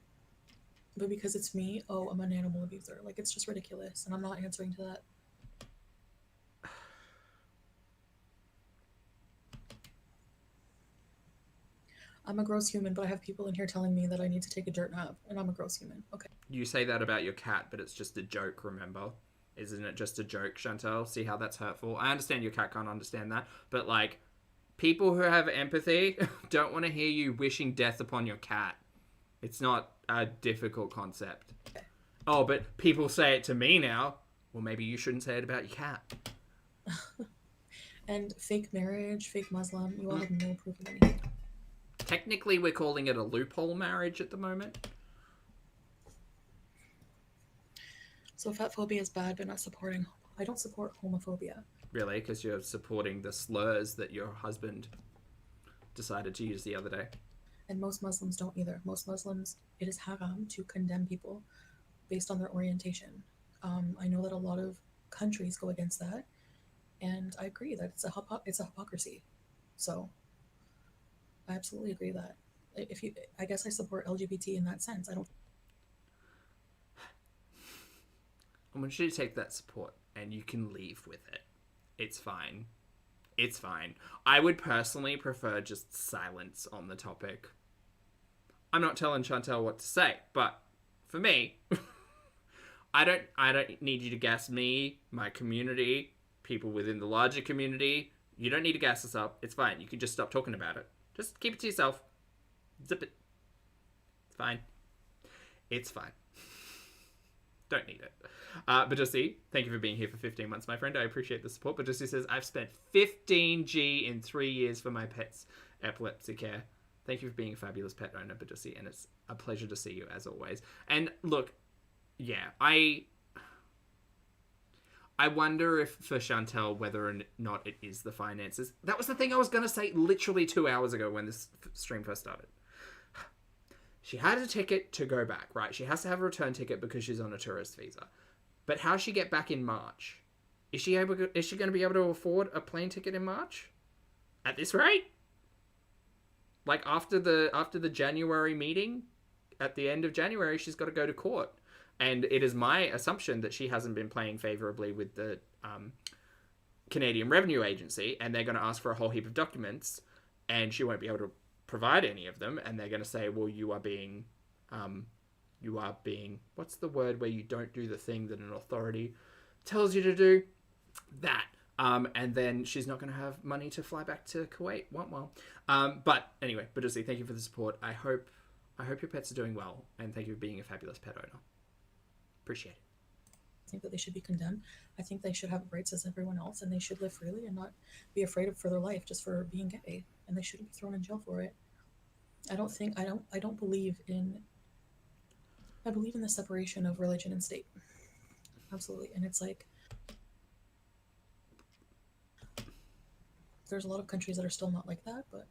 But because it's me, oh, I'm an animal abuser. Like, it's just ridiculous, and I'm not answering to that. I'm a gross human, but I have people in here telling me that I need to take a dirt nap, and I'm a gross human. Okay. You say that about your cat, but it's just a joke, remember? Isn't it just a joke, Chantal? See how that's hurtful? I understand your cat can't understand that, but, like, people who have empathy don't want to hear you wishing death upon your cat. It's not a difficult concept. Okay. Oh, but people say it to me now. Well, maybe you shouldn't say it about your cat. And fake marriage, fake Muslim, you all have no proof of anything. Technically, we're calling it a loophole marriage at the moment. So fat phobia is bad, but not supporting. I don't support homophobia. Really? Because you're supporting the slurs that your husband decided to use the other day. And most Muslims don't either. Most Muslims, it is haram to condemn people based on their orientation. I know that a lot of countries go against that, and I agree that it's a hypocrisy. So I absolutely agree that I guess I support LGBT in that sense. I don't. I want you to take that support and you can leave with it. It's fine. It's fine. I would personally prefer just silence on the topic. I'm not telling Chantal what to say, but for me, I don't need you to gas me, my community, people within the larger community. You don't need to gas us up. It's fine. You can just stop talking about it. Just keep it to yourself. Zip it. It's fine. It's fine. Don't need it. Bajussi, thank you for being here for 15 months, my friend. I appreciate the support. Bajussi says, I've spent 15G in 3 years for my pet's epilepsy care. Thank you for being a fabulous pet owner, Bajussi, and it's a pleasure to see you as always. And look, yeah, I wonder if for Chantal whether or not it is the finances. That was the thing I was going to say literally 2 hours ago when this stream first started. She had a ticket to go back, right? She has to have a return ticket because she's on a tourist visa. But how's she get back in March? Is she going to be able to afford a plane ticket in March? At this rate? Like after the January meeting, at the end of January, she's got to go to court. And it is my assumption that she hasn't been playing favorably with the Canadian Revenue Agency, and they're going to ask for a whole heap of documents, and she won't be able to provide any of them, and they're going to say, well, you are being, what's the word where you don't do the thing that an authority tells you to do? That. And then she's not going to have money to fly back to Kuwait. Well. But anyway, Bajussi, thank you for the support. I hope your pets are doing well, and thank you for being a fabulous pet owner. Appreciate it. I think that they should be condemned. I think they should have rights as everyone else, and they should live freely and not be afraid for their life just for being gay, and they shouldn't be thrown in jail for it. I believe in the separation of religion and state. Absolutely. And it's like, there's a lot of countries that are still not like that, but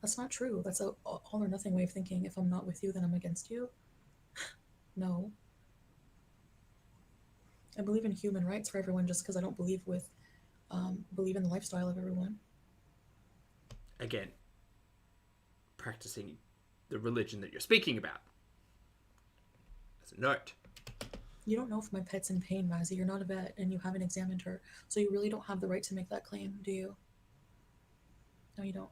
that's not true. That's a all or nothing way of thinking. If I'm not with you, then I'm against you. No. I believe in human rights for everyone just because I don't believe in the lifestyle of everyone. Again, practicing the religion that you're speaking about. As a note. You don't know if my pet's in pain, Mazzy. You're not a vet, and you haven't examined her. So you really don't have the right to make that claim, do you? No, you don't.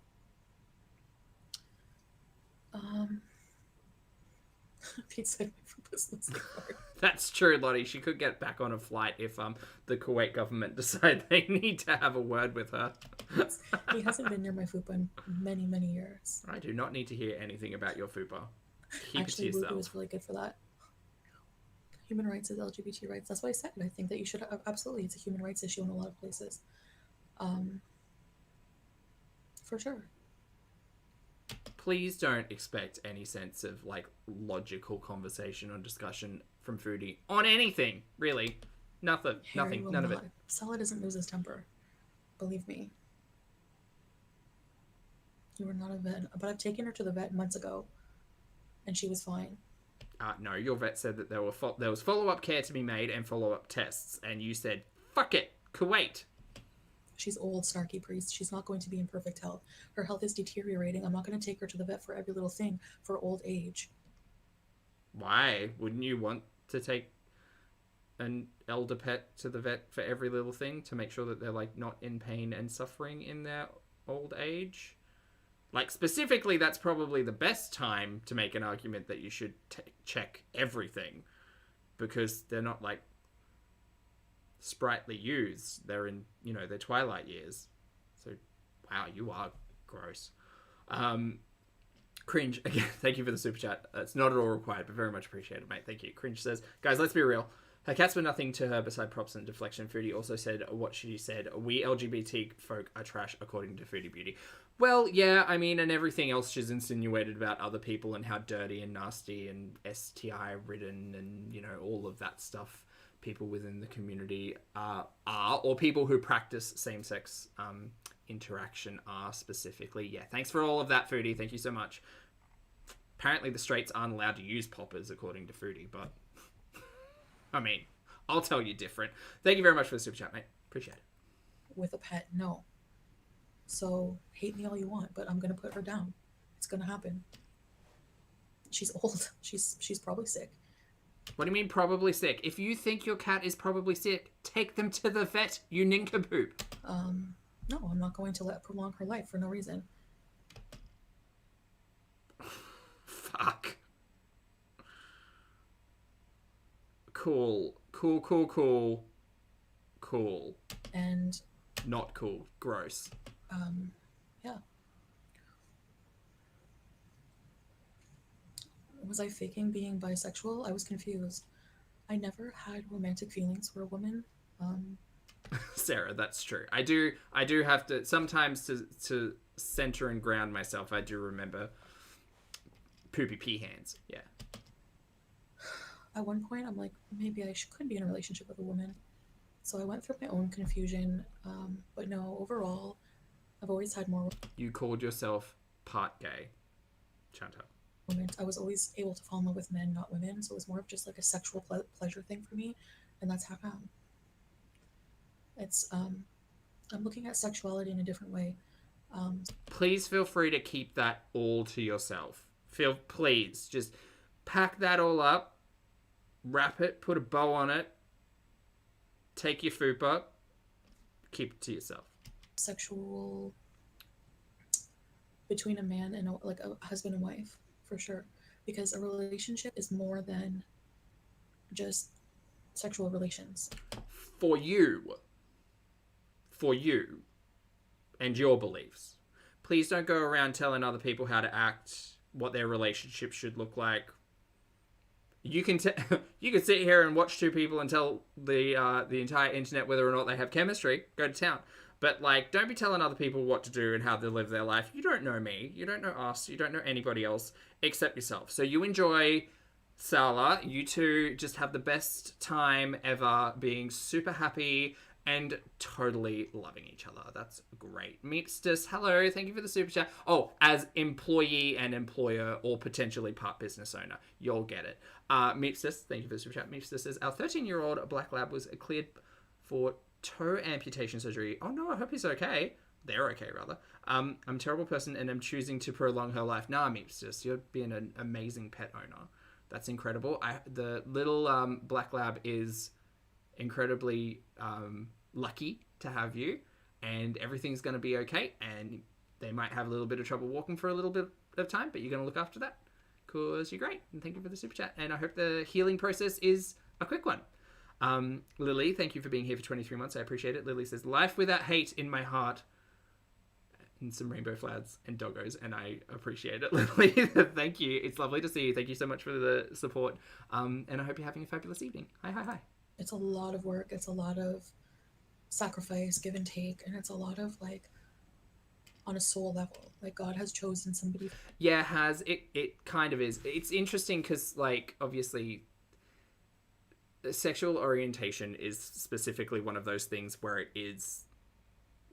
Pete said for business card. That's true, Lottie. She could get back on a flight if the Kuwait government decide they need to have a word with her. He hasn't been near my fupa in many, many years. I do not need to hear anything about your fupa. Keep Actually, it to yourself. Wubu is really good for that. Human rights is LGBT rights. That's what I said. I think that you should absolutely. It's a human rights issue in a lot of places. For sure. Please don't expect any sense of like logical conversation or discussion from Foodie on anything, really. Nothing. None of it. Salah doesn't lose his temper. Believe me. You were not a vet, but I've taken her to the vet months ago, and she was fine. No, your vet said that there was follow-up care to be made and follow-up tests, and you said, fuck it, Kuwait. She's old, snarky priest. She's not going to be in perfect health. Her health is deteriorating. I'm not going to take her to the vet for every little thing for old age. Why? Wouldn't you want to take an elder pet to the vet for every little thing to make sure that they're like not in pain and suffering in their old age? Like, specifically, that's probably the best time to make an argument that you should check everything, because they're not, like, sprightly youths. They're in, their twilight years. So, wow, you are gross. Cringe, again, thank you for the super chat. It's not at all required, but very much appreciated, mate. Thank you. Cringe says, guys, let's be real. Her cats were nothing to her beside props and deflection. Foodie also said what she said. We LGBT folk are trash, according to Foodie Beauty. Well, yeah, I mean, and everything else she's insinuated about other people and how dirty and nasty and STI-ridden and, all of that stuff people within the community are, or people who practice same-sex interaction are specifically. Yeah, thanks for all of that, Foodie. Thank you so much. Apparently the straights aren't allowed to use poppers, according to Foodie, but... I mean, I'll tell you different. Thank you very much for the super chat, mate. Appreciate it. With a pet, no. So, hate me all you want, but I'm going to put her down. It's going to happen. She's old. She's probably sick. What do you mean probably sick? If you think your cat is probably sick, take them to the vet, you nincompoop. No, I'm not going to let prolong her life for no reason. Fuck. Cool. And Not cool. Gross. yeah. Was I faking being bisexual? I was confused. I never had romantic feelings for a woman. Sarah, that's true. I do have to sometimes to center and ground myself. I do remember poopy pee hands. Yeah. At one point, I'm like, maybe I could be in a relationship with a woman. So I went through my own confusion. But no, overall, I've always had more. You called yourself part gay, Chantal. I was always able to fall in love with men, not women. So it was more of just like a sexual pleasure thing for me, and that's how come. It's I'm looking at sexuality in a different way. Please feel free to keep that all to yourself. Please just pack that all up, wrap it, put a bow on it, take your fupa, keep it to yourself. Sexual between a man and a husband and wife, for sure, because a relationship is more than just sexual relations. For you and your beliefs. Please don't go around telling other people how to act, what their relationship should look like. You can you can sit here and watch two people and tell the entire internet whether or not they have chemistry. Go to town. But, like, don't be telling other people what to do and how to live their life. You don't know me. You don't know us. You don't know anybody else except yourself. So you enjoy Sala. You two just have the best time ever, being super happy and totally loving each other. That's great. Meepstus, hello. Thank you for the super chat. Oh, as employee and employer or potentially part business owner. You'll get it. Meepstus, thank you for the super chat. Meepstus says, our 13-year-old black lab was cleared for toe amputation surgery. Oh no, I hope he's okay. They're okay, rather. I'm a terrible person and I'm choosing to prolong her life. Nah, Meepstus, you're being an amazing pet owner. That's incredible. The little black lab is incredibly lucky to have you, and everything's going to be okay, and they might have a little bit of trouble walking for a little bit of time, but you're going to look after that because you're great. And thank you for the super chat, and I hope the healing process is a quick one. Lily, thank you for being here for 23 months. I appreciate it. Lily says, life without hate in my heart, and some rainbow flags and doggos, and I appreciate it, Lily. Thank you. It's lovely to see you. Thank you so much for the support, and I hope you're having a fabulous evening. Hi. It's a lot of work. It's a lot of sacrifice, give and take, and it's a lot of, like, on a soul level. Like, God has chosen somebody. Yeah, it kind of is. It's interesting because, like, obviously sexual orientation is specifically one of those things where it is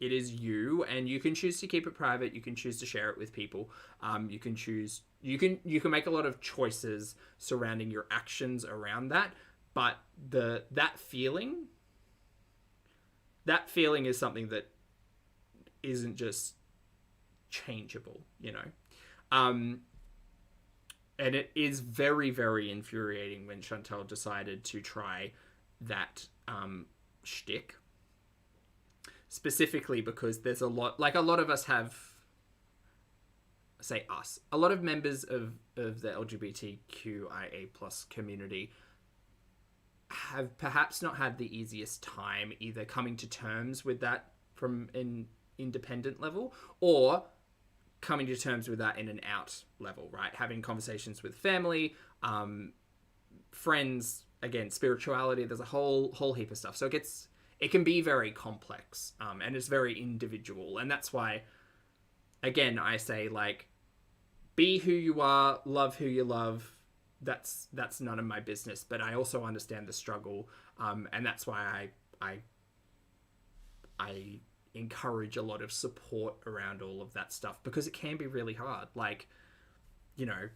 you, and you can choose to keep it private. You can choose to share it with people. You can make a lot of choices surrounding your actions around that. But that feeling is something that isn't just changeable, you know. And it is very, very infuriating when Chantal decided to try that shtick. Specifically because there's a lot of us have, say us, a lot of members of the LGBTQIA+ community have perhaps not had the easiest time either coming to terms with that from an independent level or coming to terms with that in an out level, right? Having conversations with family, friends, again, spirituality, there's a whole heap of stuff. So it can be very complex, and it's very individual. And that's why, again, I say, like, be who you are, love who you love. That's none of my business, but I also understand the struggle, and that's why I encourage a lot of support around all of that stuff, because it can be really hard. Like, you know,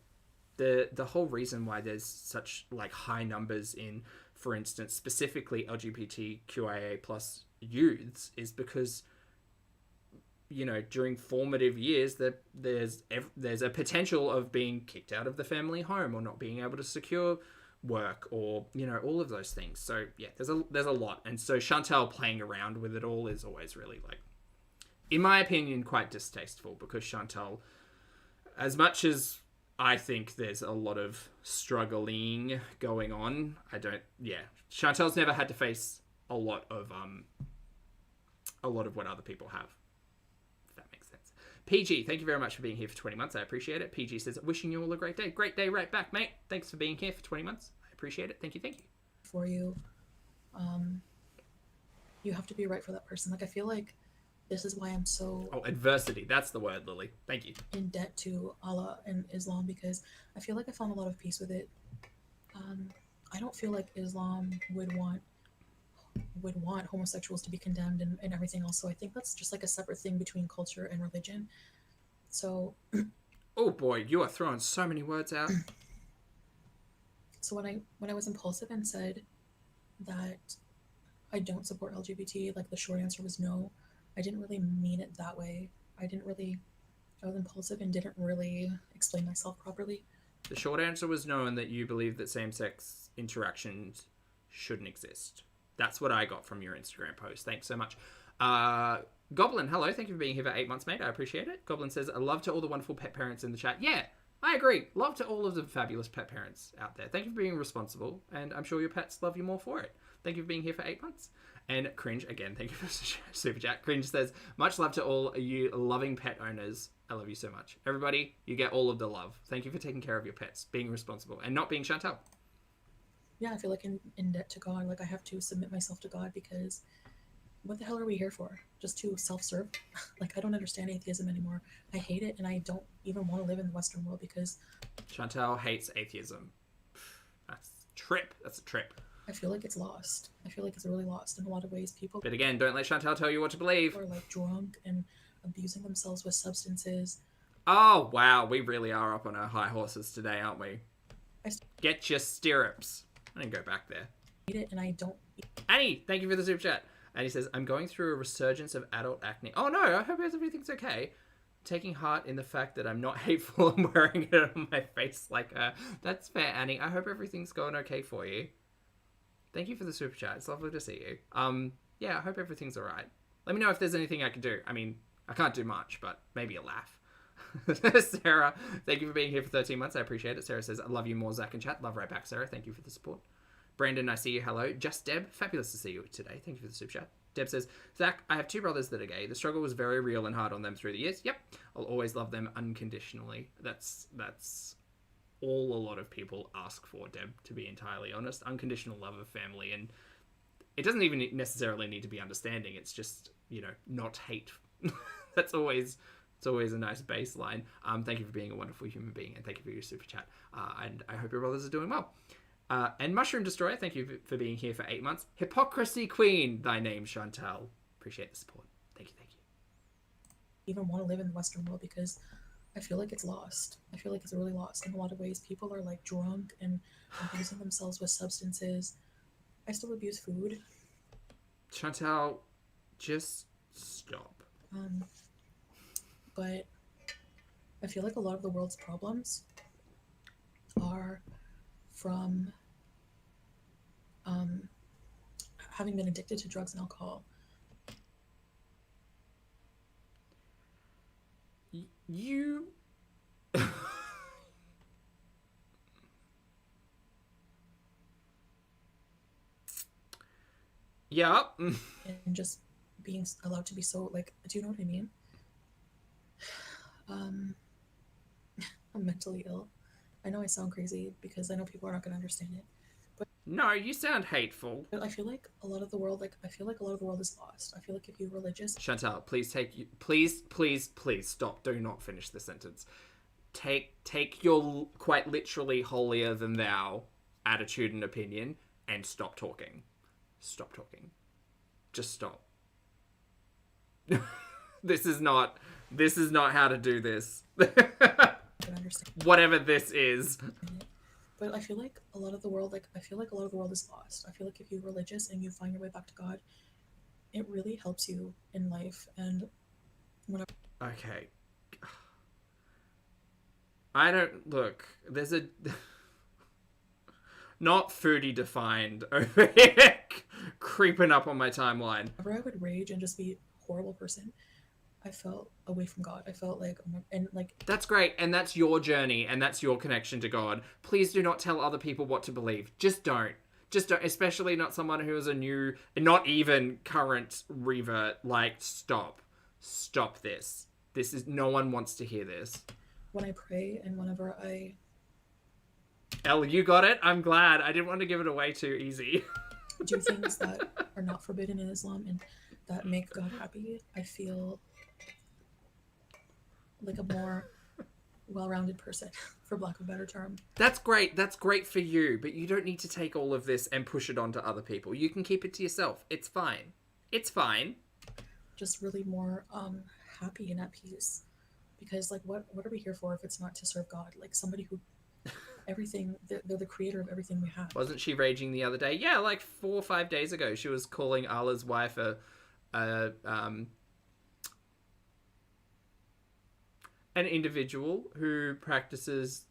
the whole reason why there's such, like, high numbers in, for instance, specifically LGBTQIA+ youths is because you know, during formative years, that there's a potential of being kicked out of the family home or not being able to secure work, or, you know, all of those things. So yeah, there's a lot. And so Chantal playing around with it all is always really, like, in my opinion, quite distasteful, because Chantal, as much as I think there's a lot of struggling going on, Chantal's never had to face a lot of what other people have, if that makes sense. PG, thank you very much for being here for 20 months. I appreciate it. PG says, wishing you all a great day. Great day right back, mate. Thanks for being here for 20 months. I appreciate it. Thank you. For you, you have to be right for that person. Like, I feel like this is why I'm so... Oh, adversity. That's the word, Lily. Thank you. ...in debt to Allah and Islam, because I feel like I found a lot of peace with it. I don't feel like Islam would want homosexuals to be condemned and everything else. So I think that's just like a separate thing between culture and religion. So... Oh boy, you are throwing so many words out. So when I was impulsive and said that I don't support LGBT, like, the short answer was no. I didn't really mean it that way. I was impulsive and didn't really explain myself properly. The short answer was no, and that you believe that same-sex interactions shouldn't exist. That's what I got from your Instagram post. Thanks so much. Goblin, hello. Thank you for being here for 8 months, mate. I appreciate it. Goblin says, I love to all the wonderful pet parents in the chat. Yeah, I agree. Love to all of the fabulous pet parents out there. Thank you for being responsible, and I'm sure your pets love you more for it. Thank you for being here for 8 months. And Cringe, again, thank you for super chat. Cringe says, much love to all you loving pet owners. I love you so much. Everybody, you get all of the love. Thank you for taking care of your pets, being responsible, and not being Chantal. Yeah, I feel like in debt to God. Like, I have to submit myself to God, because what the hell are we here for? Just to self-serve? Like, I don't understand atheism anymore. I hate it, and I don't even want to live in the Western world, because... Chantal hates atheism. That's a trip. I feel like it's lost. I feel like it's really lost in a lot of ways. People... But again, don't let Chantal tell you what to believe. Are, like, drunk and abusing themselves with substances. Oh, wow. We really are up on our high horses today, aren't we? Get your stirrups. I didn't go back there. Hate it, and I don't... Annie, thank you for the super chat. And he says, I'm going through a resurgence of adult acne. Oh no, I hope everything's okay. Taking heart in the fact that I'm not hateful and wearing it on my face like her. That's fair, Annie. I hope everything's going okay for you. Thank you for the super chat. It's lovely to see you. Yeah, I hope everything's alright. Let me know if there's anything I can do. I mean, I can't do much, but maybe a laugh. Sarah, thank you for being here for 13 months. I appreciate it. Sarah says, I love you more, Zach and chat. Love right back, Sarah. Thank you for the support. Brandon, I see you. Hello. Just Deb. Fabulous to see you today. Thank you for the super chat. Deb says, Zach, I have 2 brothers that are gay. The struggle was very real and hard on them through the years. Yep. I'll always love them unconditionally. That's all a lot of people ask for, Deb, to be entirely honest. Unconditional love of family. And it doesn't even necessarily need to be understanding. It's just, you know, not hate. It's always a nice baseline. Thank you for being a wonderful human being, and thank you for your super chat. And I hope your brothers are doing well. And Mushroom Destroyer, thank you for being here for 8 months. Hypocrisy Queen, thy name, Chantal. Appreciate the support. Thank you. Even want to live in the Western world, because I feel like it's lost. I feel like it's really lost in a lot of ways. People are, like, drunk and abusing themselves with substances. I still abuse food. Chantal, just stop. But I feel like a lot of the world's problems are from having been addicted to drugs and alcohol. You... Yeah. And just being allowed to be so, like, do you know what I mean? I'm mentally ill. I know I sound crazy because I know people are not going to understand it. But no, you sound hateful. I feel like a lot of the world, is lost. I feel like if you're religious... Chantal, please stop. Do not finish the sentence. Take your quite literally holier than thou attitude and opinion and stop talking. Stop talking. Just stop. This is not how to do this. Whatever this is. But I feel like a lot of the world, is lost. I feel like if you're religious and you find your way back to God, it really helps you in life. And Whenever Okay. I don't... Look, there's a... Not foodie defined over here creeping up on my timeline. I would rage and just be a horrible person, I felt away from God. I felt like, and like... That's great, and that's your journey, and that's your connection to God. Please do not tell other people what to believe. Just don't. Just don't, especially not someone who is a new, not even current revert. Like, stop. Stop this. This is, no one wants to hear this. When I pray and whenever I... Elle, you got it? I'm glad. I didn't want to give it away too easy. do things that are not forbidden in Islam and that make God happy, I feel like a more well-rounded person, for lack of a better term. That's great. That's great for you, but you don't need to take all of this and push it onto other people. You can keep it to yourself. It's fine. It's fine. Just really more happy and at peace. Because, like, what are we here for if it's not to serve God? Like, somebody who... everything, they're the creator of everything we have. Wasn't she raging the other day? Yeah, like 4 or 5 days ago. She was calling Allah's wife an individual who practices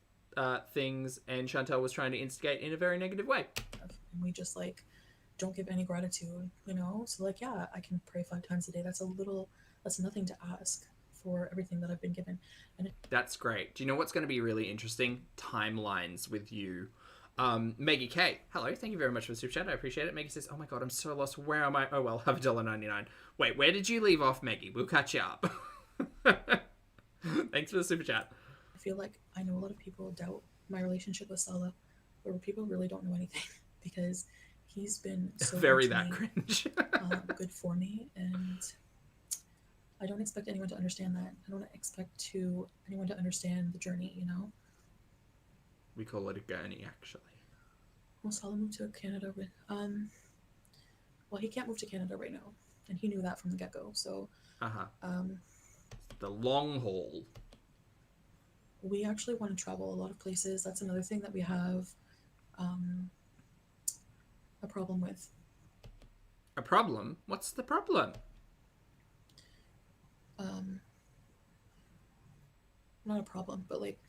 things, and Chantal was trying to instigate in a very negative way. And we just, like, don't give any gratitude, you know? So, like, yeah, I can pray 5 times a day. That's nothing to ask for everything that I've been given. And that's great. Do you know what's going to be really interesting? Timelines with you. Maggie K. Hello, thank you very much for the super chat. I appreciate it. Maggie says, oh my god, I'm so lost. Where am I? Oh well, have $1.99. Wait, where did you leave off, Maggie? We'll catch you up. Thanks for the super chat. I feel like I know a lot of people doubt my relationship with Salah, where people really don't know anything because he's been so very good to that me, cringe. good for me, and I don't expect anyone to understand that. I don't expect anyone to understand the journey, you know? We call it a gurney, actually. Well, Salah moved to Canada with, well, he can't move to Canada right now, and he knew that from the get-go, so, the long haul. We actually want to travel a lot of places. That's another thing that we have, a problem with. A problem? What's the problem? Not a problem, but like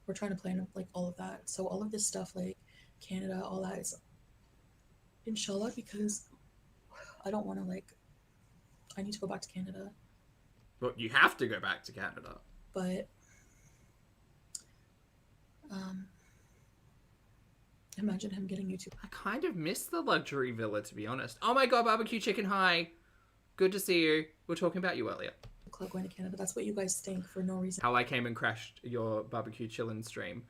we're trying to plan like all of that. So all of this stuff like Canada, all that is inshallah, because I don't want to I need to go back to Canada. Well, you have to go back to Canada. But imagine him getting YouTube. I kind of miss the luxury villa, to be honest. Oh my god, barbecue chicken, hi. Good to see you. We were talking about you earlier. Club going to Canada. That's what you guys think for no reason. How I came and crashed your barbecue chillin' stream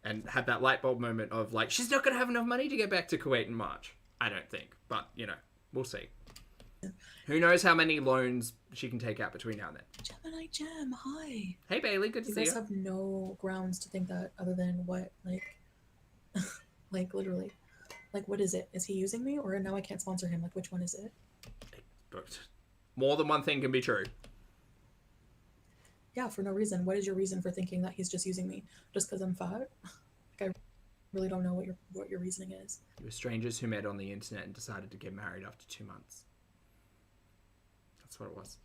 and had that light bulb moment of like, she's not going to have enough money to get back to Kuwait in March. I don't think. But, you know, we'll see. Who knows how many loans she can take out between now and then. Gemini Gem, hi. Hey Bailey, good to see you. You guys have no grounds to think that other than what? Like literally. Like, what is it? Is he using me or now I can't sponsor him? Like, which one is it? But more than one thing can be true. Yeah, for no reason. What is your reason for thinking that he's just using me? Just because I'm fat? Like, I really don't know what your reasoning is. You were strangers who met on the internet and decided to get married after 2 months. That's what it was.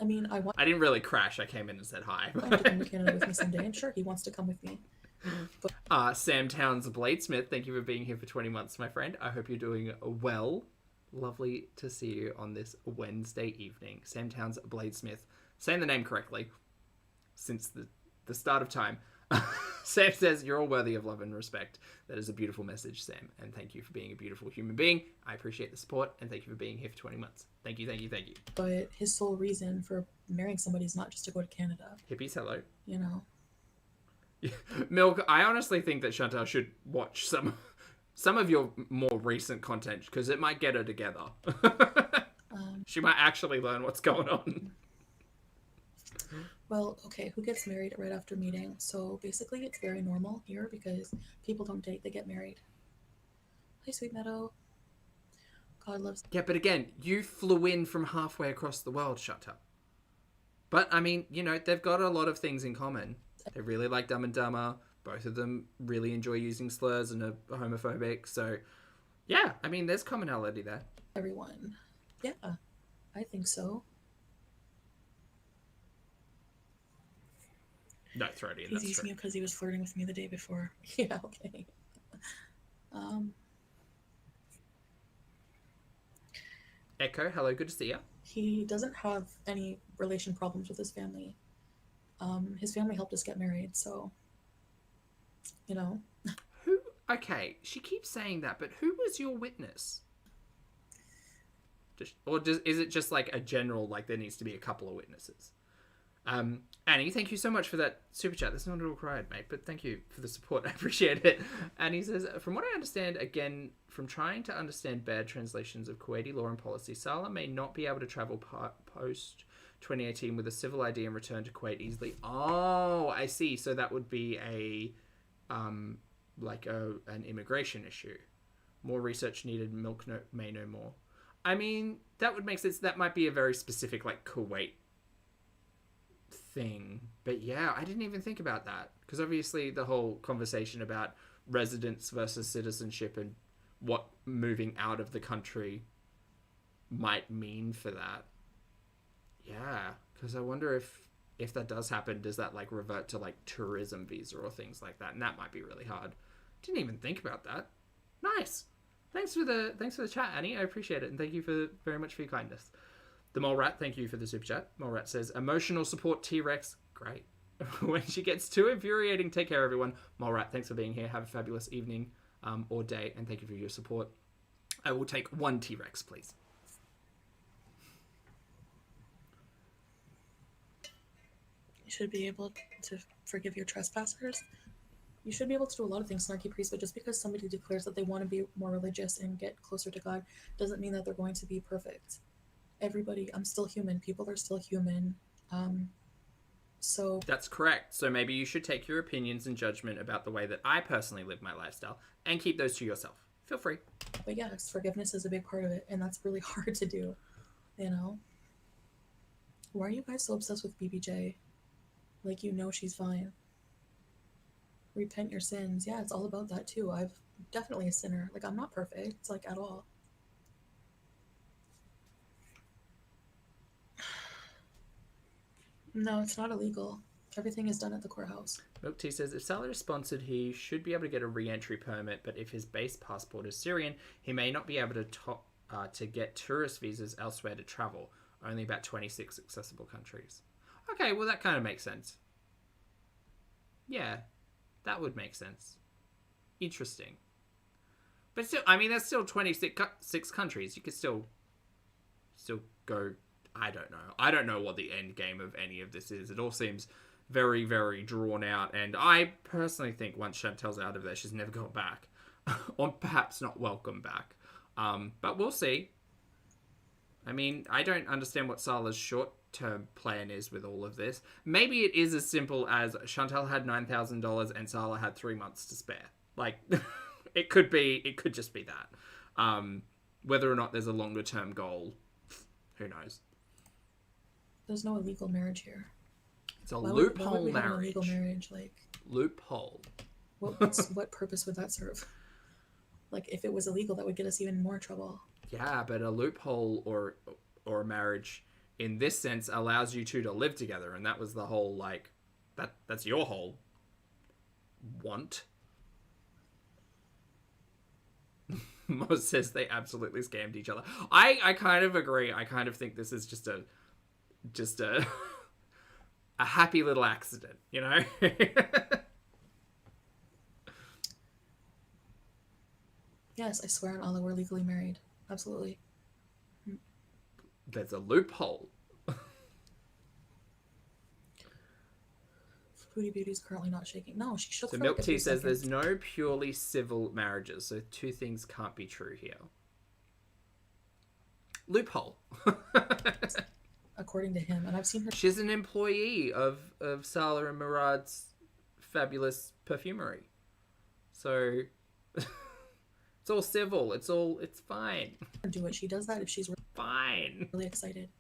I mean, I didn't really crash. I came in and said hi. I want to come to Canada with me someday, and sure, he wants to come with me. But Sam Towns Bladesmith, thank you for being here for 20 months, my friend. I hope you're doing well. Lovely to see you on this Wednesday evening. Sam Towns Bladesmith, saying the name correctly since the start of time. Sam says, you're all worthy of love and respect. That is a beautiful message, Sam. And thank you for being a beautiful human being. I appreciate the support. And thank you for being here for 20 months. Thank you, thank you, thank you. But his sole reason for marrying somebody is not just to go to Canada. Hippies, hello. You know? Milk, I honestly think that Chantal should watch some of your more recent content because it might get her together. She might actually learn what's going on. Well, okay, who gets married right after meeting? So basically it's very normal here because people don't date, they get married. Hi, Sweet Meadow. God loves... Yeah, but again, you flew in from halfway across the world, Chantal. But, I mean, you know, they've got a lot of things in common. They really like Dumb and Dumber. Both of them really enjoy using slurs and are homophobic. So, Yeah, I mean, there's commonality there. Everyone. Yeah, I think so. No, Throdian, He's that's using true. me because he was flirting with me the day before. Yeah, okay. Echo, hello, good to see you. He doesn't have any relation problems with his family. His family helped us get married, so, you know. Who? Okay, she keeps saying that, but who was your witness? Is it just like a general, like there needs to be a couple of witnesses? Annie, thank you so much for that super chat. That's not at all required, mate, but thank you for the support. I appreciate it. And he says, from what I understand, again, from trying to understand bad translations of Kuwaiti law and policy, Salah may not be able to travel post 2018 with a civil ID and return to Kuwait easily. Oh, I see. So that would be an immigration issue. More research needed. Milk may know more. I mean, that would make sense. That might be a very specific, like, Kuwait thing. But yeah, I didn't even think about that. Because obviously the whole conversation about residence versus citizenship and what moving out of the country might mean for that. Yeah, because I wonder if that does happen, does that, like, revert to, like, tourism visa or things like that? And that might be really hard. Didn't even think about that. Nice. Thanks for the chat, Annie. I appreciate it, and thank you very much for your kindness. The Mole Rat, thank you for the super chat. Mole Rat says, emotional support T-Rex. Great. When she gets too infuriating, take care, everyone. Mole Rat, thanks for being here. Have a fabulous evening or day, and thank you for your support. I will take one T-Rex, please. You should be able to forgive your trespassers. You should be able to do a lot of things, Snarky Priest, but just because somebody declares that they want to be more religious and get closer to God doesn't mean that they're going to be perfect. Everybody, I'm still human. People are still human. So that's correct. So maybe you should take your opinions and judgment about the way that I personally live my lifestyle and keep those to yourself. Feel free. But yes, forgiveness is a big part of it, and that's really hard to do, you know? Why are you guys so obsessed with BBJ? Like, you know she's fine. Repent your sins. Yeah, it's all about that too. I'm definitely a sinner. Like, I'm not perfect, like, at all. No, it's not illegal. Everything is done at the courthouse. Milk Tea says, if Salah is sponsored, he should be able to get a re-entry permit, but if his base passport is Syrian, he may not be able to get tourist visas elsewhere to travel. Only about 26 accessible countries. Okay, well, that kind of makes sense. Yeah, that would make sense. Interesting. But still, I mean, there's still 26 countries. You could still go... I don't know. I don't know what the end game of any of this is. It all seems very, very drawn out. And I personally think once Chantal's out of there, she's never going back. Or perhaps not welcome back. But we'll see. I mean, I don't understand what Salah's short-term plan is with all of this. Maybe it is as simple as Chantal had $9,000 and Salah had 3 months to spare. Like, it could just be that. Whether or not there's a longer-term goal, who knows? There's no illegal marriage here. It's a loophole why would we marriage. have an illegal marriage, like loophole. What purpose would that serve? Like, if it was illegal, that would get us even more trouble. Yeah, but a loophole or a marriage in this sense allows you two to live together, and that was the whole, like, that's your whole want. Mo says they absolutely scammed each other. I kind of agree. I kind of think this is just a a happy little accident, you know? Yes, I swear on Allah, we're legally married. Absolutely. There's a loophole. Foodie Beauty is currently not shaking. No, she shook So for Milk like a Tea few says seconds. there's no purely civil marriages, so two things can't be true here. Loophole. According to him, and I've seen her. She's an employee of Salah and Murad's fabulous perfumery. So it's all civil. It's fine. Do it. She does that if she's Fine. really excited.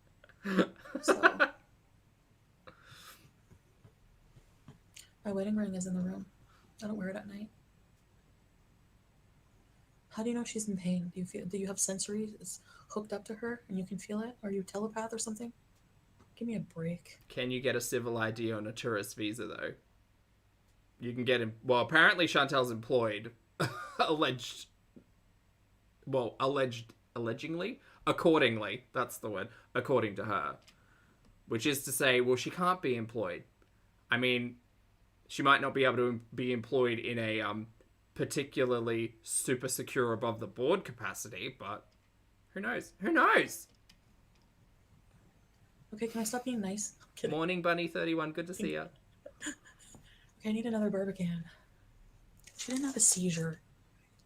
So my wedding ring is in the room. I don't wear it at night. How do you know she's in pain? Do you have sensory hooked up to her and you can feel it? Are you a telepath or something? Give me a break. Can you get a civil ID on a tourist visa, though? You can get him. Well, apparently Chantal's employed. Allegedly? Accordingly. That's the word. According to her. Which is to say, well, she can't be employed. I mean, she might not be able to be employed in a particularly super secure above the board capacity, but who knows? Who knows? Okay, can I stop being nice? I'm kidding. Morning, Bunny 31. Good to see ya. Okay, I need another Barbican. She didn't have a seizure.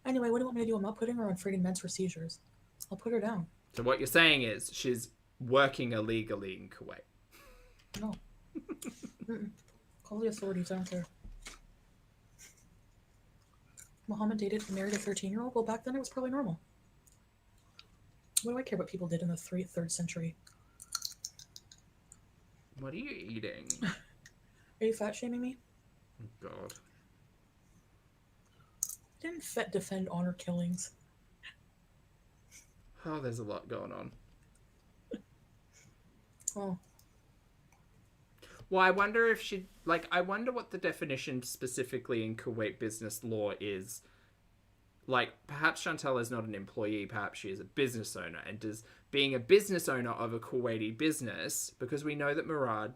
Anyway, what do you want me to do? I'm not putting her on friggin' meds for seizures. I'll put her down. So what you're saying is she's working illegally in Kuwait. No. Call the authorities, I don't care. Muhammad dated and married a 13-year-old? Well, back then it was probably normal. What do I care what people did in the 3rd century? What are you eating? Are you fat shaming me? Oh, God. I didn't defend honor killings. Oh, there's a lot going on. Oh. Well, I wonder if she... I wonder what the definition specifically in Kuwait business law is. Perhaps Chantal is not an employee, perhaps she is a business owner. And does being a business owner of a Kuwaiti business, because we know that Murad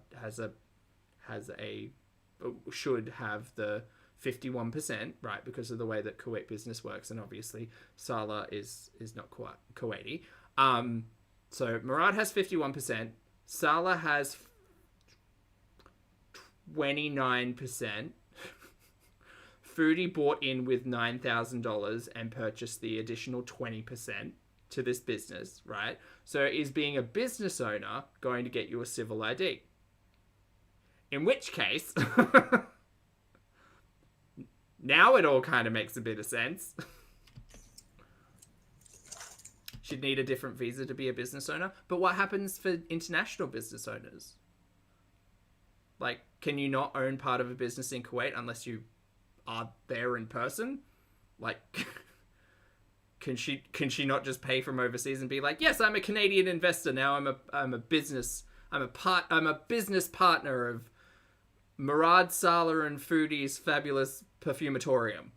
should have the 51%, right, because of the way that Kuwait business works, and obviously Salah is not Kuwaiti. So Murad has 51%, Salah has 29%. Foodie bought in with $9,000 and purchased the additional 20% to this business, right? So is being a business owner going to get you a civil ID? In which case, now it all kind of makes a bit of sense. She'd need a different visa to be a business owner. But what happens for international business owners? Can you not own part of a business in Kuwait unless you are there in person? Can she not just pay from overseas and be like, yes, I'm a Canadian investor now. I'm a business partner of Murad, Salah, and Foodie's fabulous perfumatorium.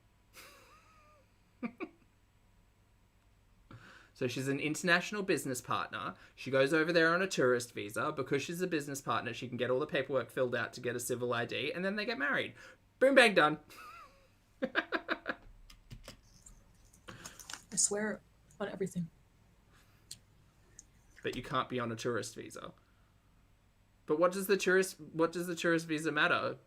So she's an international business partner. She goes over there on a tourist visa. Because she's a business partner, she can get all the paperwork filled out to get a civil ID, and then they get married. Boom, bang, done. I swear on everything. But you can't be on a tourist visa. But what does the tourist visa matter?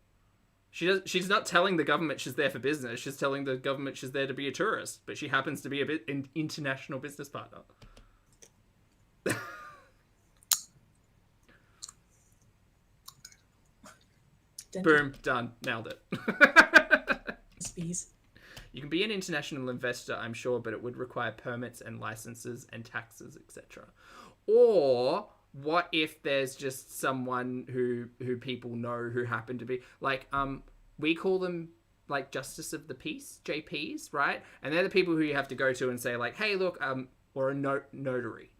She's not telling the government she's there for business. She's telling the government she's there to be a tourist. But she happens to be an international business partner. Boom, done. Nailed it. Spees. You can be an international investor, I'm sure, but it would require permits and licenses and taxes, etc. Or what if there's just someone who people know who happen to be we call them justice of the peace, JPs, right? And they're the people who you have to go to and say hey, look, or a notary.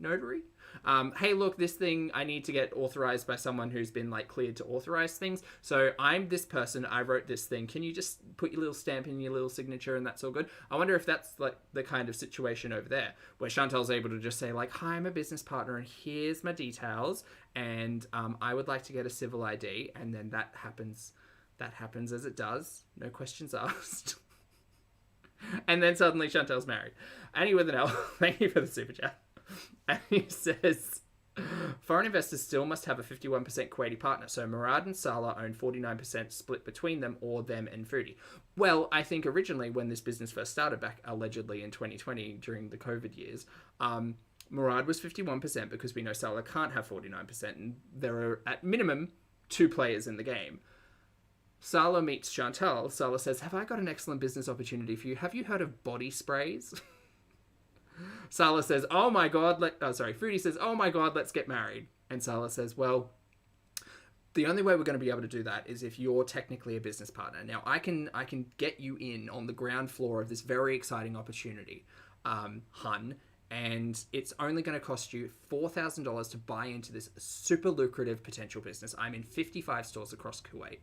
Hey, look, this thing I need to get authorized by someone who's been cleared to authorize things. So I'm this person. I wrote this thing. Can you just put your little stamp in your little signature and that's all good? I wonder if that's the kind of situation over there where Chantal's able to just say hi, I'm a business partner and here's my details. And I would like to get a civil ID. And then that happens as it does. No questions asked. And then suddenly Chantal's married. Annie with an L, thank you for the super chat. And he says, foreign investors still must have a 51% Kuwaiti partner. So Murad and Salah own 49% split between them or them and Foodie. Well, I think originally when this business first started back allegedly in 2020 during the COVID years, Murad was 51% because we know Salah can't have 49%. And there are at minimum 2 players in the game. Salah meets Chantal. Salah says, have I got an excellent business opportunity for you? Have you heard of body sprays? Salah says, oh my God, Foodie says, oh my God, let's get married. And Salah says, well, the only way we're going to be able to do that is if you're technically a business partner. Now, I can get you in on the ground floor of this very exciting opportunity. hun, and it's only going to cost you $4,000 to buy into this super lucrative potential business. I'm in 55 stores across Kuwait.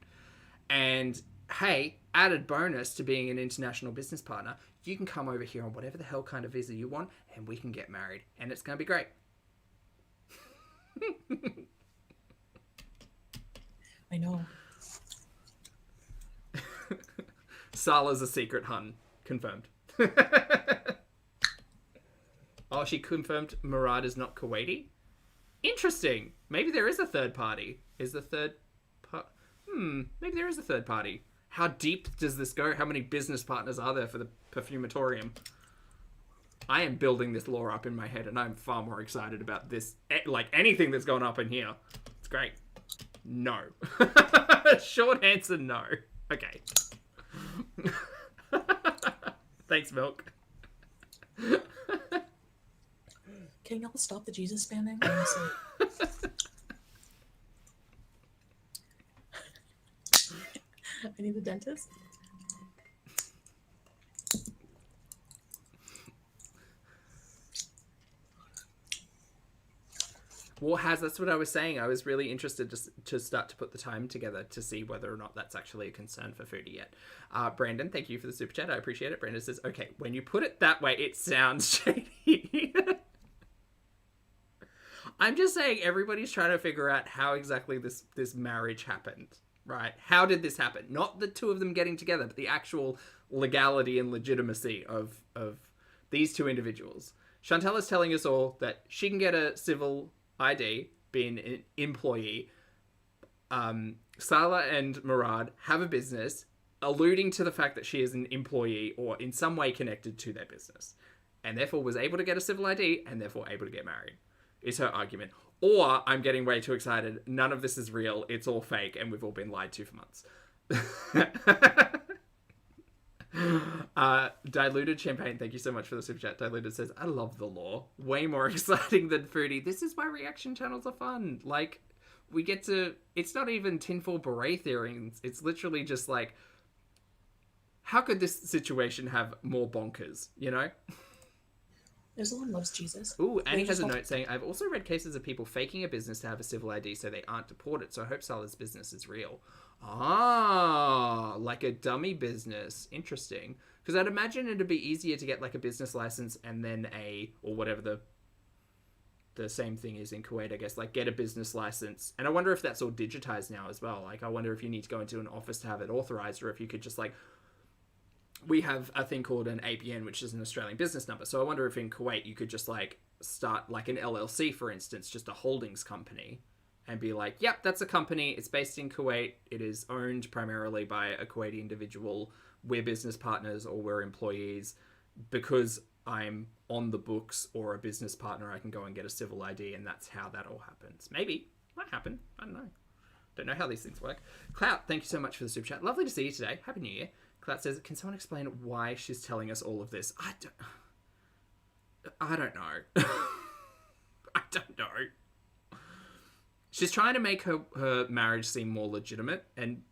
And hey, added bonus to being an international business partner, you can come over here on whatever the hell kind of visa you want, and we can get married. And it's going to be great. I know. Salah's a secret hun. Confirmed. Oh, she confirmed Murad is not Kuwaiti? Interesting. Maybe there is a third party. Is the third part... maybe there is a third party. How deep does this go? How many business partners are there for the perfumatorium? I am building this lore up in my head, and I'm far more excited about this. Like, anything that's gone up in here. It's great. No. Short answer, no. Okay. Thanks, Milk. Can y'all stop the Jesus spamming? Honestly. I need the dentist. Well, that's what I was saying. I was really interested to start to put the time together to see whether or not that's actually a concern for Foodie yet. Brandon, thank you for the super chat. I appreciate it. Brandon says, okay, when you put it that way, it sounds shady. I'm just saying everybody's trying to figure out how exactly this marriage happened, right? How did this happen? Not the two of them getting together, but the actual legality and legitimacy of these two individuals. Chantal is telling us all that she can get a civil ID, being an employee. Salah and Murad have a business, alluding to the fact that she is an employee or in some way connected to their business, and therefore was able to get a civil ID and therefore able to get married, is her argument. Or I'm getting way too excited. None of this is real. It's all fake, and we've all been lied to for months. Diluted Champagne, thank you so much for the super chat. Diluted says, I love the lore. Way more exciting than Foodie. This is why reaction channels are fun. Like, we get to... It's not even tinfoil beret theories. It's literally just like, how could this situation have more bonkers, you know? Everyone loves Jesus. Ooh, Annie has a note saying, I've also read cases of people faking a business to have a civil ID so they aren't deported, so I hope Salah's business is real. Ah, like a dummy business. Interesting. Because I'd imagine it'd be easier to get like a business license and then or whatever the same thing is in Kuwait, I guess, like get a business license. And I wonder if that's all digitized now as well. Like, I wonder if you need to go into an office to have it authorized, or if you could just like... We have a thing called an APN, which is an Australian business number. So I wonder if in Kuwait you could just like start like an LLC, for instance, just a holdings company, and be like, yep, that's a company. It's based in Kuwait. It is owned primarily by a Kuwaiti individual. We're business partners or we're employees. Because I'm on the books or a business partner, I can go and get a civil ID, and that's how that all happens. Maybe. Might happen. I don't know. Don't know how these things work. Clout, thank you so much for the super chat. Lovely to see you today. Happy New Year. Clout says, can someone explain why she's telling us all of this? I don't know. I don't know. She's trying to make her marriage seem more legitimate, and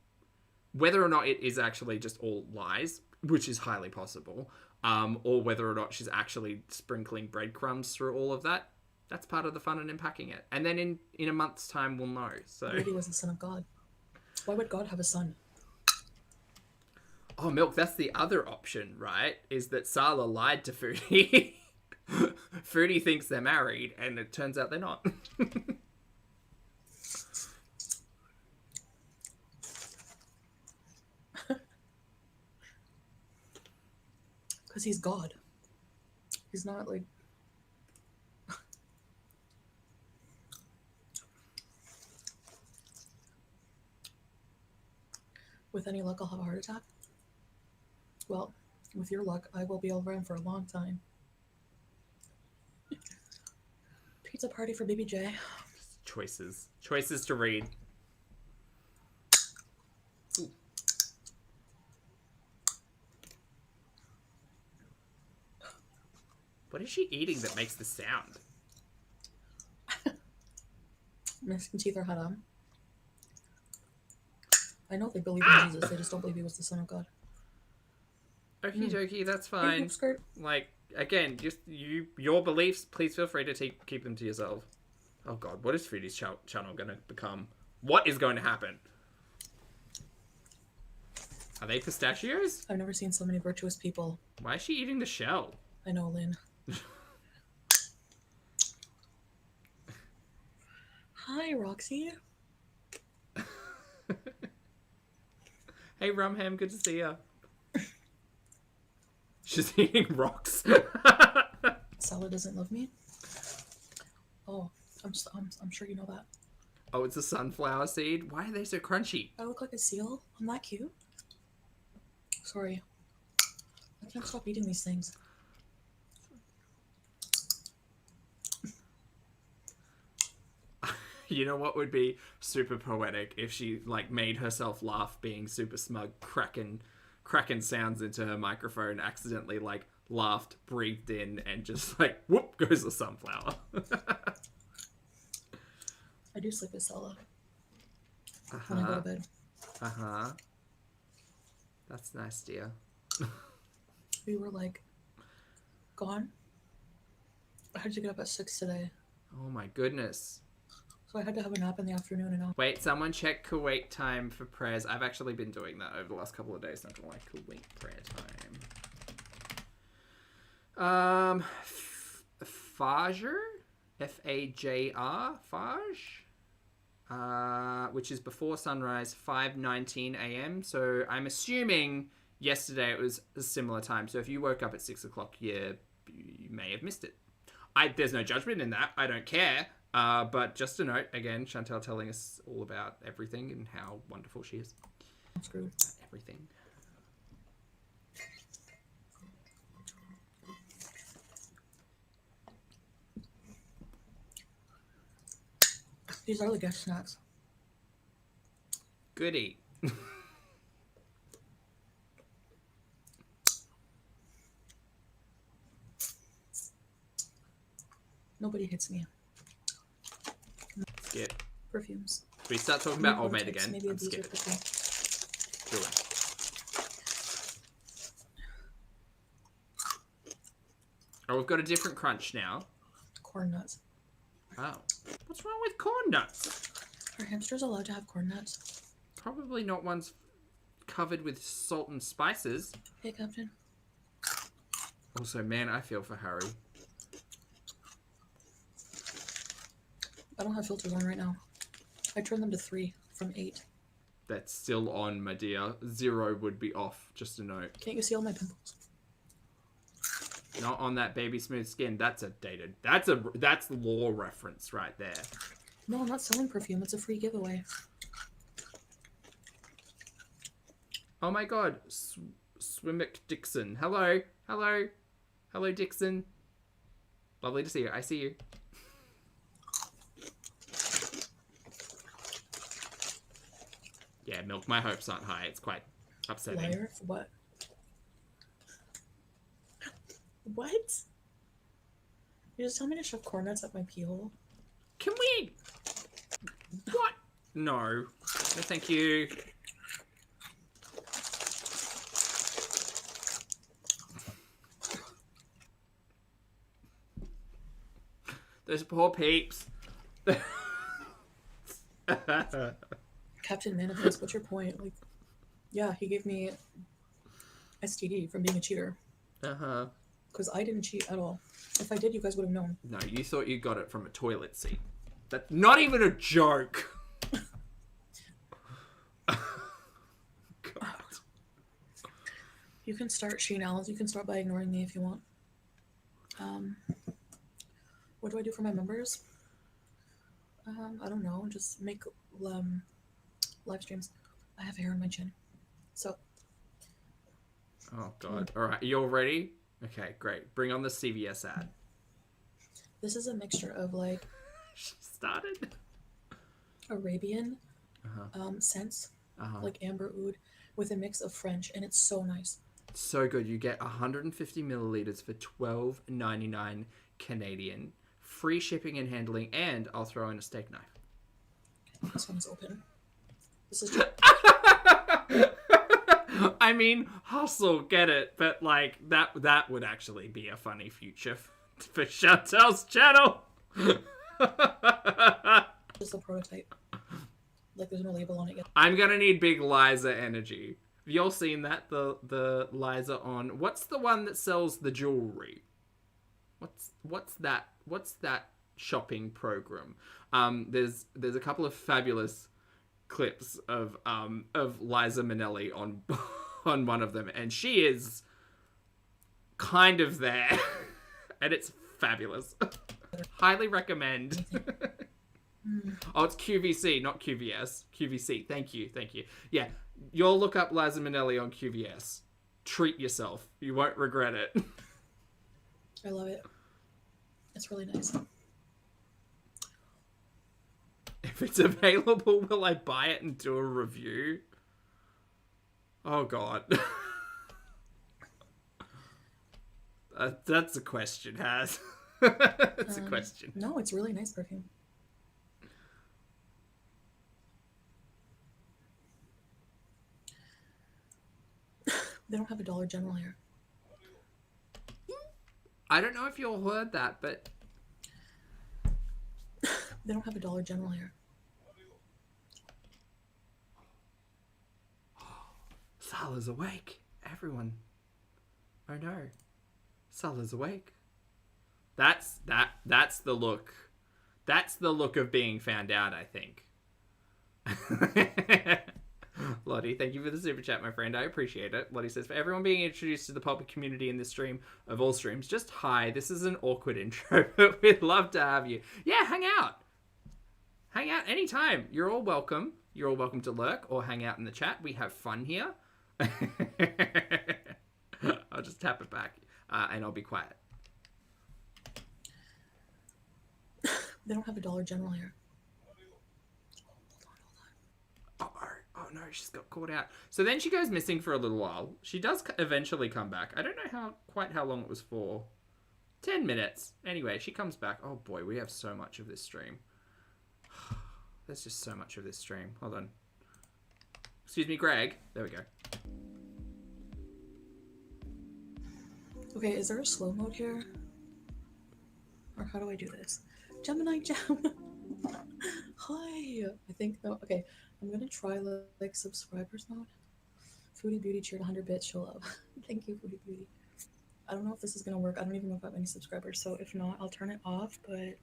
whether or not it is actually just all lies, which is highly possible, or whether or not she's actually sprinkling breadcrumbs through all of that, that's part of the fun in unpacking it. And then in a month's time, we'll know. So Maybe he was the son of God. Why would God have a son? Oh, Milk, that's the other option, right? Is that Salah lied to Foodie. Foodie thinks they're married, and it turns out they're not. Because he's God. He's not like... With any luck, I'll have a heart attack. Well, with your luck, I will be around for a long time. Pizza party for BBJ. Choices to read. Ooh. What is she eating that makes the sound? Mexican teeth are haram. I know they believe in Jesus, they just don't believe he was the son of God. Okie dokie, that's Hey, fine. hoop skirt. Like, again, just your beliefs. Please feel free to keep them to yourself. Oh God, what is Foodie's channel going to become? What is going to happen? Are they pistachios? I've never seen so many virtuous people. Why is she eating the shell? I know, Lynn. Hi, Roxy. Hey, Rumham, good to see ya. She's eating rocks. Stella doesn't love me. Oh, I'm sure you know that. Oh, it's a sunflower seed. Why are they so crunchy? I look like a seal. I'm that cute. Sorry. I can't stop eating these things. You know what would be super poetic if she like made herself laugh, being super smug, cracking sounds into her microphone, accidentally like laughed, breathed in, and just like whoop goes the sunflower. I do sleep with Stella when I go to bed. That's nice, dear. We were like gone. I had to get up at 6 today, Oh my goodness. so I had to have a nap in the afternoon. And Wait, someone check Kuwait time for prayers. I've actually been doing that over the last couple of days. Not gonna lie, Kuwait prayer time. Fajr, Fajr, Fajr, which is before sunrise, 5:19 a.m. So I'm assuming yesterday it was a similar time. So if you woke up at 6 o'clock, you may have missed it. There's no judgment in that. I don't care. But just a note, again, Chantal telling us all about everything and how wonderful she is. I'm screwed. Everything. These are the guest snacks. Goody. Nobody hits me. Skip. Perfumes. Should we start talking about Old Maid Prototypes, again? Maybe a I'm bees or scared. perfume. Do it. Oh, we've got a different crunch now. Corn nuts. Oh. What's wrong with corn nuts? Are hamsters allowed to have corn nuts? Probably not ones covered with salt and spices. Hey, Captain. Also, man, I feel for Harry. I don't have filters on right now. I turned them to 3 from 8. That's still on, my dear. 0 would be off, just a note. Can't you see all my pimples? Not on that baby smooth skin. That's a dated. That's law reference right there. No, I'm not selling perfume. It's a free giveaway. Oh my god. Swimmick Dixon. Hello. Hello. Hello, Dixon. Lovely to see you. I see you. Yeah, milk my hopes aren't high. It's quite upsetting. Liar? For what? What? You just tell me to shove corn nuts up my pee hole? Can we... What? No. No, thank you. Those poor peeps. Captain Manifest, what's your point? Like, yeah, he gave me STD from being a cheater. Uh-huh. Because I didn't cheat at all. If I did, you guys would have known. No, you thought you got it from a toilet seat. That's not even a joke. God. You can start, Chanel. You can start by ignoring me if you want. What do I do for my members? I don't know. Just make live streams. I have hair on my chin. So. Oh, God. All right. You all ready? Okay, great. Bring on the CVS ad. This is a mixture of like She started. Arabian scents, like amber oud, with a mix of French, and it's so nice. So good. You get 150 milliliters for $12.99 Canadian. Free shipping and handling, and I'll throw in a steak knife. This one is open. This is I mean, hustle, get it, but like that would actually be a funny future for Chantal's channel. Just a prototype. Like there's no label on it yet. I'm gonna need big Liza energy. Have you all seen that? The Liza on what's the one that sells the jewelry? What's that shopping program? There's a couple of fabulous clips of Liza Minnelli on on one of them, and she is kind of there, and it's fabulous. Highly recommend. Oh, it's QVC, not QVS. QVC. Thank you. Yeah, you'll look up Liza Minnelli on QVS. Treat yourself. You won't regret it. I love it. It's really nice. If it's available, will I buy it and do a review? Oh, God. That's a question, Haz. That's a question. No, it's really nice perfume. They don't have a Dollar General here. I don't know if you all heard that, but They don't have a Dollar General here. Sala's awake. Everyone. Oh no. Sala's awake. That's the look. That's the look of being found out, I think. Lottie, thank you for the super chat, my friend. I appreciate it. Lottie says, for everyone being introduced to the Pulpy community in this stream of all streams, just hi. This is an awkward intro, but we'd love to have you. Yeah, hang out. Hang out anytime. You're all welcome. You're all welcome to lurk or hang out in the chat. We have fun here. I'll just tap it back and I'll be quiet. They don't have a Dollar General here. Oh no, she's got caught out. So then she goes missing for a little while. She does eventually come back. I don't know quite how long it was for. 10 minutes. Anyway, she comes back. Oh boy, we have so much of this stream. There's just so much of this stream. Hold on. Excuse me, Greg. There we go. Okay, is there a slow mode here? Or how do I do this? Gemini Gem! Hi! I think, oh, okay. I'm gonna try like subscribers mode. Foodie Beauty cheered 100 bits, show love. Thank you, Foodie Beauty. I don't know if this is gonna work. I don't even know if I have any subscribers, so if not, I'll turn it off, but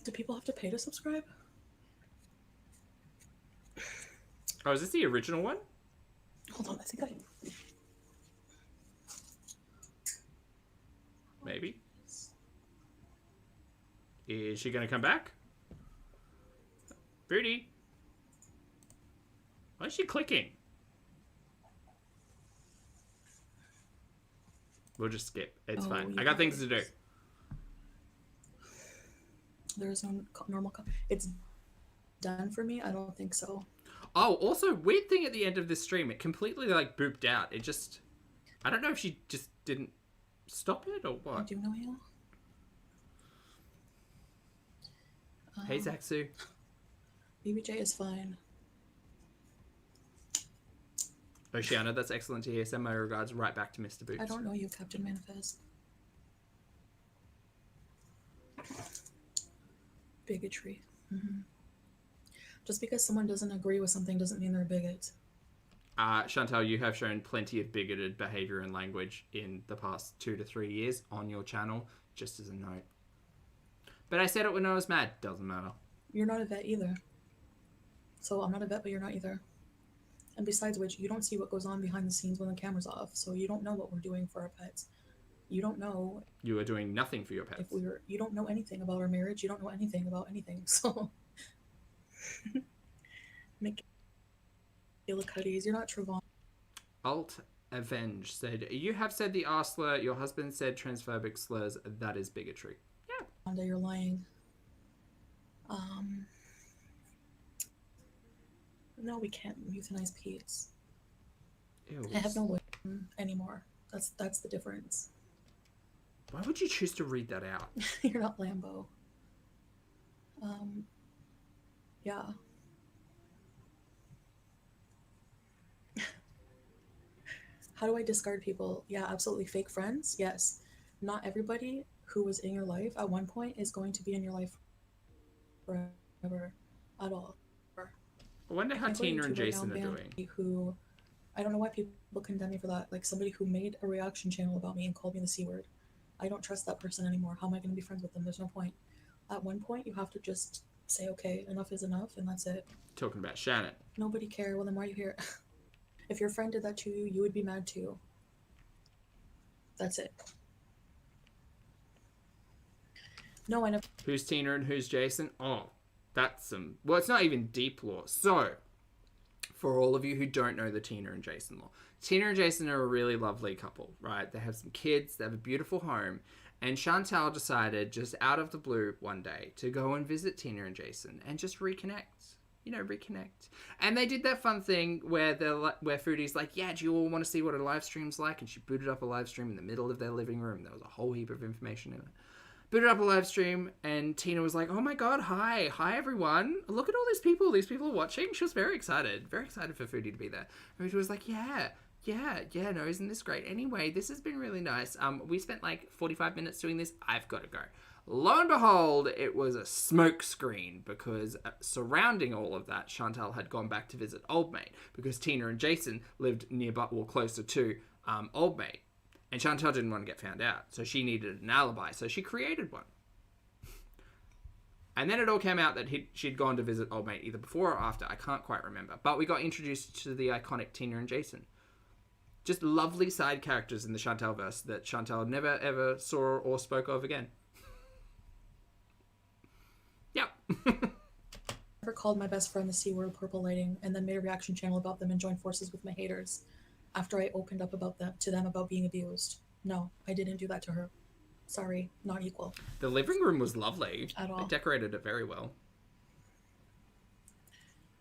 do people have to pay to subscribe? Oh, is this the original one? Hold on, I think I... Maybe. Is she gonna come back? Booty. Why is she clicking? We'll just skip. It's fine. I got things to do. There's no normal... It's done for me? I don't think so. Oh, also, weird thing at the end of this stream. It completely, like, booped out. It just... I don't know if she just didn't stop it or what. I do know you. Hey, Zaxu. BBJ is fine. Oceana, that's excellent to hear. Send my regards right back to Mr. Boots. I don't know you, Captain Manifest. Bigotry. Mm-hmm. Just because someone doesn't agree with something doesn't mean they're a bigot. Chantal, you have shown plenty of bigoted behaviour and language in the past 2 to 3 years on your channel, just as a note. But I said it when I was mad. Doesn't matter. You're not a vet either. So I'm not a vet, but you're not either. And besides which, you don't see what goes on behind the scenes when the camera's off, so you don't know what we're doing for our pets. You don't know... You are doing nothing for your pets. You don't know anything about our marriage. You don't know anything about anything, so... Cuddies, you're not Trevon. Alt Avenge said, you have said the R slur, your husband said transphobic slurs, that is bigotry. Yeah. Wanda, you're lying. No, we can't euthanize Pete's. Ew. I have no lawyer anymore. That's the difference. Why would you choose to read that out? You're not Lambo. Yeah. How do I discard people? Yeah, absolutely. Fake friends? Yes. Not everybody who was in your life at one point is going to be in your life forever at all. I wonder I how can't go to Tina and YouTube right now Jason and are ban doing. who I don't know why people condemn me for that. Like somebody who made a reaction channel about me and called me the C word. I don't trust that person anymore. How am I going to be friends with them? There's no point. At one point, you have to just say, okay, enough is enough, and that's it. Talking about Shannon. Nobody care. Well, then why are you here? If your friend did that to you, you would be mad too. That's it. No, I never. Who's Tina and who's Jason? Oh, that's some... Well, it's not even deep lore. So, for all of you who don't know the Tina and Jason lore, Tina and Jason are a really lovely couple, right? They have some kids, they have a beautiful home, and Chantal decided just out of the blue one day to go and visit Tina and Jason and just reconnect. You know, reconnect. And they did that fun thing where where Foodie's like, yeah, do you all want to see what a live stream's like? And she booted up a live stream in the middle of their living room. There was a whole heap of information in it. Booted up a live stream, and Tina was like, oh my god, hi everyone, look at all these people are watching. She was very excited for Foodie to be there. And she was like, yeah, no, isn't this great? Anyway, this has been really nice. We spent like 45 minutes doing this. I've got to go. Lo and behold, it was a smoke screen, because surrounding all of that, Chantal had gone back to visit Old Mate, because Tina and Jason lived nearby, or closer to Old Mate. And Chantal didn't want to get found out, so she needed an alibi, so she created one. And then it all came out that she'd gone to visit Old Mate either before or after, I can't quite remember. But we got introduced to the iconic Tina and Jason. Just lovely side characters in the Chantal-verse that Chantal never ever saw or spoke of again. Yep. Never called my best friend the C word, purple lighting, and then made a reaction channel about them and joined forces with my haters after I opened up about them about being abused. No, I didn't do that to her. Sorry, not equal. The living room was lovely. At all. They decorated it very well.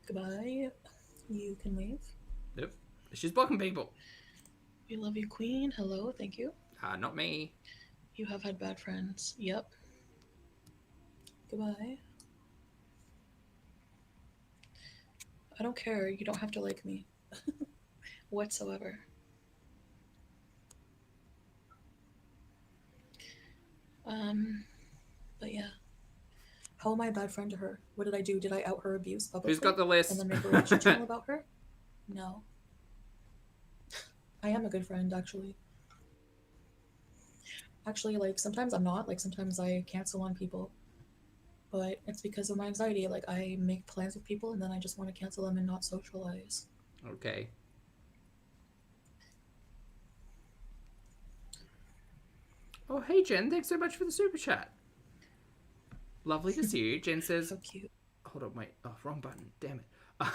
Goodbye. You can leave. Yep. She's blocking people. We love you, Queen. Hello, thank you. Not me. You have had bad friends. Yep. Goodbye. I don't care. You don't have to like me. Whatsoever. But yeah. How am I a bad friend to her? What did I do? Did I out her abuse publicly? Who's got the list? And then make a reaction channel about her? No. I am a good friend, actually. Actually, like, sometimes I'm not. Like, sometimes I cancel on people. But it's because of my anxiety. Like, I make plans with people and then I just want to cancel them and not socialize. Okay. Oh, hey, Jen. Thanks so much for the super chat. Lovely to see you. Jen says... So cute. Hold on, wait. Oh, wrong button. Damn it.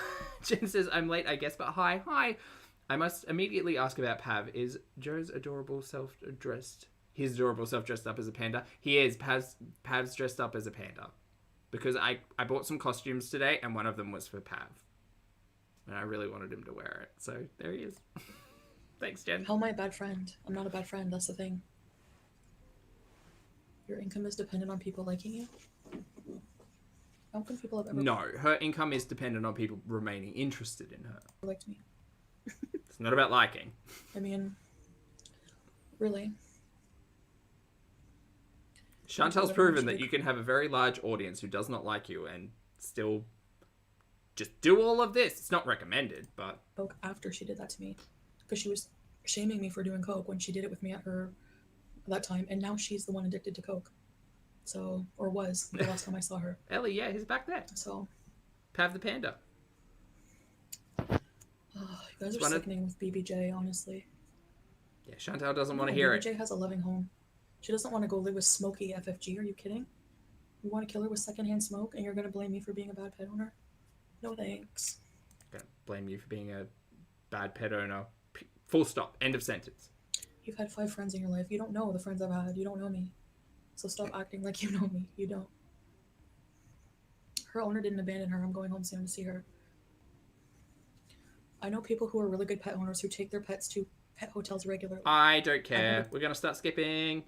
Jen says, I'm late, I guess, but hi. I must immediately ask about Pav. Is Joe's adorable self-dressed... His adorable self-dressed up as a panda? He is. Pav's dressed up as a panda. Because I bought some costumes today, and one of them was for Pav. And I really wanted him to wear it. So, there he is. Thanks, Jen. How am I a bad friend? I'm not a bad friend, that's the thing. Your income is dependent on people liking you? I don't think people have ever No, her income is dependent on people remaining interested in her. liked me. It's not about liking. I mean, really. Chantal's proven that you can have a very large audience who does not like you and still just do all of this. It's not recommended, but... Coke after she did that to me. Because she was shaming me for doing coke when she did it with me at that time. And now she's the one addicted to coke. So, or was, the last time I saw her. Ellie, yeah, he's back there. So... Pav the panda. Oh, you guys are sickening with BBJ, honestly. Yeah, Chantal doesn't want to hear BBJ has a loving home. She doesn't want to go live with Smokey FFG. Are you kidding? You want to kill her with secondhand smoke and you're going to blame me for being a bad pet owner? No thanks. I'm going to blame you for being a bad pet owner. Full stop. End of sentence. You've had 5 friends in your life. You don't know the friends I've had. You don't know me. So stop acting like you know me. You don't. Her owner didn't abandon her. I'm going home soon to see her. I know people who are really good pet owners who take their pets to pet hotels regularly. I don't care. We're going to start skipping.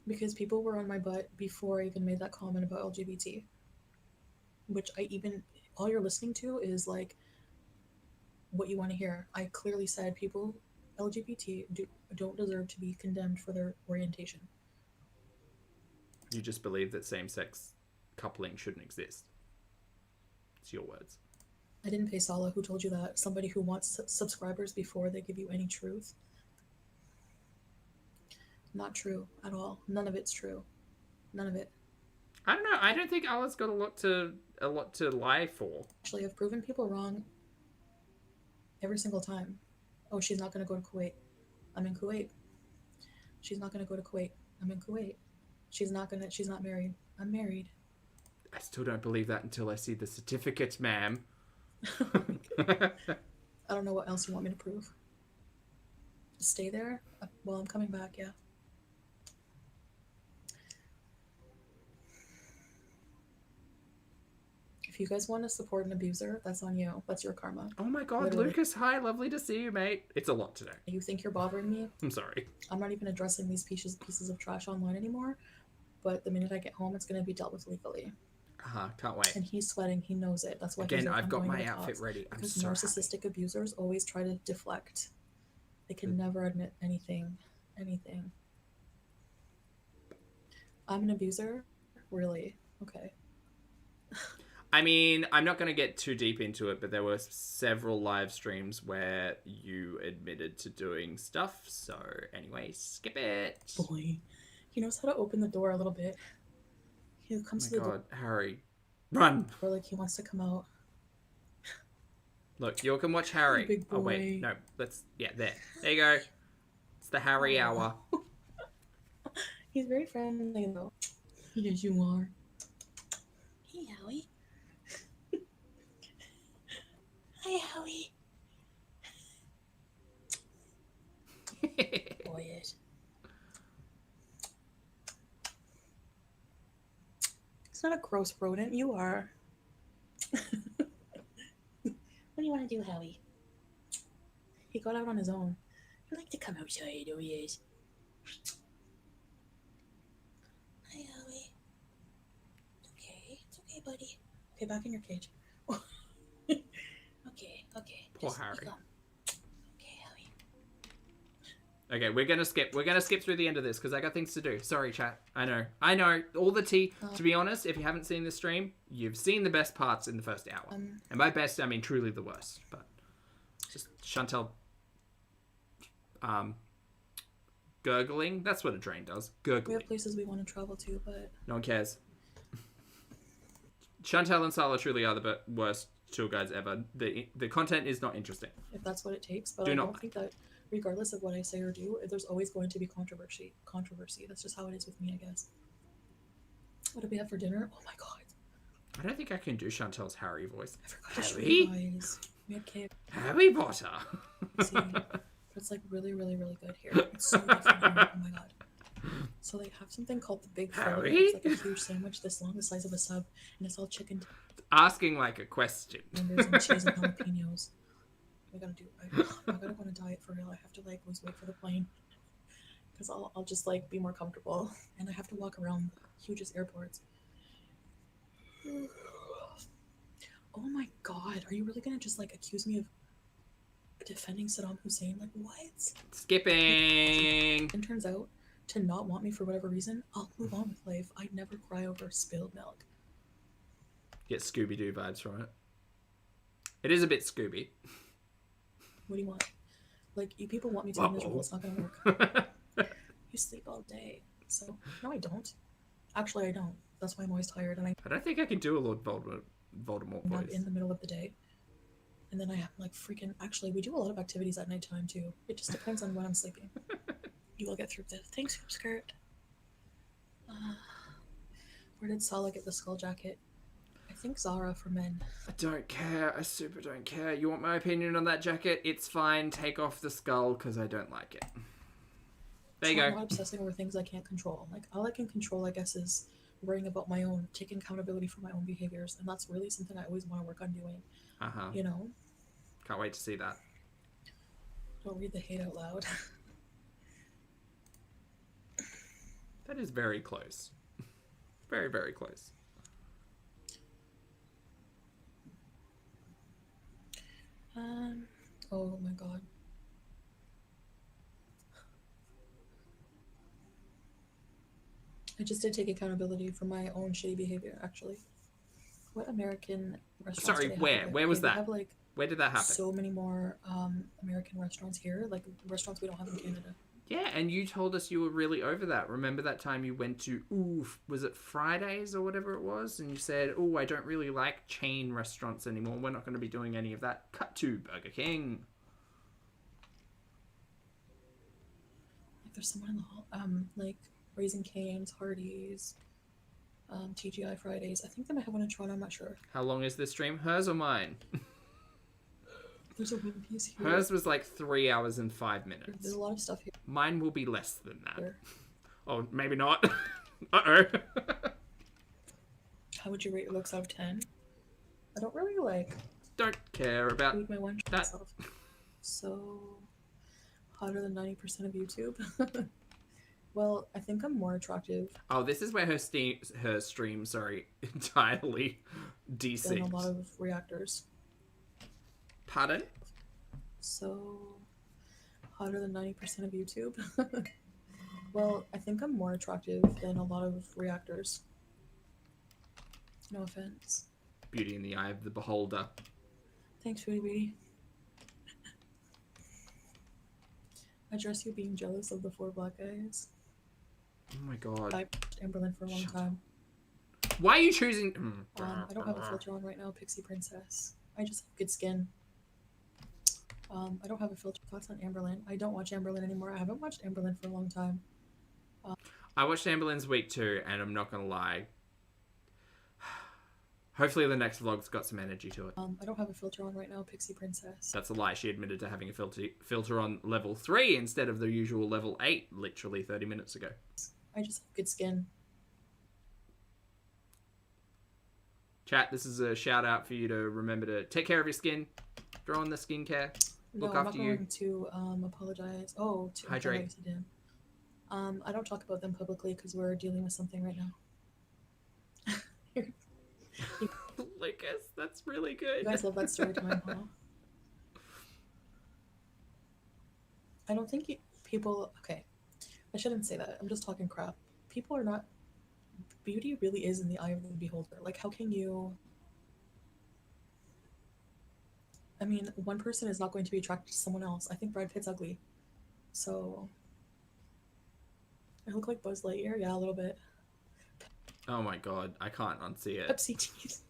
Because people were on my butt before I even made that comment about LGBT. Which all you're listening to is like what you want to hear. I clearly said LGBT don't deserve to be condemned for their orientation. You just believe that same-sex coupling shouldn't exist. It's your words. I didn't pay Sala. Who told you that? Somebody who wants subscribers before they give you any truth. Not true at all. None of it's true. None of it. I don't know. I don't think Allah's got a lot to lie for. Actually, I've proven people wrong every single time. Oh, she's not going to go to Kuwait. I'm in Kuwait. She's not going to go to Kuwait. I'm in Kuwait. She's not married. I'm married. I still don't believe that until I see the certificate, ma'am. I don't know what else you want me to prove. Just stay there? Well, I'm coming back, yeah. If you guys want to support an abuser, that's on you. That's your karma. Oh my god, Literally. Lucas, hi, lovely to see you, mate. It's a lot today. You think you're bothering me? I'm sorry. I'm not even addressing these pieces of trash online anymore, but the minute I get home, it's going to be dealt with legally. Can't wait. And he's sweating. He knows it. That's why Again, he's like, I've I'm got going to my the outfit cops. ready. I'm Because so narcissistic abusers always try to deflect. They can never admit anything. I'm an abuser? Really? Okay. I mean, I'm not going to get too deep into it, but there were several live streams where you admitted to doing stuff. So, anyway, skip it. Boy. He knows how to open the door a little bit. He comes to Oh the my god, Harry. Run! door like he wants to come out. Look, you can watch Harry. Big Oh, wait. boy. No, let's... Yeah, there. There you go. It's the Harry hour. He's very friendly, though. Yes, you are. Hey, Howie. Hi, Howie. Boy, it. It's not a gross rodent. You are. What do you want to do, Howie? He got out on his own. You like to come outside, oh yes. Hi, Howie. It's okay, buddy. Okay, back in your cage. Okay. Poor just Harry. become. Okay, Howie. Okay, we're gonna skip through the end of this because I got things to do. Sorry, chat. I know. All the tea. To be honest, if you haven't seen this stream, you've seen the best parts in the first hour. And by best, I mean truly the worst. But just Chantal gurgling. That's what a drain does. We Gurgling. have places we want to travel to, but No one cares. Chantal and Sala truly are the worst tour guides ever. The content is not interesting. if that's what it takes, but Do I not. don't think that regardless of what I say or do, there's always going to be controversy. That's just how it is with me, I guess. What do we have for dinner? Oh my god. I don't think I can do Chantal's Harry voice. I forgot to show Harry? you guys. We had cake. Harry Potter. See, but it's like really, really, really good here. It's so different here. Oh my god. So they have something called the Big Friday. Harry? It's like a huge sandwich this long, the size of a sub, and it's all chicken Asking like a question. tenders and cheese and jalapenos. I gotta go on a diet for real. I have to like lose weight for the plane because I'll just like be more comfortable, and I have to walk around the hugest airports. Oh my god, are you really gonna just like accuse me of defending Saddam Hussein? Like what? Skipping. And turns out to not want me for whatever reason, I'll move on with life. I'd never cry over spilled milk. Get Scooby-Doo vibes from it. It is a bit Scooby. What do you want? Like, you people want me to be miserable. It's not gonna work. You sleep all day. So, no, I don't. Actually, I don't. That's why I'm always tired, and I don't think I can do a Lord Voldemort I'm up voice. in the middle of the day. And then I have, like, freaking... Actually, we do a lot of activities at nighttime, too. It just depends on when I'm sleeping. You will get through this. Thanks, skirt. Where did Sala get the skull jacket? I think Zara for men. I don't care. I super don't care. You want my opinion on that jacket? It's fine. Take off the skull because I don't like it. There you I'm go. not obsessing over things I can't control. Like, all I can control, I guess, is worrying about my own, taking accountability for my own behaviors. And that's really something I always want to work on doing. Uh-huh. You know? Can't wait to see that. Don't read the hate out loud. That is very close. Very, very close. Oh my god. I just did take accountability for my own shitty behavior, actually. What American restaurants Sorry, do they have where? over Where there? was Okay, that? They have like Where did that happen? so many more American restaurants here, like restaurants we don't have in Canada. Yeah, and you told us you were really over that. Remember that time you went to, was it Fridays or whatever it was? And you said, I don't really like chain restaurants anymore. We're not going to be doing any of that. Cut to Burger King. Like there's someone in the hall, like Raising Cane's, Hardee's, TGI Fridays. I think they might have one in Toronto, I'm not sure. How long is this stream? Hers or mine? There's a One Piece here. Hers was like 3 hours and 5 minutes. There's a lot of stuff here. Mine will be less than that. Here. Oh, maybe not. Uh-oh. How would you rate your looks out of 10? I don't really like Don't care about read my one that. myself. So hotter than 90% of YouTube. Well, I think I'm more attractive Oh, this is where her stream, entirely than a desynced. lot of reactors. Pardon? So hotter than 90% of YouTube. Well, I think I'm more attractive than a lot of reactors. No offense. Beauty in the eye of the beholder. Thanks, Foodie Beauty. Address you being jealous of the 4 black guys. Oh my god. I watched Amberlin for a long Shut time. Why are you choosing... I don't have a filter on right now, Pixie Princess. I just have good skin. I don't have a filter. Thoughts on Amberlin? I don't watch Amberlin anymore. I haven't watched Amberlin for a long time. I watched Amberlin's week 2, and I'm not gonna lie. Hopefully the next vlog's got some energy to it. I don't have a filter on right now, Pixie Princess. That's a lie. She admitted to having a filter on level 3 instead of the usual level 8, literally 30 minutes ago. I just have good skin. Chat, this is a shout out for you to remember to take care of your skin. Throw on the skincare. Look No, I'm after not you. going to apologize. Oh, to Hydrate. apologize to Dan. I don't talk about them publicly because we're dealing with something right now. Lucas, that's really You good. guys love that story time, huh? I don't think people. Okay, I shouldn't say that. I'm just talking crap. People are not. Beauty really is in the eye of the beholder. Like, how can you? I mean, one person is not going to be attracted to someone else. I think Brad Pitt's ugly. So. I look like Buzz Lightyear? Yeah, a little bit. Oh my god, I can't unsee it. Pepsi teeth.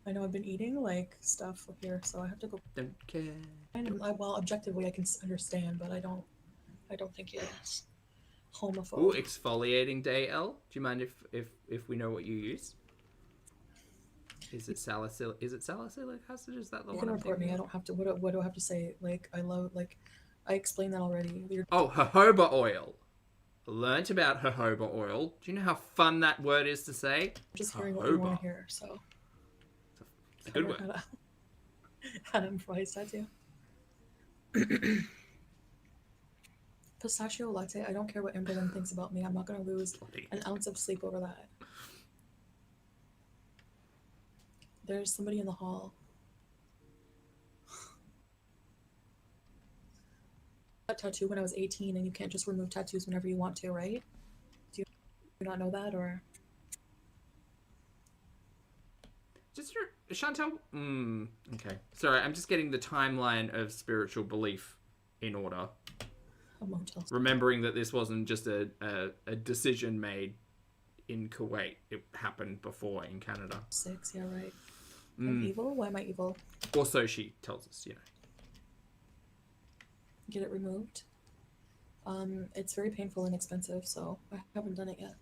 I know I've been eating, like, stuff here, so I have to go. Don't care. Well, objectively, I can understand, but I don't think it's homophobic. Ooh, exfoliating day, L. Do you mind if we know what you use? Is it salicylic? Is it salicylic acid? Is that the You one? can I'm report me. thinking I of? don't have to. What do I have to say? Like, I explained that already. You're Oh, jojoba oil. Learnt about jojoba oil. Do you know how fun that word is to say? just hearing what you Jojoba. want to hear. So. It's a good word. Had him fries tattoo. Pistachio latte. I don't care what Amberlin thinks about me. I'm not gonna lose an ounce of sleep over that. There's somebody in the hall. Got tattoo when I was 18, and you can't just remove tattoos whenever you want to, right? Do you not know that, or? Just Chantal. Okay. Sorry, I'm just getting the timeline of spiritual belief in order. A motel. Remembering that this wasn't just a decision made in Kuwait. It happened before in Canada. 6, yeah, right. I'm evil? Why am I evil? Or so she tells us, you know. Get it removed. It's very painful and expensive, so I haven't done it yet.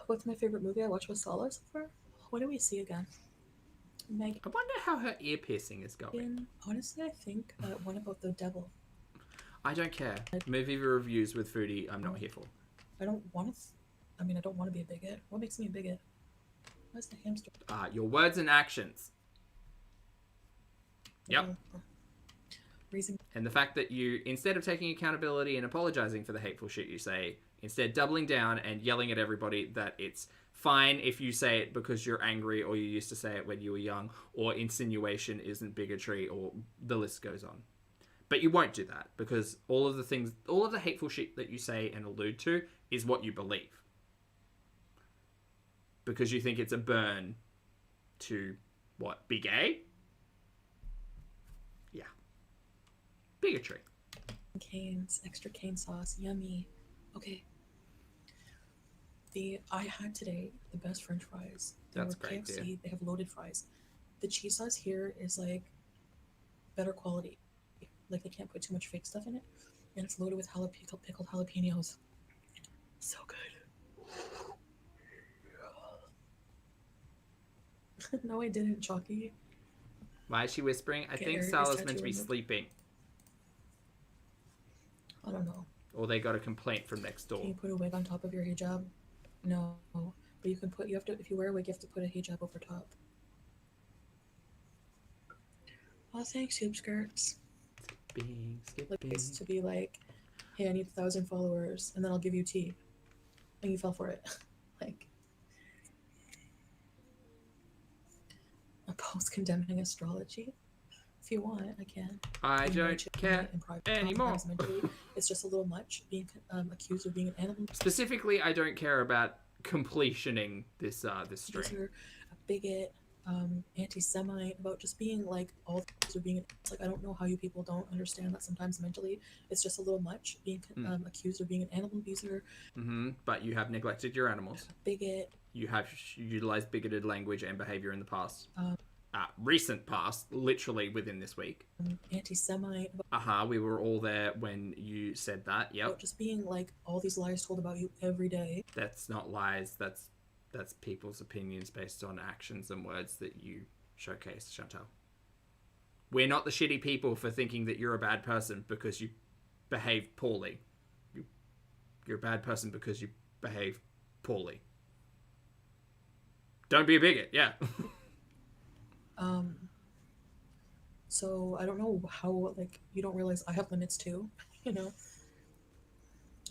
What's my favorite movie I watched with Sala so far? What do we see again? Megan. I wonder how her ear piercing is going. Honestly, I think one about the devil. I don't care. Movie reviews with Foodie, I'm not here for. I don't want to. I mean, I don't want to be a bigot. What makes me a bigot? Where's the hamster? Your words and actions. Yep. Raising. And the fact that you, instead of taking accountability and apologizing for the hateful shit you say, instead doubling down and yelling at everybody that it's fine if you say it because you're angry or you used to say it when you were young, or insinuation isn't bigotry, or the list goes on. But you won't do that because all of the hateful shit that you say and allude to is what you believe. Because you think it's a burn to, what, be gay? Yeah. Bigotry. Canes, extra cane sauce, yummy. Okay. I had today the best French fries. That's were great, KFC. yeah. They have loaded fries. The cheese sauce here is like better quality. Like they can't put too much fake stuff in it, and it's loaded with pickled jalapenos. So good. No, I didn't, Chalky. Why is she whispering? I think Erica's Salah's meant to tattoo be removed. sleeping. I don't know. Or they got a complaint from next Can you door. put a wig on top of your hijab? No, but you can put. You have to. If you wear a wig, you have to put a hijab over top. Oh, thanks, Hoop Skirts. Skipping, Like skipping. it's to be like, hey, I need 1,000 followers, and then I'll give you tea, and you fell for it. Like a post condemning astrology. If you want, I can. I In don't relation to care me in private, anymore. sometimes mentally, it's just a little much being accused of being an animal. Specifically, I don't care about completioning this string. You're a bigot, anti-Semite, about just being like all things of being. It's like I don't know how you people don't understand that sometimes mentally it's just a little much being accused of being an animal abuser, But you have neglected your animals. bigot. You have utilized bigoted language and behavior in the past. Recent past, literally within this week. Anti-Semite, We were all there when you said that. about Yep. just being like all these lies told about you every day. That's not lies. That's people's opinions based on actions and words that you showcase, Chantal. We're not the shitty people for thinking that you're a bad person because you behave poorly. You're a bad person because you behave poorly. Don't be a bigot, yeah. So I don't know how, like, you don't realize I have limits too, you know.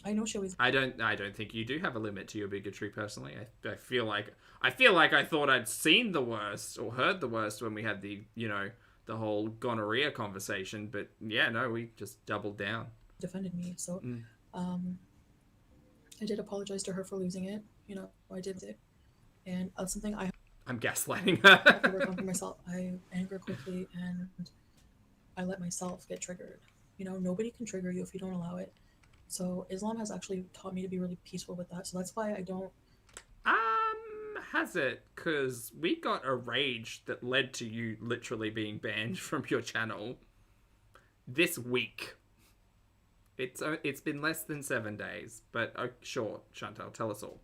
I know she always I don't think you do have a limit to your bigotry personally. I feel like I thought I'd seen the worst or heard the worst when we had the whole gonorrhea conversation, but yeah, no, we just doubled down. defended me. So I did apologize to her for losing it. You know, I did it. And that's something I I'm gaslighting have to her. work on for myself. I anger quickly and I let myself get triggered. You know, nobody can trigger you if you don't allow it. So Islam has actually taught me to be really peaceful with that. So that's why I don't. Has it? Because we got a rage that led to you literally being banned from your channel this week. It's been less than 7 days, but sure, Chantal, tell us all.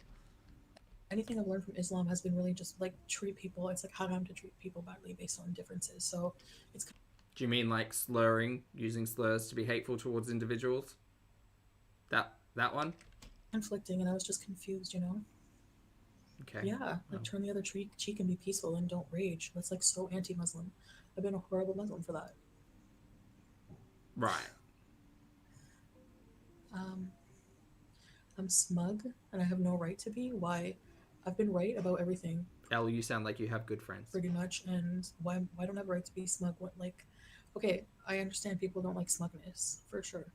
Anything I've learned from Islam has been really just like treat people. It's like haram to treat people badly based on differences. So it's Do you mean like using slurs to be hateful towards individuals? That one? conflicting, and I was just confused, you know. Okay. Yeah, like turn the other cheek and be peaceful and don't rage. That's like so anti-Muslim. I've been a horrible Muslim for that. Right. I'm smug and I have no right to be. Why? I've been right about everything Elle, you sound like you have good friends. pretty much, and why don't I have a right to be smug? What, like, okay, I understand people don't like smugness for sure,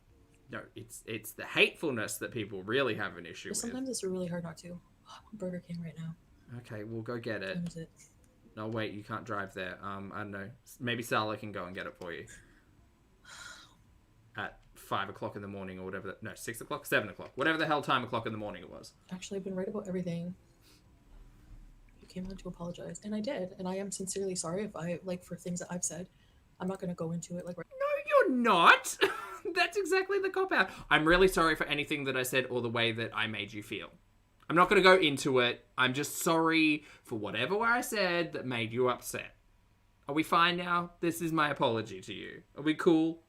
No, it's the hatefulness that people really have an issue but with. sometimes it's really hard not to. Oh, I want Burger King right now. Okay, we'll go get it. What time is it? No, wait, you can't drive there. I don't know. Maybe Salah can go and get it for you. At 5 o'clock in the morning or whatever. No, 6 o'clock? 7 o'clock. Whatever the hell time o'clock in the morning it was. Actually, I've been right about everything. You came on to apologize, and I did, and I am sincerely sorry if I, like, for things that I've said. I'm not going to go into it, like, right. No, you're not. That's exactly the cop-out. I'm really sorry for anything that I said or the way that I made you feel. I'm not going to go into it. I'm just sorry for whatever I said that made you upset. Are we fine now? This is my apology to you. Are we cool?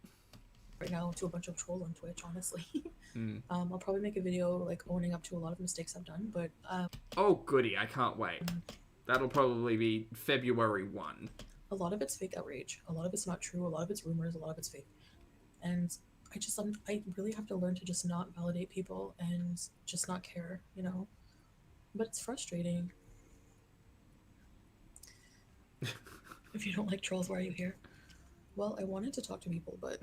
right now to a bunch of trolls on Twitch, honestly. I'll probably make a video, like, owning up to a lot of mistakes I've done, but, Oh, goody. I can't wait. That'll probably be February 1. a lot of it's fake outrage. A lot of it's not true. A lot of it's rumors. A lot of it's fake. And I really have to learn to just not validate people and just not care, you know? But it's frustrating. If you don't like trolls, why are you here? Well, I wanted to talk to people, but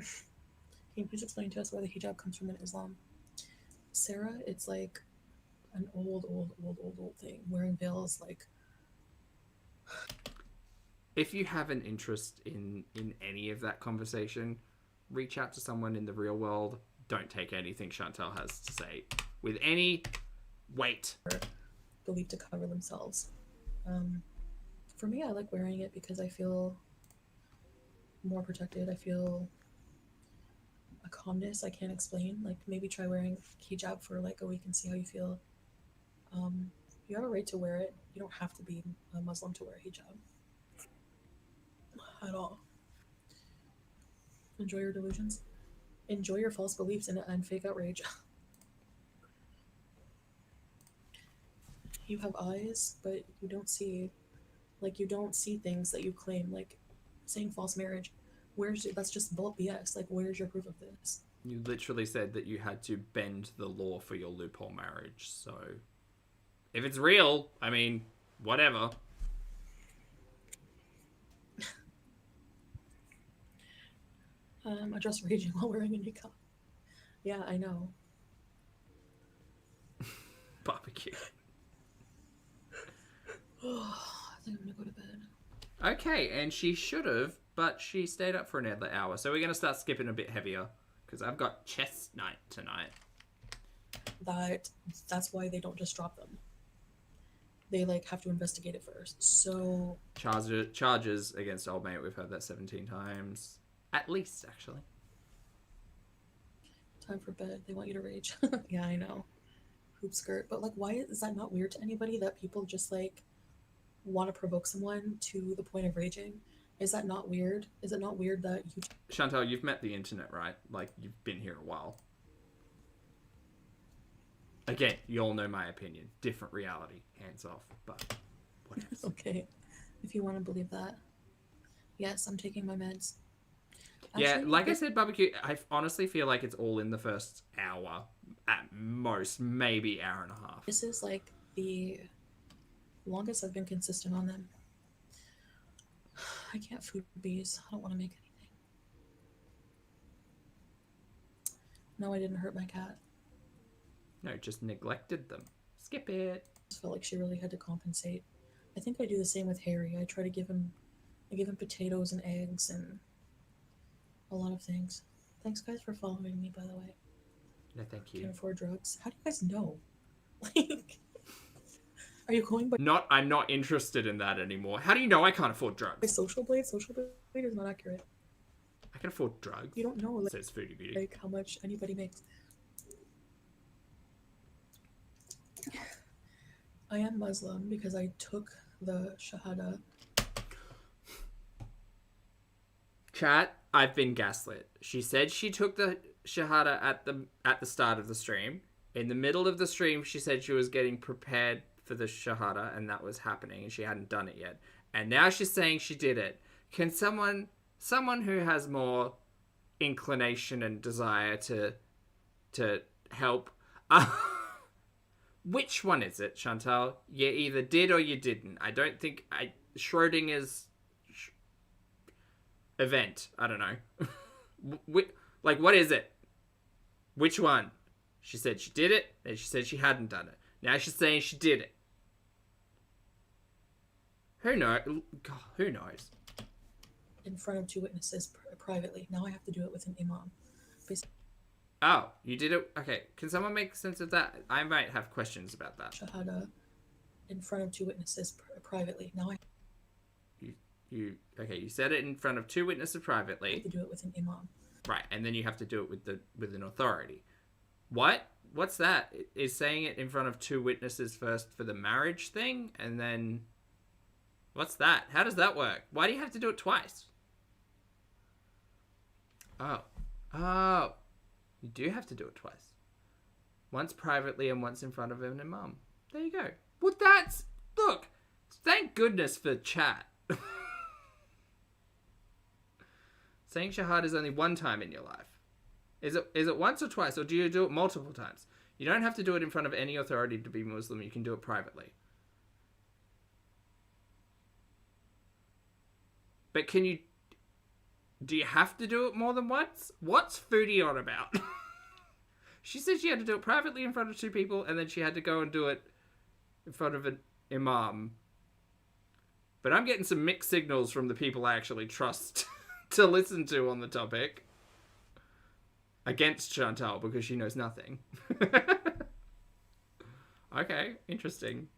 Can you please explain to us where the hijab comes from in Islam? Sarah, it's like an old thing. Wearing veils, like... If you have an interest in any of that conversation, reach out to someone in the real world. Don't take anything Chantal has to say with any weight. Believed to cover themselves. For me, I like wearing it because I feel more protected. I feel a calmness I can't explain. Like, maybe try wearing hijab for like a week and see how you feel. You have a right to wear it. You don't have to be a Muslim to wear hijab at all. Enjoy your delusions. Enjoy your false beliefs and fake outrage. You have eyes, but you don't see. Like, you don't see things that you claim, like saying false marriage. That's just BS. Like, where's your proof of this? You literally said that you had to bend the law for your loophole marriage, so if it's real, I mean, whatever. Address raging while wearing a niqab. Yeah, I know. Barbecue. I think I'm gonna go to bed. Okay, and she should have, but she stayed up for another hour. So we're going to start skipping a bit heavier, because I've got chess night tonight. That's why they don't just drop them. They, like, have to investigate it first. So... Charges against old mate, we've heard that 17 times. At least, actually. Time for bed. They want you to rage. Yeah, I know. Hoop skirt. But, like, why is that not weird to anybody that people just, like, want to provoke someone to the point of raging? Is that not weird? Is it not weird that you... Chantal, you've met the internet, right? Like, you've been here a while. Again, you all know my opinion. Different reality. Hands off. But whatever. Okay. If you want to believe that. Yes, I'm taking my meds. Yeah, like I said, barbecue, I honestly feel like it's all in the first hour. At most, maybe hour and a half. This is, like, the longest I've been consistent on them. I can't food bees. I don't want to make anything. No, I didn't hurt my cat. No, just neglected them. Skip it. I just felt like she really had to compensate. I think I do the same with Harry. I give him potatoes and eggs and a lot of things. Thanks, guys, for following me, by the way. No, thank you. Can't afford drugs. How do you guys know? Like, are you going by I'm not interested in that anymore. How do you know I can't afford drugs? Social Blade? Social Blade is not accurate. I can afford drugs. You don't know, like, says Foodie Beauty. like how much anybody makes. I am Muslim because I took the Shahada. Chat, I've been gaslit. She said she took the Shahada at the start of the stream. In the middle of the stream, she said she was getting prepared for the Shahada, and that was happening, and she hadn't done it yet. And now she's saying she did it. Can someone who has more inclination and desire to help, which one is it, Chantal? You either did or you didn't. I don't think Schrodinger's event. I don't know. Like, what is it? Which one? She said she did it, and she said she hadn't done it. Now she's saying she did it. Who knows? God, who knows? In front of two witnesses privately. Now I have to do it with an imam. Oh, you did it? Okay, can someone make sense of that? I might have questions about that. Shahada in front of two witnesses privately. Now I you said it in front of two witnesses privately. have to do it with an imam. Right, and then you have to do it with an authority. What? What's that? Is saying it in front of two witnesses first for the marriage thing, and then what's that? How does that work? Why do you have to do it twice? Oh, you do have to do it twice. Once privately and once in front of an imam. There you go. Well, look. Thank goodness for chat. Saying Shahada is only one time in your life. Is it once or twice, or do you do it multiple times? You don't have to do it in front of any authority to be Muslim. You can do it privately. But can you Do you have to do it more than once? What's Foodie on about? She said she had to do it privately in front of 2 people, and then she had to go and do it in front of an imam. But I'm getting some mixed signals from the people I actually trust to listen to on the topic. Against Chantal, because she knows nothing. Okay, interesting.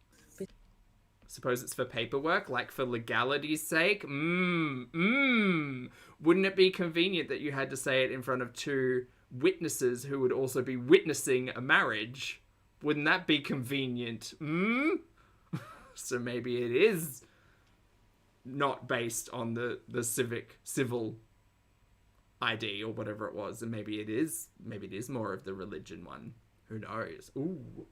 Suppose it's for paperwork, like for legality's sake? Wouldn't it be convenient that you had to say it in front of 2 witnesses who would also be witnessing a marriage? Wouldn't that be convenient? So maybe it is not based on the civil ID or whatever it was, and maybe it is more of the religion one. Who knows? Ooh.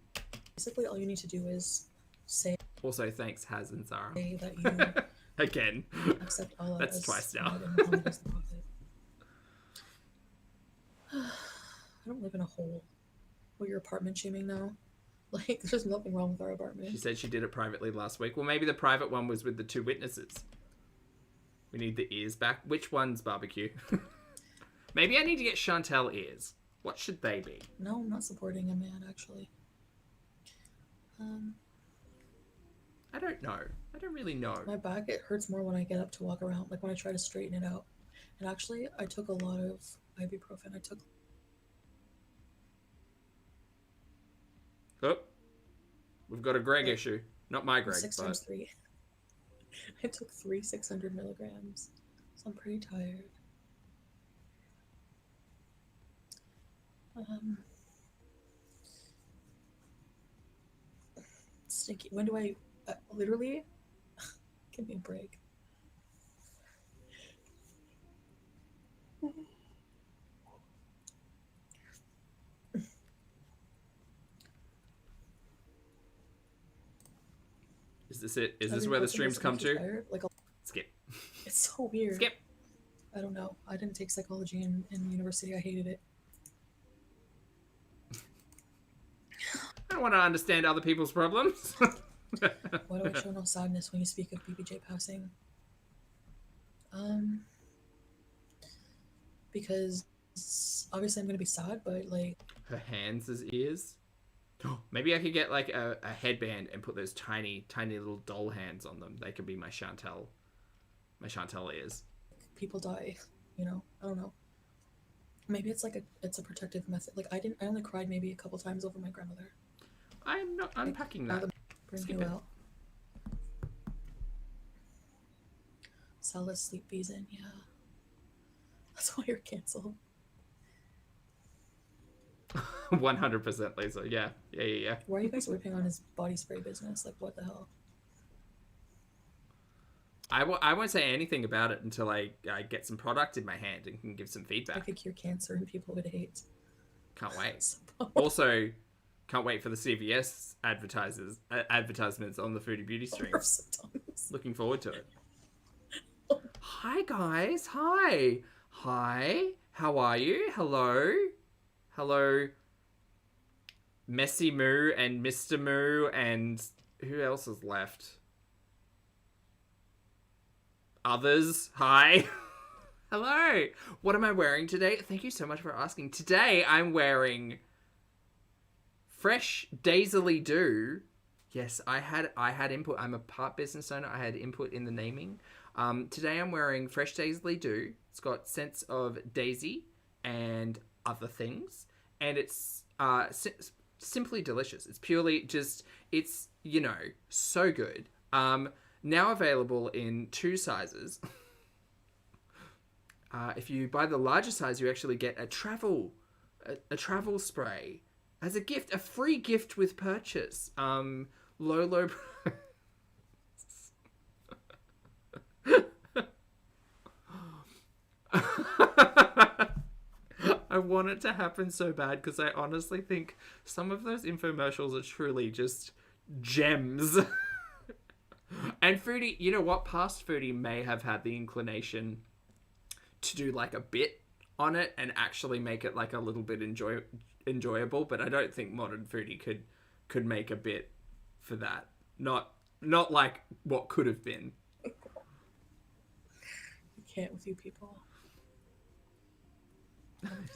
Basically, all you need to do is say. Also, thanks, Haz and Zara. That you Again. accept Allah. That's as twice now. God and Muhammad as the prophet. I don't live in a hole. Well, you're apartment shaming now. Like, there's nothing wrong with our apartment. She said she did it privately last week. Well, maybe the private one was with the 2 witnesses. We need the ears back. Which one's barbecue? Maybe I need to get Chantal ears. What should they be? No, I'm not supporting a man, actually. I don't know. I don't really know. My back, it hurts more when I get up to walk around, like when I try to straighten it out. And actually, I took a lot of ibuprofen. I took... Oh. We've got a Greg issue. Not my Greg, 6 times 3. I took 3 600 milligrams. So I'm pretty tired. Stinky. When do I literally give me a break? Is this it? Is this where the streams come to? Tired? Like Skip. it's so weird. Skip. I don't know. I didn't take psychology in university. I hated it. I don't want to understand other people's problems. Why do I show no sadness when you speak of BBJ passing? Because obviously I'm gonna be sad, but like Her hands as ears. Maybe I could get like a headband and put those tiny little doll hands on them. They could be my Chantal ears. people die, you know. I don't know. Maybe it's like it's a protective method. Like I only cried maybe a couple times over my grandmother. I'm not unpacking that. Bring Skip you it. out. Salad sleep fees in, yeah. That's why you're canceled. 100% Lisa. Yeah. Why are you guys ripping on his body spray business? Like, what the hell? I won't say anything about it until I get some product in my hand and can give some I feedback. could cure cancer and people would hate. Can't wait. Also, can't wait for the CVS advertisements on the Foodie Beauty streams. Looking forward to it. Hi guys. Hi. How are you? Hello. Messy Moo and Mr. Moo and who else is left? Others. Hi. Hello. What am I wearing today? Thank you so much for asking. Today I'm wearing Fresh Daisily Do. Yes, I had input. I'm a part business owner. I had input in the naming. Today I'm wearing Fresh Daisily Do. It's got scents of daisy and other things, and it's simply delicious. It's purely just, it's, you know, so good. Now available in 2 sizes. If you buy the larger size, you actually get a travel spray as a gift, a free gift with purchase. Low I want it to happen so bad because I honestly think some of those infomercials are truly just gems. And Foodie, you know what? Past Foodie may have had the inclination to do like a bit on it and actually make it like a little bit enjoyable, but I don't think modern Foodie could make a bit for that. Not like what could have been. You can't with you people.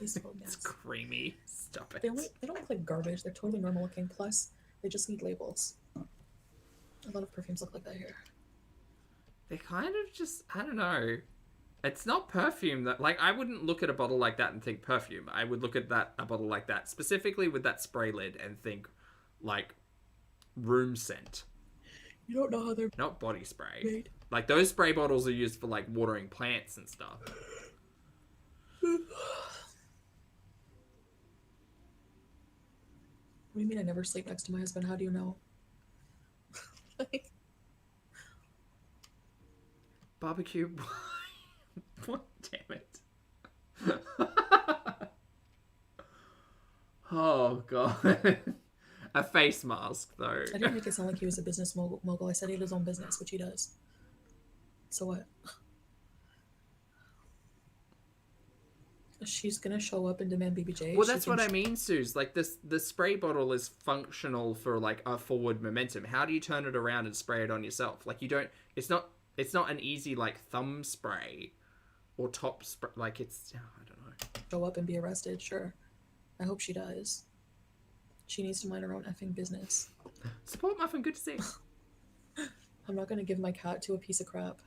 These little It's masks. creamy. Stop it. They don't look like garbage. They're totally normal looking. Plus, they just need labels. A lot of perfumes look like that here. They kind of just, I don't know. It's not perfume that, like, I wouldn't look at a bottle like that and think perfume. I would look at a bottle like that, specifically with that spray lid, and think, like, room scent. You don't know how they're Not body spray. made. Like, those spray bottles are used for, like, watering plants and stuff. What do you mean I never sleep next to my husband? How do you know? Like, Barbecue. What? Damn it. Oh, God. A face mask, though. I didn't make it sound like he was a business mogul. I said he had his own business, which he does. So what? She's gonna show up and demand BBJ. Well, that's what I mean, Suze. Like, the spray bottle is functional for, like, a forward momentum. How do you turn it around and spray it on yourself? Like, you don't... It's not an easy, like, thumb spray or top spray. Like, it's... I don't know. Show up and be arrested, sure. I hope she does. She needs to mind her own effing business. Support Muffin, good to see you. I'm not gonna give my cat to a piece of crap.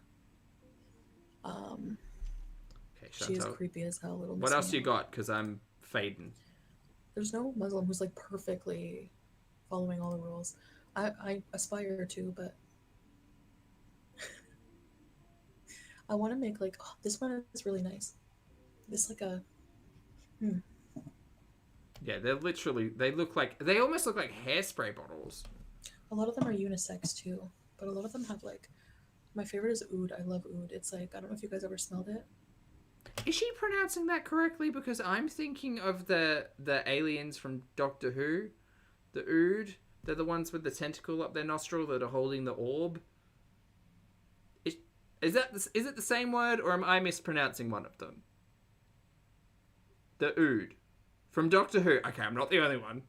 Okay, She is Chantal. creepy as hell, little What Miss else you Mia. got? Because I'm fading. There's no Muslim who's like perfectly following all the rules. I aspire to, but I want to make like this one is really nice. This like a Yeah, they almost look like hairspray bottles. a lot of them are unisex too, but a lot of them have like my favorite is oud. I love oud. It's like I don't know if you guys ever smelled it. Is she pronouncing that correctly? Because I'm thinking of the aliens from Doctor Who, the Ood. They're the ones with the tentacle up their nostril that are holding the orb. Is it the same word, or am I mispronouncing one of them? The Ood from Doctor Who. Okay, I'm not the only one.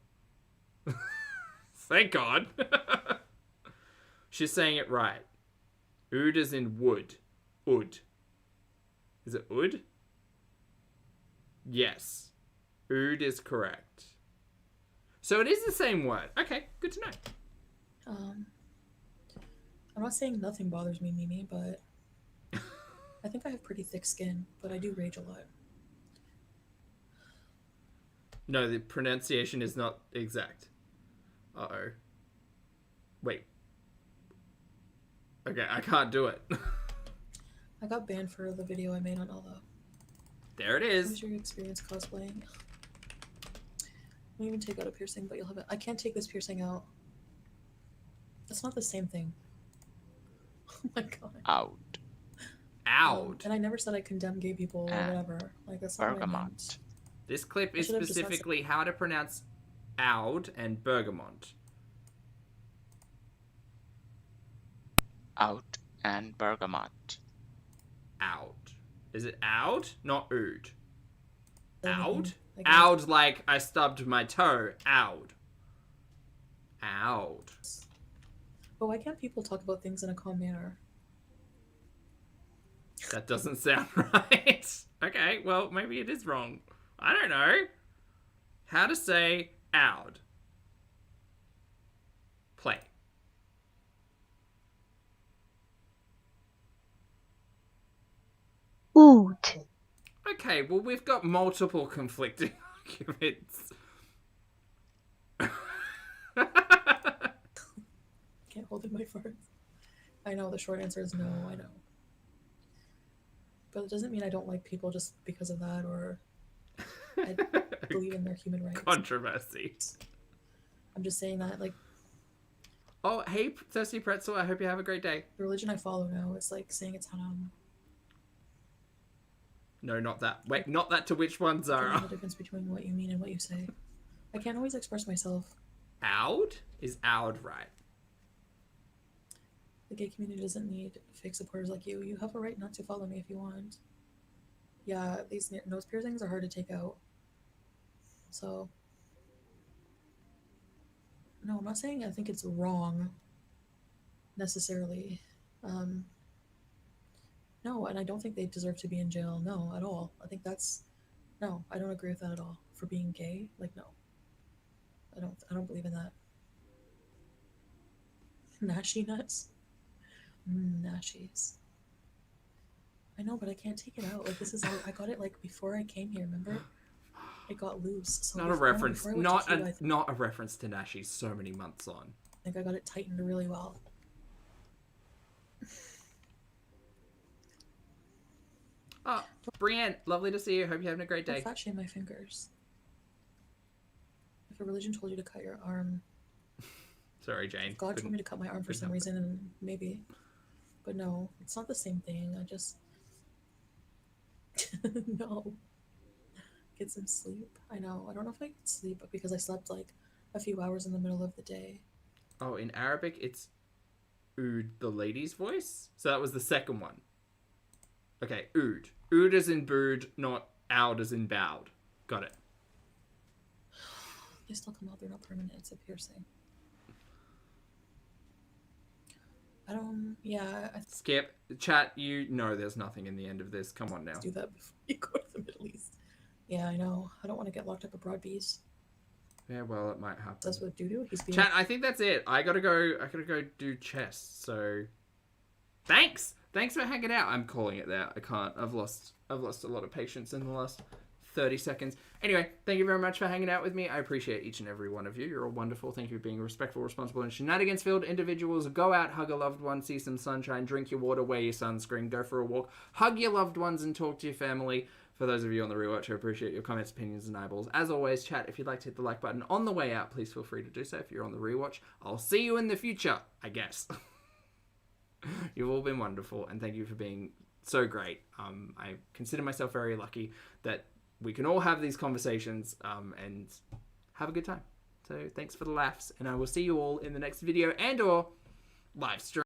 Thank God. She's saying it right. Ood is in wood. Oud. Is it oud? Yes. Oud is correct. So it is the same word. Okay, good to know. I'm not saying nothing bothers me, Mimi, but I think I have pretty thick skin, but I do rage a lot. No, the pronunciation is not exact. Uh-oh. Wait. Okay, I can't do it. I got banned for the video I made on Ella. There it What is. was your experience cosplaying? Don't even take out a piercing, but you'll have it. I can't take this piercing out. That's not the same thing. Oh my god. Out. Out. And I never said I condemn gay people or whatever. Like that's not what I meant. Bergamot. This clip I is should have just not specifically how to pronounce oud and bergamot. Out and bergamot. Oud. Is it oud? Not ood. Oud? I guess. Oud like I stubbed my toe. Oud. Oud. But why can't people talk about things in a calm manner? That doesn't sound right. Okay, well, maybe it is wrong. I don't know. How to say oud. Play. Oot. Okay, well, we've got multiple conflicting arguments. Can't hold in my farts. I know the short answer is no, I know. But it doesn't mean I don't like people just because of that or I believe in their human rights. Controversy. I'm just saying that like Oh, hey, Thirsty Pretzel, I hope you have a great day. the religion I follow now is like saying it's haram. No, not that. Wait, not that to which one, There's Zara? a difference between what you mean and what you say. I can't always express myself. Oud? Is oud right? The gay community doesn't need fake supporters like you. You have a right not to follow me if you want. Yeah, these nose piercings are hard to take out. So, no, I'm not saying I think it's wrong necessarily. No, and I don't think they deserve to be in jail. No, at all. I think that's No, I don't agree with that at all. For being gay, like, no. I don't believe in that. Nashy nuts? Nashies. I know, but I can't take it out. Like, this is I got it like before I came here, remember? It got loose. So Not a reference. Not a reference to Nashi so many months on. I think I got it tightened really well. Oh, Brienne, lovely to see you. Hope you're having a great day. Don't fat shame my fingers. If a religion told you to cut your arm, Sorry, Jane. God told me to cut my arm for some reason, and maybe, but no, it's not the same thing. I just no. Get some sleep. I know. I don't know if I could sleep because I slept like a few hours in the middle of the day. Oh, in Arabic, it's oud, the lady's voice. So that was the second one. Okay, oud. Oud as in booed, not out as in bowed. Got it. They still come out. They're not permanent. It's a piercing. I don't. Yeah. Skip. Chat, you know there's nothing in the end of this. Come on now. Do that before you go to the Middle East. Yeah, I know. I don't want to get locked up abroad, bees. Yeah, well, it might happen. That's what Doo-Doo. He's being... Chat, I think that's it. I gotta go do chess. So, thanks for hanging out. I'm calling it there. I can't. I've lost a lot of patience in the last 30 seconds. Anyway, thank you very much for hanging out with me. I appreciate each and every one of you. You're all wonderful. Thank you for being respectful, responsible, and shenanigans-filled individuals. Go out, hug a loved one, see some sunshine, drink your water, wear your sunscreen, go for a walk, hug your loved ones, and talk to your family. For those of you on the rewatch, I appreciate your comments, opinions, and eyeballs. As always, chat, if you'd like to hit the like button on the way out, please feel free to do so. If you're on the rewatch, I'll see you in the future, I guess. You've all been wonderful, and thank you for being so great. I consider myself very lucky that we can all have these conversations and have a good time. So thanks for the laughs, and I will see you all in the next video and or live stream.